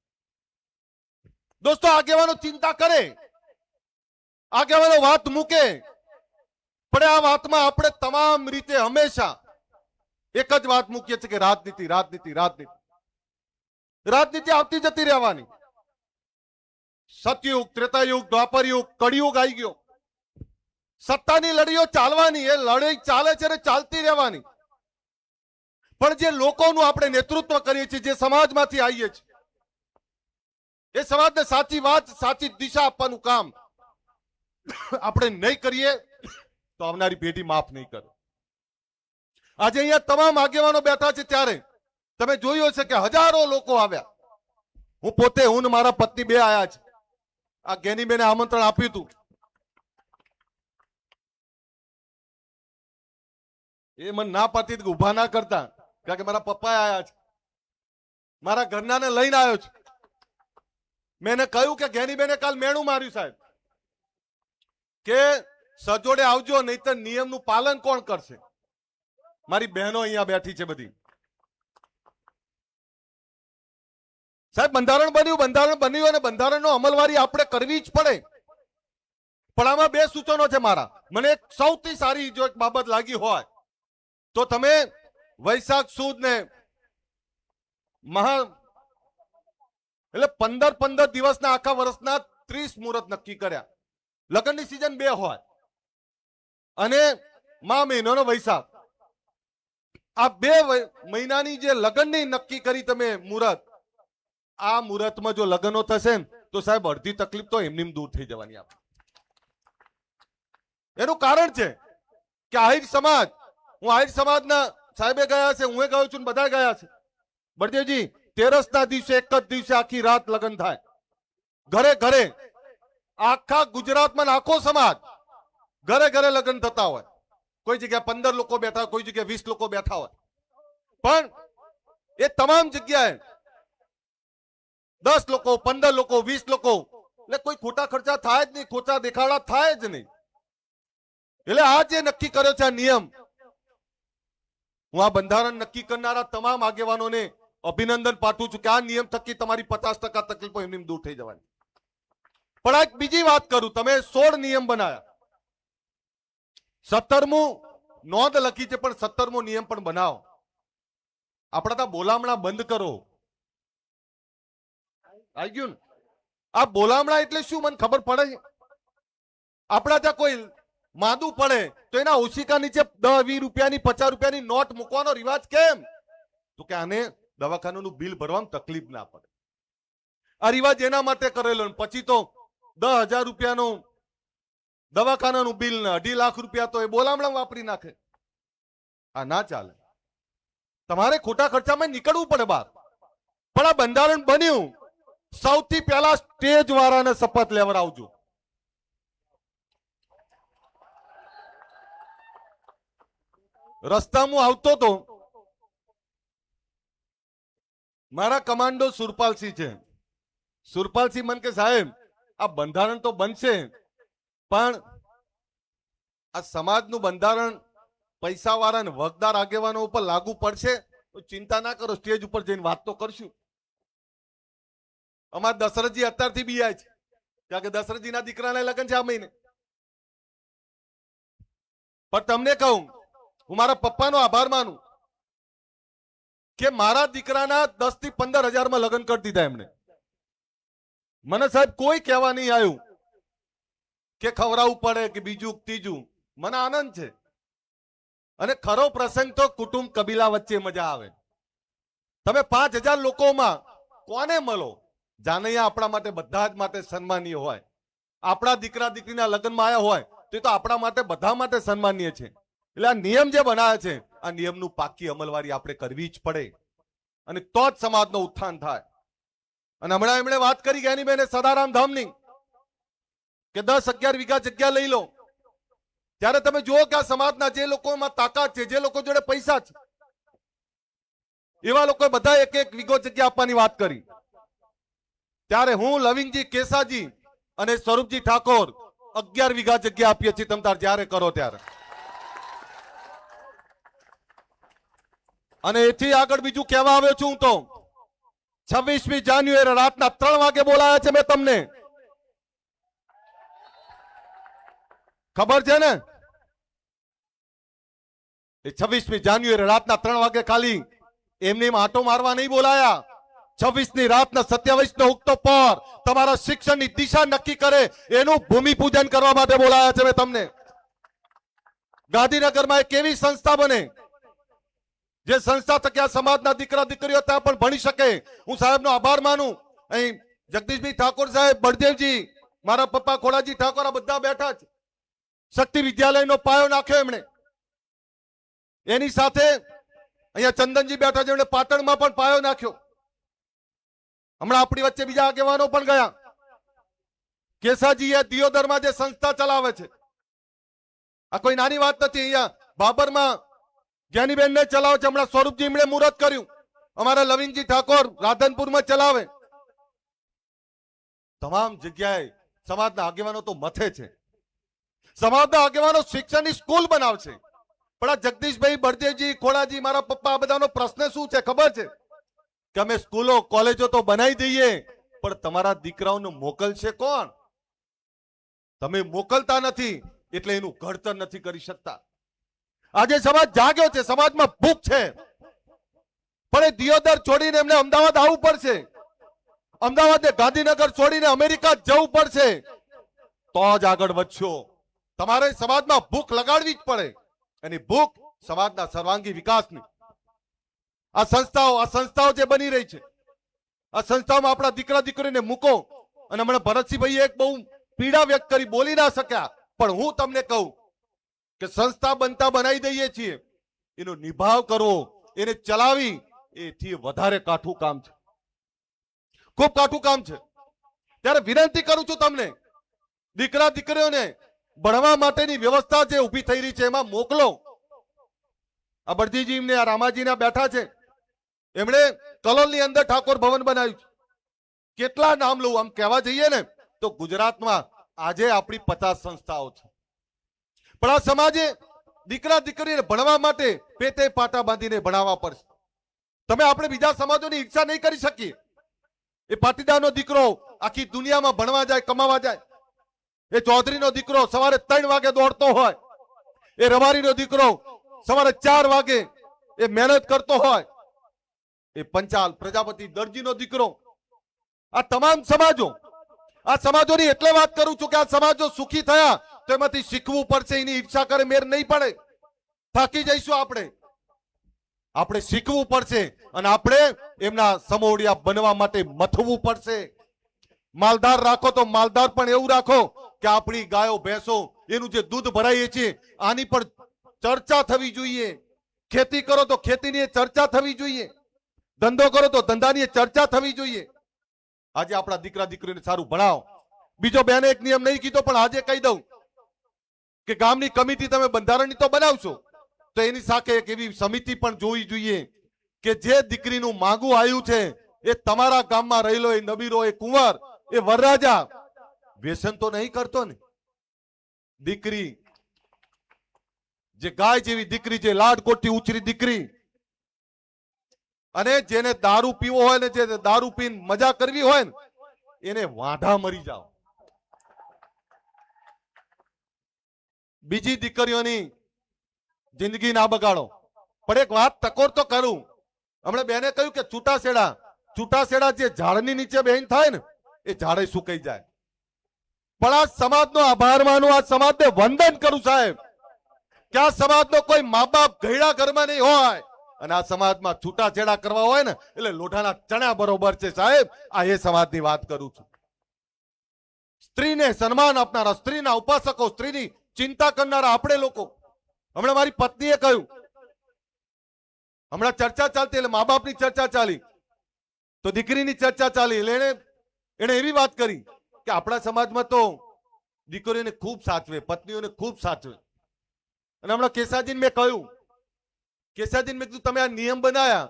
દોસ્તો, આગેવાનો ચિંતા કરે, આગેવાનો વાત મૂકે, પણ આ વાતમાં આપણે તમામ રીતે હંમેશા એક જ વાત મૂકીએ છીએ કે રાજનીતિ રાજનીતિ રાજનીતિ રાજનીતિ આવતી જતી રહેવાની. સતયુગ, ત્રેતાયુગ, દ્વાપરયુગ, કળિયુગ આવી ગયો. સત્તાની લડીઓ ચાલવાની, એ લડાઈ ચાલે છે અને ચાલતી રહેવાની. પણ જે લોકોનું આપણે નેતૃત્વ કરીએ છીએ, જે સમાજમાંથી આવીએ છીએ, એ સમાજને સાચી વાત, સાચી દિશા આપવાનું કામ આપણે નહીં કરીએ તો આવનારી પેઢી માફ નહીં કરે. આજે અહીંયા તમામ આગેવાનો બેઠા છે ત્યારે તમે જોયું હશે કે હજારો લોકો આવ્યા. હું પોતે, હું ને મારા પત્ની બે આયા છે. આ ગેનીબેને આમંત્રણ આપ્યું હતું. એ મને ના પાડતી કે ઉભા ના કરતા, કારણ કે મારા પપ્પા આયા છે, મારા ઘરનાને લઈને આવ્યો છું. મેં એને કહ્યું કે ગેનીબેને કાલ મેણું માર્યું સાહેબ, કે સજોડે આવજો, નહીતર નિયમનું પાલન કોણ કરશે? મારી બહેનો અહીંયા બેઠી છે બધી. સાહેબ, બંધારણ બન્યું અને બંધારણનો અમલવારી આપણે કરવી જ પડે. પણ આમાં બે સૂચનો છે મારા. મને એક સૌથી સારી જો એક બાબત લાગી હોય તો તમે વૈશાખ સુદ ને એટલે 15 દિવસના આખા વર્ષના 30 મુહૂર્ત નક્કી કર્યા. લગ્નની સિઝન 2 હોય અને મા મહિનાનો વૈશાખ. આ 2 મહિનાની જે લગ્નની નક્કી કરી તમે મુહૂર્ત, આ મુહૂર્તમાં જો લગ્નો થશે તો સાહેબ અડધી તકલીફ તો એમની દૂર થઈ જવાની. આપણે એનું કારણ છે કે આહિર સમાજ, હું આહિર સમાજના સાહેબે ગયા છે, હું ગયો છું, બધા ગયા છે. બળદેવજી, 13ના દિવસે એક જ દિવસે આખી રાત લગ્ન થાય. ઘરે ઘરે આખા ગુજરાતમાં આખો સમાજ ઘરે ઘરે લગ્ન થતા હોય. કોઈ જગ્યાએ 15 લોકો બેઠા હોય, કોઈ જગ્યાએ 20 લોકો બેઠા હોય. પણ એ તમામ જગ્યાએ 10 લોકો, 15 લોકો, 20 લોકો, એટલે કોઈ ખોટા ખર્ચા થાય જ નહીં, ખોટા દેખાડા થાય જ નહીં. એટલે આ જે નક્કી કર્યો છે આ નિયમ, હું આ બંધારણ નક્કી કરનારા તમામ આગેવાનોને અભિનંદન પાઠવું છું કે આ નિયમ થકી તમારી 50% તકલીફો એમની દૂર થઈ જવાની. પણ એક બીજી વાત કરું, તમે 16 નિયમ બનાવ્યા, 17મું નોંધ લખી છે, પણ 17મો નિયમ પણ બનાવો. આપણા ત્યાં બોલામણા બંધ કરો. આવી ગયું ને? આ બોલામણા એટલે શું મને ખબર પડે છે? આપણા ત્યાં કોઈ માદું પડે તો એના ઓશિકા નીચે 10, 20 રૂપિયાની, 50 રૂપિયાની નોટ મૂકવાનો રિવાજ કેમ? તો કે આને દવાખાનાનું બિલ ભરવામાં તકલીફ ના પડે. આ રિવાજ એના માટે કરેલો. પછી તો 10,000 રૂપિયાનું દવાખાનાનું બિલ ને 2.5 લાખ રૂપિયા તો એ બોલામણા વાપરી નાખે. આ ના ચાલે. તમારે ખોટા ખર્ચામાં નીકળવું પડે બહાર. પણ આ બંધારણ બન્યું, સૌથી પહેલા સ્ટેજ વાળાને શપથ લેવડાવજો. રસ્તામાં આવતો તો મારા કમાન્ડો સુરપાલસિંહ છે. સુરપાલસિંહ મને કે સાહેબ આ બંધારણ તો બનશે, પણ આ સમાજનું બંધારણ પૈસાવાળા ને વગદાર આગેવાનો ઉપર લાગુ પડશે તો ચિંતા ના કરો, સ્ટેજ ઉપર જઈને વાત તો કરશું. અમારા દશરથજી અત્યારથી બી આય છે, કારણ કે દશરથજીના દીકરાના લગ્ન છે આ મહિને. પણ તમને કહું, હું મારા પપ્પાનો આભાર માનું કે મારા દીકરાના 10 થી 15 હજારમાં લગ્ન કરી દીધા એમણે. મને સાહેબ કોઈ કહેવા નહીં આવ્યું કે ખવડાવવું પડે કે બીજું ત્રીજું. મને આનંદ છે. અને ખરો પ્રસંગ તો કુટુંબ કબીલા વચ્ચે મજા આવે. તમે 5000 લોકોમાં કોને મળો? જાનૈયા આપણા માટે બધા જ માટે સન્માનીય હોય. આપણા દીકરા દીકરીના લગ્નમાં આવ્યા હોય તો એ તો આપણા માટે બધા માટે સન્માનીય છે. એટલે આ નિયમ જે બનાવ્યા છે આ નિયમનું પાકી અમલવારી આપણે કરવી જ પડે અને તો જ સમાજનો ઉત્થાન થાય. અને હમણાં એમણે વાત કરી ગયા બેને સદારામ ધામની કે 10-11 વીઘા જગ્યા લઈ લો. ત્યારે તમે જુઓ કે આ સમાજના જે લોકોમાં તાકાત છે, જે લોકો જોડે પૈસા છે, એવા લોકો બધા 1-1 વીઘો જગ્યા આપવાની વાત કરી. ત્યારે હું, લવિંગજી કેસાજી અને સ્વરૂપજી ઠાકોર 11 વીઘા જગ્યા આપીએ છીએ. તમ તાર જ્યારે કરો ત્યારે. અને એથી આગળ બીજું કહેવા આવ્યો છું હું તો 26મી જાન્યુઆરી રાતના 3 વાગે બોલાયા છે મેં તમને. ખબર છે ને? એ 26મી જાન્યુઆરી રાતના 3 વાગે ખાલી એમની આંટો મારવા નહીં બોલાયા. 26ની રાતના 27નો ઉગતો પર તમારા શિક્ષણની દિશા નક્કી કરે એનું ભૂમિપૂજન કરવા માટે બોલાયા છે મેં તમને. ગાંધીનગરમાં એક એવી સંસ્થા બને જે સંસ્થા થકી આ સમાજના દીકરા દીકરીઓ ત્યાં પણ ભણી શકે. હું સાહેબનો આભાર માનું. અહીં જગદીશભાઈ ઠાકોર સાહેબ, બળદેવજી, મારા પપ્પા ખોડાજી ઠાકોર આ બધા બેઠા છે. શક્તિ વિદ્યાલયનો પાયો નાખ્યો એમણે. એની સાથે અહીંયા ચંદનજી બેઠા છે, એમણે પાટણમાં પણ પાયો નાખ્યો. હમણાં આપણી વચ્ચે બીજા આગેવાનો પણ ગયા. કેસાજી એ દિયોદરમાં જે સંસ્થા ચલાવે છે, આ કોઈ નાની વાત નથી. અહીંયા બાબરમાં જ્ઞાનીબેન ને ચલાવે છે. હમણાં સ્વરૂપજી એમણે મુહૂર્ત કર્યું. અમારા લવિંગજી ઠાકોર રાધનપુરમાં ચલાવે. તમામ જગ્યાએ સમાજના આગેવાનો તો મથે છે. સમાજના આગેવાનો શિક્ષણની સ્કૂલ બનાવશે. પણ આ જગદીશભાઈ, બળદેવજી, ખોડાજી, મારા પપ્પા, આ બધાનો પ્રશ્ન શું છે ખબર છે? કે અમે સ્કૂલો કોલેજો તો બનાવી દઈએ, પણ તમારા દીકરાઓને મોકલશે કોણ? તમે મોકલતા નથી એટલે એનું ઘડતર નથી કરી શકતા. આજે સમાજ જાગ્યો છે, સમાજમાં ભૂખ છે, પણ એ દિયોદર છોડીને એમને અમદાવાદ આવવું પડશે. અમદાવાદ ને ગાંધીનગર છોડીને અમેરિકા જવું પડશે તો જ આગળ વધશો. તમારે સમાજમાં ભૂખ લગાડવી જ પડે. એની ભૂખ સમાજના સર્વાંગી વિકાસની. આ સંસ્થાઓ જે બની રહી છે, આ સંસ્થાઓમાં આપણા દીકરા દીકરીને મૂકો. અને હમણાં ભરતસિંહભાઈએ એક બહુ પીડા વ્યક્ત કરી, બોલી ના શક્યા, પણ હું તમને કહું કે સંસ્થા બનતા બનાવી દઈએ છીએ, એનો નિભાવ કરવો, એને ચલાવી, એથી વધારે કાઠું કામ છે. ખૂબ કાઠું કામ છે. ત્યારે વિનંતી કરું છું તમને, દીકરા દીકરીઓને ભણવા માટેની વ્યવસ્થા જે ઊભી થઈ રહી છે એમાં મોકલો. આ બળજીજી એમને આ રામાજીના બેઠા છે, એમણે કલોલની અંદર ઠાકોર ભવન બનાવ્યું છે. કેટલા નામ લઉં, આમ કહેવા જઈએ ને તો ગુજરાતમાં આજે આપણી 50 સંસ્થાઓ છે. પણ આ સમાજે દીકરા દીકરીને ભણવા માટે પેટે પાટા બાંધીને ભણાવવા પડશે. તમે આપણે બીજા સમાજોની ઈચ્છા નહીં કરી શકીએ. એ પાટીદારનો દીકરો આખી દુનિયામાં ભણવા જાય, કમાવા જાય. એ ચૌધરીનો દીકરો સવારે 3 વાગે દોડતો હોય, એ રબારીનો દીકરો સવારે 4 વાગે એ મહેનત કરતો હોય, એ પંચાલ, પ્રજાપતિ, દરજીનો દીકરો, આ તમામ સમાજો, આ સમાજોની એટલે વાત કરું છું કે આ સમાજો સુખી થયા તો એમાંથી શીખવું પડશે. એની ઈચ્છા કરે મેર નહીં પડે, થાકી જઈશું આપણે શીખવું પડશે અને આપણે એમના સમોડિયા બનવા માટે મથવું પડશે. માલદાર રાખો તો માલદાર પણ એવું રાખો કે આપણી ગાયો ભેંસો એનું જે દૂધ ભરાઈએ છીએ આની પણ ચર્ચા થવી જોઈએ. ખેતી કરો તો ખેતીની ચર્ચા થવી જોઈએ. ધંધો કરો તો ધંધાની ચર્ચા થવી જોઈએ. આજે આપણા દીકરા દીકરીને સારું ભણાવો. બીજો બેને એક નિયમ નહીં કીધો, પણ આજે કહી દઉં કે ગામની કમિટી તમે બંધારણની તો બનાવશો, તો એની સાથે એક એવી સમિતિ પણ જોવી જોઈએ કે જે દીકરીનું માંગું આવ્યું છે એ તમારા ગામમાં રહેલો એ નબીરો, એ કુંવર, એ વરરાજા વ્યસન તો નહીં કરતો ને? દીકરી જે ગાય જેવી દીકરી, જે લાડકોટથી ઉછરી દીકરી, અને જેને દારૂ પીવો હોય ને જે દારૂ પીને મજા કરવી હોય ને એને વાંઢા મરી જાઓ. બીજી દીકરીઓની જિંદગી ના બગાડો. પણ એક વાત ટકોર તો કરું. હમણાં બેને કહ્યું કે છૂટાછેડા જે ઝાડની નીચે બેન થાય ને એ ઝાડે સુકાઈ જાય. પણ આ સમાજનો આભાર માનું, આ સમાજને વંદન કરું સાહેબ કે આ સમાજનો કોઈ મા બાપ ગયડા ઘરમાં નહીં હોય અને આ સમાજમાં છૂટાછેડા કરવા હોય ને એટલે લોઢાના ચણા બરોબર છે સાહેબ. આ એ સમાજની વાત કરું છું. સ્ત્રીને સન્માન આપનારા, સ્ત્રીના ઉપાસકો, સ્ત્રીની ચિંતા કરનારા આપણે લોકો, હમણાં મારી પત્નીએ કહ્યું, હમણાં ચર્ચા ચાલતી એટલે મા બાપની ચર્ચા ચાલી તો દીકરીની ચર્ચા ચાલી એટલે એને એવી વાત કરી કે આપણા સમાજમાં તો દીકરીઓને ખૂબ સાચવે, પત્નીઓને ખૂબ સાચવે. અને હમણાં કેસાજીને મેં કહ્યું, કેસાજીને મેં કીધું તમે આ નિયમ બનાયા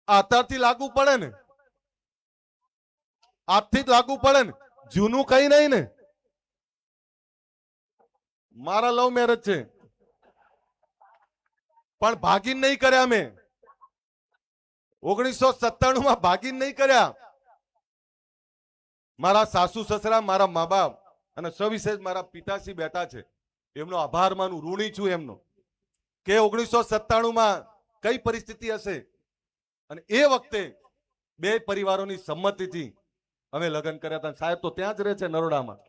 આ અત્યારથી લાગુ પડે ને, આજથી જ લાગુ પડે ને, જૂનું કઈ નહીં ને. મારા લવ મેરેજ છે પણ ભાગીને નહીં કર્યા મેં. 1997 માં ભાગીને નહીં કર્યા. મારા સાસુ સસરા, મારા મા બાપ અને સવિશેષ મારા પિતાશ્રી બેઠા છે, એમનો આભાર માનું, ઋણી છું એમનો, કે 1997 માં કઈ પરિસ્થિતિ હશે અને એ વખતે બે પરિવારોની સંમતિથી અમે લગ્ન કર્યા હતા. સાહેબ તો ત્યાં જ રહે છે નરોડામાં.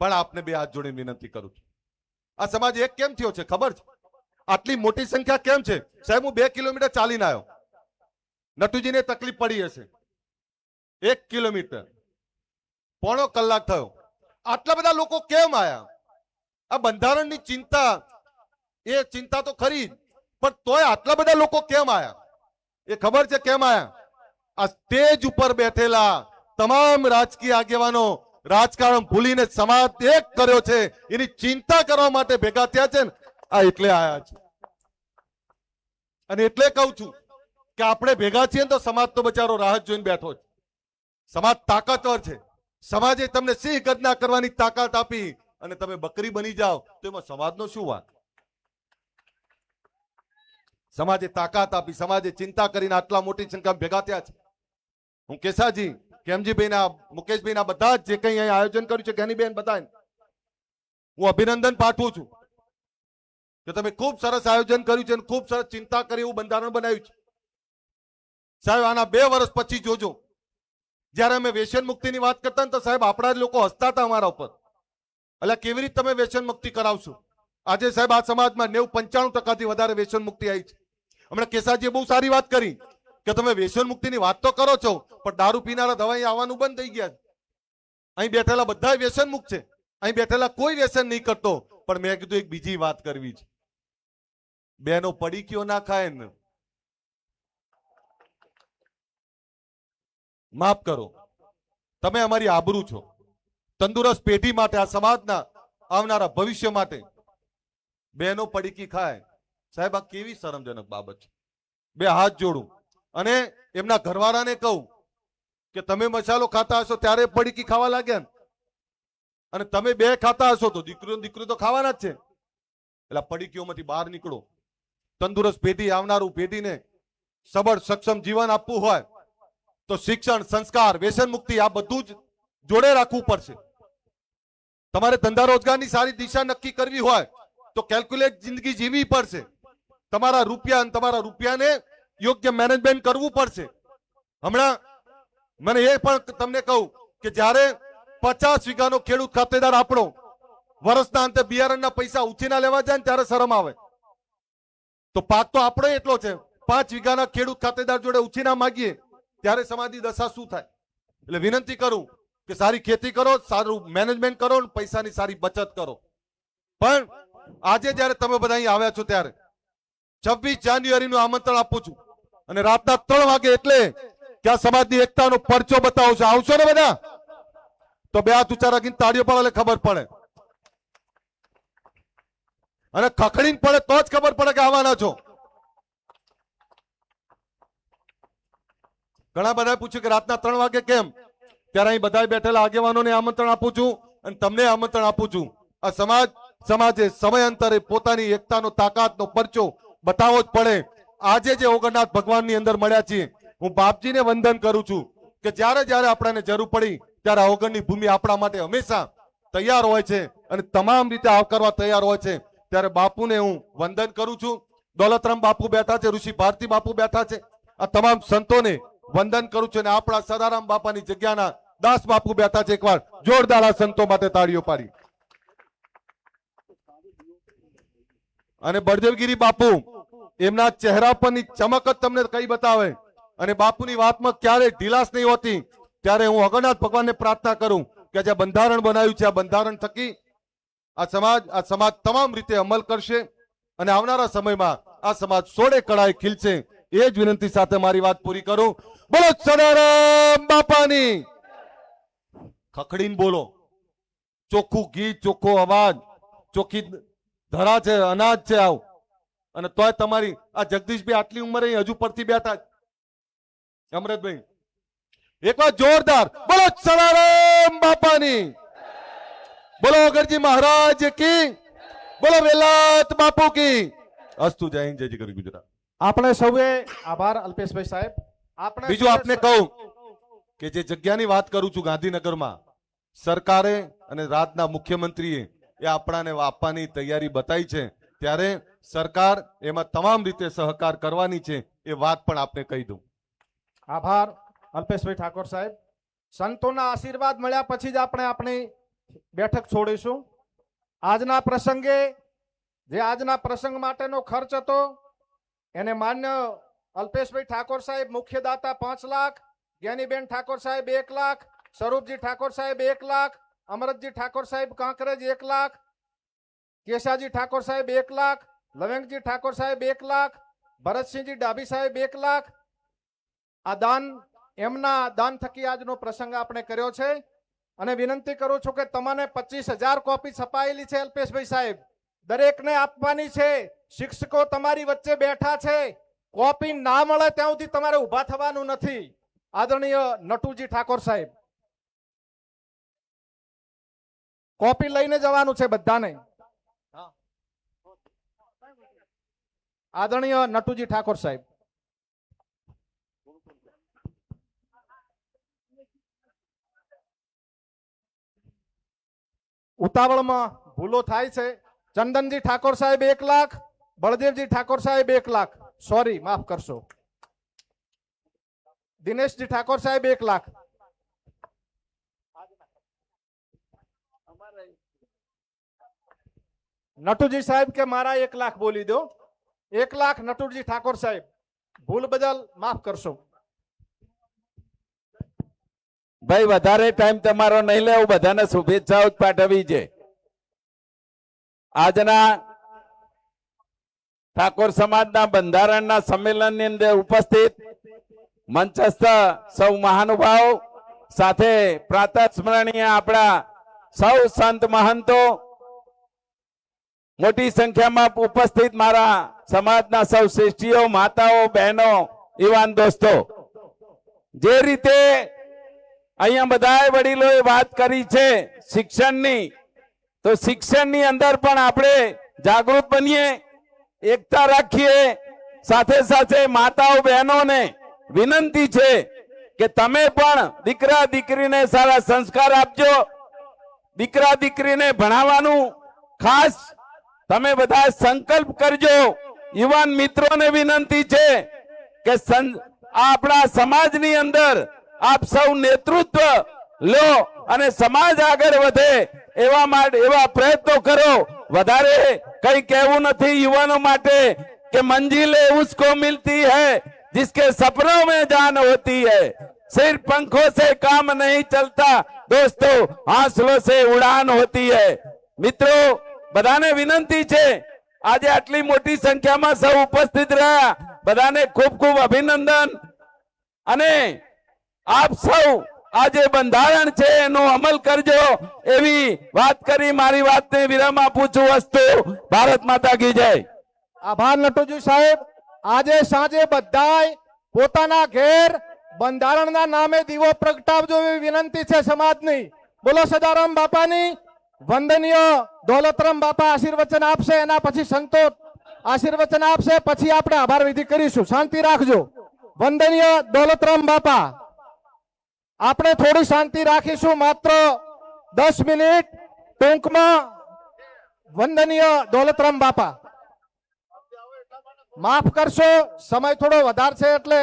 પણ આપને બે હાથ જોડીને વિનંતી કરું છું, આ સમાજ એક કેમ થયો છે ખબર છે? આટલી મોટી સંખ્યા કેમ છે? સાહેબ હું 2 કિલોમીટર ચાલીને આવ્યો, નટુજીને તકલીફ પડી હશે, 1 કિલોમીટર પોણો કલાક થયો. આટલા બધા લોકો કેમ આયા? આ બંધારણની ચિંતા, એ ચિંતા તો ખરી જ, પણ તોય આટલા બધા લોકો કેમ આયા એ ખબર છે કેમ આયા? આ સ્ટેજ ઉપર બેઠેલા તમામ રાજકીય આગેવાનો રાજકારણ ભૂલીને સમાજ એક કર્યો છે એની ચિંતા કરવા માટે ભેગા થયા છે ને, આ એટલે આયા છે. અને એટલે કહું છું કે આપણે ભેગા છીએ ને તો સમાજ તો બચારો રાહત જોઈને બેઠો છે. સમાજ તાકાતવર છે. સમાજે તમને સિંહ ગર્જના કરવાની તાકાત આપી અને તમે બકરી બની જાઓ તો એમાં સમાજનો શું વાંક? સમાજે તાકાત આપી, સમાજે ચિંતા કરીને આટલા મોટી સંખ્યામાં ભેગા થયા છે. હું કેસાજી, કેમજીભાઈના, મુકેશભાઈના બધા જ જે કંઈ અહીંયા આયોજન કર્યું છે, જ્ઞાનીબેન, બધાને હું અભિનંદન પાઠવું છું કે તમે ખૂબ સરસ આયોજન કર્યું છે અને ખૂબ સરસ ચિંતા કરી એવું બંધારણ બનાવ્યું છે. સાહેબ આના 2 વર્ષ પછી જોજો, જ્યારે અમે વ્યસન મુક્તિની વાત કરતા ને તો સાહેબ આપણા જ લોકો હસતા હતા અમારા ઉપર, એટલે કેવી રીતે તમે વ્યસન મુક્તિ કરાવશો? આજે સાહેબ આ સમાજમાં 90-95% વધારે વ્યસન મુક્તિ આવી છે. હમણાં કેસાજીએ બહુ સારી વાત કરી કે તમે વ્યસન મુક્તિની વાત તો કરો છો પણ દારૂ પીનારા દવાઈ આવવાનું બંધ થઈ ગયા છે. અહીં બેઠેલા બધા વ્યસન મુક્ત છે, અહીં બેઠેલા કોઈ વ્યસન નહીં કરતો. પણ મેં કીધું એક બીજી વાત કરવી છે, બેનો પડી કયો ના ખાય ને, માફ કરો, તમે અમારી આબરૂ છો. તંદુરસ્ત પેઢી માટે, આ સમાજના આવનારા ભવિષ્ય માટે બેનો પડીકી ખાય, સાહેબ આ કેવી શરમજનક બાબત છે. બે હાથ જોડું અને એમના ઘરવાળાને કહું કે તમે મસાલો ખાતા હશો ત્યારે પડીકી ખાવા લાગ્યા ને, અને તમે બે ખાતા હશો તો દીકરી તો ખાવાના જ છે. એટલે પડીકીઓમાંથી બહાર નીકળો. તંદુરસ્ત પેઢી, આવનારું પેઢીને સબળ સક્ષમ જીવન આપવું હોય તો શિક્ષણ, સંસ્કાર, વ્યસન મુક્તિ આ બધું જ જોડે રાખવું પડશે. તમારે ધંધા રોજગારની સારી દિશા નક્કી કરવી હોય તો કેલ્ક્યુલેટ જિંદગી જીવવી પડશે. તમારા રૂપિયાને યોગ્ય મેનેજમેન્ટ કરવું પડશે. હમણાં મને એ પણ તમને કહું કે જ્યારે 50 વીઘાનો ખેડૂત ખાતેદાર આપણો વર્ષના અંતે બિયારણના પૈસા ઉછીના લેવા જાય ને ત્યારે શરમ આવે. તો પાક તો આપણો એટલો છે, 5 વીઘાના ખેડૂત ખાતેદાર જોડે ઉછીના માંગીએ ત્યારે સમાજની દશા શું થાય? એટલે વિનંતી કરું કે સારી ખેતી કરો, સારું મેનેજમેન્ટ કરો, પૈસાની સારી બચત કરો. પણ આજે જ્યારે તમે બધા અહીં આવ્યા છો ત્યારે 26 જાન્યુઆરીનું આમંત્રણ આપું છું અને રાતના 3 વાગે એટલે કે આ સમાજની એકતાનો પરચો બતાવો છો. આવશો ને બધા? તો બે હાથ ઊંચા રાખીને તાળીઓ પાડો એટલે ખબર પડે, અને ખખડીને પડે તો જ ખબર પડે કે આવવાના છો. ઘણા બધા પૂછ્યું કે રાતના 3 વાગે કેમ? ત્યારે અહીં બધા બેઠેલા આગેવાનોને આમંત્રણ આપું છું અને તમને આમંત્રણ આપું છું. આ સમાજે સમયાંતરે પોતાની એકતાનો, તાકાતનો પરચો બતાવવો જ પડે. આજે જે ઓગણનાથ ભગવાનની અંદર મળ્યા છીએ, હું બાપજીને વંદન કરું છું કે જ્યારે જ્યારે આપણને જરૂર પડી ત્યારે આ ઓગણની ભૂમિ આપણા માટે હંમેશા તૈયાર હોય છે અને તમામ રીતે આવકારવા તૈયાર હોય છે. ત્યારે બાપુને હું વંદન કરું છું. દોલતરામ બાપુ બેઠા છે, ઋષિ ભારતી બાપુ બેઠા છે, આ તમામ સંતોને વંદન કરું છું. અને આપણા સદારામ બાપાની જગ્યાના દાસ બાપુ બેઠા છે. એકવાર જોરદાર આ સંતો માટે તાળીઓ પાડી. અને બળદેવગીરી બાપુ, એમના ચહેરા પરની ચમક જ તમને કઈ બતાવે. અને બાપુની વાતમાં ક્યારે ઢીલાસ નહીં હોતી. ત્યારે હું અગણનાથ ભગવાનને પ્રાર્થના કરું કે જે બંધારણ બનાવ્યું છે, આ બંધારણ થકી આ સમાજ તમામ રીતે અમલ કરશે અને આવનારા સમયમાં આ સમાજ સોળે કળાએ ખીલશે એ જ વિનંતી સાથે મારી વાત પૂરી કરું. બોલો સદારામ બાપાની. ખખડીને બોલો, ચોખ્ખું ગીત, ચોખ્ખો અવાજ, ચોખ્ખી ધરા છે, અનાજ છે આવ. અને તોય તમારી આ જગદીશભાઈ આટલી ઉંમરે હજુ પરથી બેઠા જ. અમૃતભાઈ એકવાર જોરદાર બોલો સદારામ બાપાની. બોલો અગરજી મહારાજ કી, બોલો વેલાત બાપુ કી. અસ્તુ જય હિન્દ, જય જય ગરવી ગુજરાત. આપણે સૌએ આભાર અલ્પેશભાઈ સાહેબ. આપણે બીજું આપને કહું કે જે જગ્યાની વાત કરું છું ગાંધીનગરમાં, સરકારે અને રાજ્યના મુખ્યમંત્રીએ એ આપણાને આપવાની તૈયારી બતાવી છે, ત્યારે સરકાર એમાં તમામ રીતે સહકાર કરવાની છે એ વાત પણ આપને કહી દઉં. આભાર અલ્પેશભાઈ ઠાકોર સાહેબ. સંતોના આશીર્વાદ મળ્યા પછી જ આપણે આપણી બેઠક છોડીશું. આજના પ્રસંગે જે આજના પ્રસંગ માટેનો ખર્ચ હતો એને માન્ય અલ્પેશભાઈ ઠાકોર સાહેબ મુખ્ય દાતા 5 લાખ, જ્ઞાનીબેન ઠાકોર સાહેબ 1 લાખ, સ્વરૂપજી ઠાકોર સાહેબ 1 લાખ, અમરતજી ઠાકોર સાહેબ કાંકરેજ 1 લાખ, કેશાજી ઠાકોર સાહેબ 1 લાખ, લવેંગજી ઠાકોર સાહેબ 1 લાખ, ભરતસિંહજી ડાભી સાહેબ 1 લાખ. આ દાન એમના દાન થકી આજનો પ્રસંગ આપણે કર્યો છે. અને વિનંતી કરું છું કે તમને 25,000 કોપી છપાયેલી છે અલ્પેશભાઈ સાહેબ, દરેકને આપવાની છે. શિક્ષકો તમારી વચ્ચે બેઠા છે, કોપી ના મળે ત્યાં સુધી તમારે ઊભા થવાનું નથી. આદરણીય નટુજી ઠાકોર સાહેબ, કોપી લઈને જવાનું છે બધાને. આદરણીય નટુજી ઠાકોર સાહેબ. ઉતાવળમાં ભૂલો થાય છે. ચંદનજી ઠાકોર સાહેબ 1 લાખ, બળદેવજી ઠાકોર સાહેબ 1 લાખ, સોરી માફ કરશો. દિનેશજી ઠાકોર સાહેબ 1 લાખ. નટુજી સાહેબ કે મારા 1 લાખ બોલી દો. 1 લાખ નટુજી ઠાકોર સાહેબ. ભૂલ બદલ માફ કરશો. ભાઈ વધારે ટાઈમ તમારો નહીં લેવું, બધાને શુભેચ્છાઓ પાઠવી છે. આજના ઠાકોર સમાજના બંધારણના સંમેલનની અંદર ઉપસ્થિત મંચસ્થ સૌ મહાનુભાવો સાથે પ્રાતઃસ્મરણીય આપણા સૌ સંત મહંતો, મોટી સંખ્યામાં ઉપસ્થિત મારા સમાજના સૌ શ્રેષ્ઠીઓ, માતાઓ, બહેનો, યુવાન દોસ્તો, જે રીતે અહીંયા બધા વડીલોએ વાત કરી છે શિક્ષણની, તો શિક્ષણની અંદર પણ આપણે જાગૃત બનીએ, એકતા રાખીએ. સાથે સાથે માતાઓ બહેનોને વિનંતી છે કે તમે પણ દીકરા દીકરીને સારા સંસ્કાર આપજો. દીકરા દીકરીને ભણાવવાનું ખાસ તમે બધા સંકલ્પ કરજો. યુવાન મિત્રોને વિનંતી છે કે આપણા સમાજની અંદર આપ સૌ નેતૃત્વ લો અને સમાજ આગળ વધે એવા પ્રયત્નો કરો. વધારે કઈ કહેવું નથી યુવાનો માટે કે મંजिले उसको मिलती है जिसके सपनों में जान होती है. सिर्फ पंखों से काम नहीं चलता दोस्तों, हौसलों से उड़ान होती है. મિત્રો બધાને વિનંતી છે, આજે આટલી મોટી સંખ્યામાં સૌ ઉપસ્થિત રહ્યા, બધાને ખૂબ ખૂબ અભિનંદન. અને આપ સૌ આજે બંધારણ છે એનો અમલ કરજો એવી વાત કરી મારી વાતને વિરામ આપું છું. અસ્તુ. ભારત માતા કી જય. આભાર નટુજી સાહેબ. આજે સાંજે બધાય પોતાના ઘેર બંધારણના નામે દીવો પ્રગટાવજો એવી વિનંતી છે સમાજની. બોલો સદારામ બાપાની. વંદનીય દોલતરામ બાપા આશીર્વચન આપશે, એના પછી સંતો આશીર્વચન આપશે, પછી આપણે આભાર વિધિ કરીશું. શાંતિ રાખજો. વંદનીય દોલતરામ બાપા, આપણે થોડી શાંતિ રાખીશું, માત્ર 10 મિનિટ. ટૂંકમાં વંદનીય દોલતરામ બાપા, માફ કરશો, સમય થોડો વધારે છે એટલે.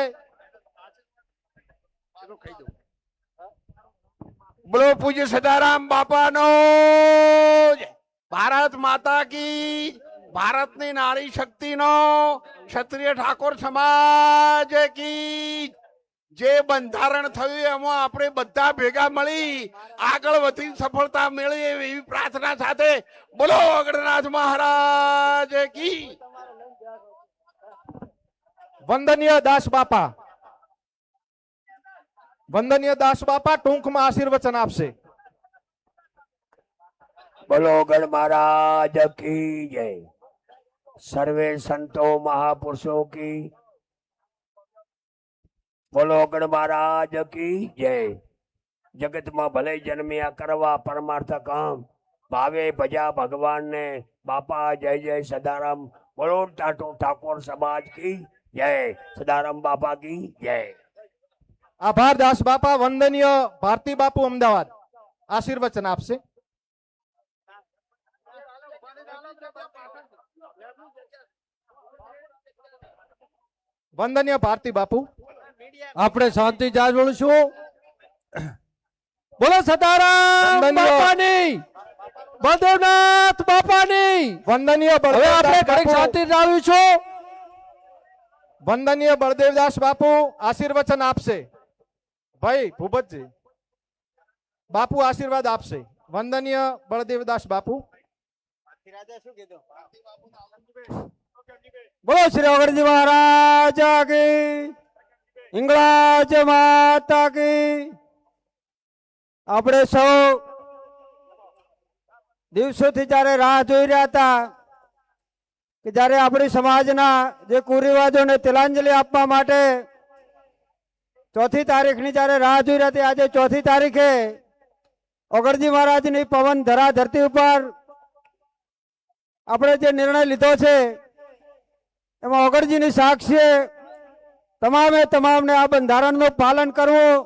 બોલો પૂજ્ય સદારામ બાપાનો જય. ભારત માતા કી, ભારતની નારી શક્તિનો, ક્ષત્રિય ઠાકોર સમાજ કી જે બંધારણ થયું એમાં આપણે બધા ભેગા મળી આગળ વધી સફળતા મેળવીએ એવી પ્રાર્થના સાથે બોલો અગ્રનાથ મહારાજ કી વંદનીય દાસ બાપા ટૂંકમાં આશીર્વચન આપશે. બોલો ગણ મહારાજ કી જય. સર્વે સંતો મહાપુરુષો કી બોલો ગણ મહારાજ કી જય. જગતમાં ભલે જન્મ્યા કરવા પરમાર્થ કામ ભાવે ભજા ભગવાન ને બાપા જય જય સદારામ. બોલો ઠાકોર સમાજ કી જય. સદારામ બાપા કી જય. આભાર દાસ બાપા. વંદનીય ભારતી બાપુ અમદાવાદ આશીર્વચન આપશે. વંદનીય ભારતી બાપુ. આપણે શાંતિ જાળવીશું. બોલો સદારામ બાપાની, બળદેવનાથ બાપાની. વંદનીય હવે આપણે ઘડીક શાંતિ જાળવીશું. વંદનીય બળદેવદાસ બાપુ આશીર્વચન આપશે. ભાઈ ભૂપતજી બાપુ આશીર્વાદ આપશે. વંદનીય બળદેવદાસ બાપુ. બોલો શ્રી અગરજી મહારાજ કી, હિંગળાજ માતા કી. આપણે સૌ દિવસોથી જ્યારે રાહ જોઈ રહ્યા હતા કે જ્યારે આપણી સમાજના જે કુરિવાજોને તિલાંજલિ આપવા માટે 4મી તારીખની જ્યારે રાહ જોઈ રહ્યા હતી, આજે 4મી તારીખે અગરજી મહારાજની પવન ધરા ધરતી ઉપર આપણે જે નિર્ણય લીધો છે એમાં અગરજીની સાક્ષીએ તમામને આ બંધારણનું પાલન કરવું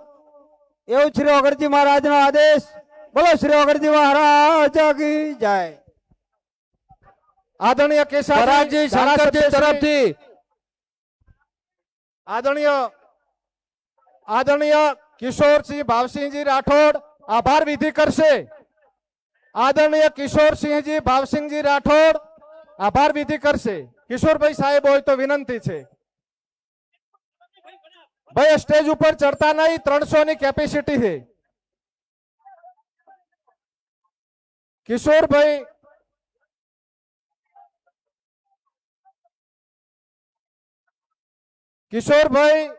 એવું શ્રી અગરજી મહારાજનો આદેશ. બોલો શ્રી અગરજી મહારાજ કી જય. આદરણીય કેશવજી શંકરજી તરફથી આદરણીય કિશોરસિંહ ભાવસિંહજી રાઠોડ આભાર વિધિ કરશે. આદરણીય કિશોરસિંહજી ભાવસિંહજી રાઠોડ આભાર વિધિ કરશે. કિશોરભાઈ સાહેબ હોય તો વિનંતી છે. ભાઈ સ્ટેજ ઉપર ચડતા નહીં, 300 ની કેપેસિટી છે. કિશોરભાઈ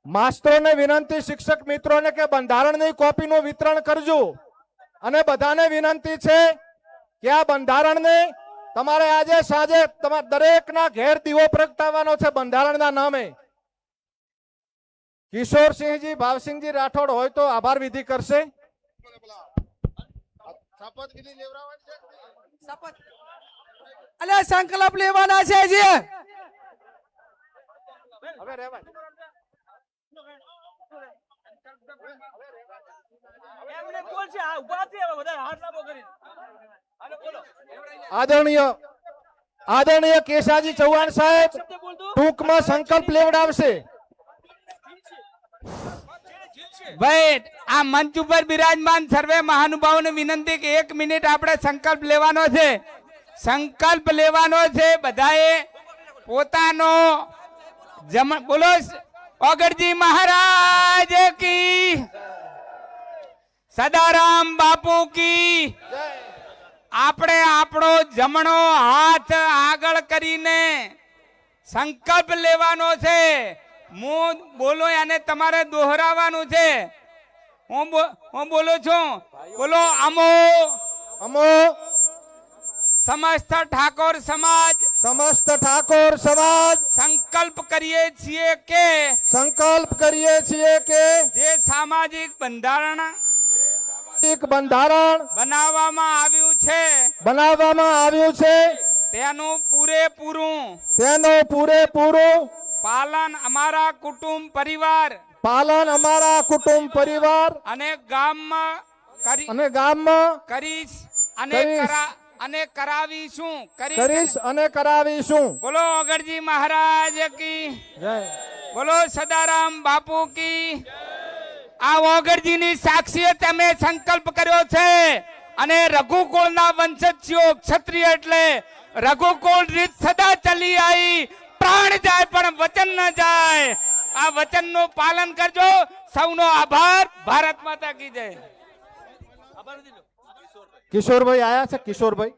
માસ્ટરોને વિનંતી, શિક્ષક મિત્રોને કે બંધારણની કોપીનું વિતરણ કરજો. અને બધાને વિનંતી છે કે આ બંધારણને તમારે આજે સાંજે તમારા દરેકના ઘેર દીવો પ્રગટાવવાનો છે બંધારણના નામે. કિશોરસિંહજી ભાવસિંહજી રાઠોડ હોય તો આભાર વિધિ કરશે. અલ્યા સંકલ્પ લેવાના છે જે હવે રહેવાય. આદરણીય કેશાજી ચૌહાણ સાહેબ ટૂંકમાં સંકલ્પ લેવડાવશે. ભાઈ આ મંચ ઉપર બિરાજમાન સર્વે મહાનુભાવોને વિનંતી કે 1 મિનિટ આપણે સંકલ્પ લેવાનો છે. સંકલ્પ લેવાનો છે. બધાએ પોતાનો બોલો અગરજી મહારાજ કી, સદારામ બાપુ કી. આપણે આપણો જમણો હાથ આગળ કરીને સંકલ્પ લેવાનો છે. હું બોલો અને તમારે દોહરાવવાનું છે. હું બોલું છું. બોલો અમો સમસ્ત ઠાકોર સમાજ સંકલ્પ કરીએ છીએ કે જે સામાજિક બંધારણ બનાવવામાં આવ્યું છે તેનું પૂરેપૂરું પાલન અમારા કુટુંબ પરિવાર અને ગામમાં કરીશ અને કરાવીશું. બોલો અગરજી મહારાજ કી જય. બોલો સદારામ બાપુ કી. આ અગરજીની સાક્ષીએ તમે સંકલ્પ કર્યો છે અને રઘુકુળના વંશજ છો. ક્ષત્રિય એટલે રઘુકુળ રીત સદા ચાલી આવી. પ્રાણ જાય પણ વચન ન જાય. આ વચનનું પાલન કરજો. સૌનો આભાર. ભારત માતા કી જય. કિશોરભાઈ આયા છે, કિશોરભાઈ.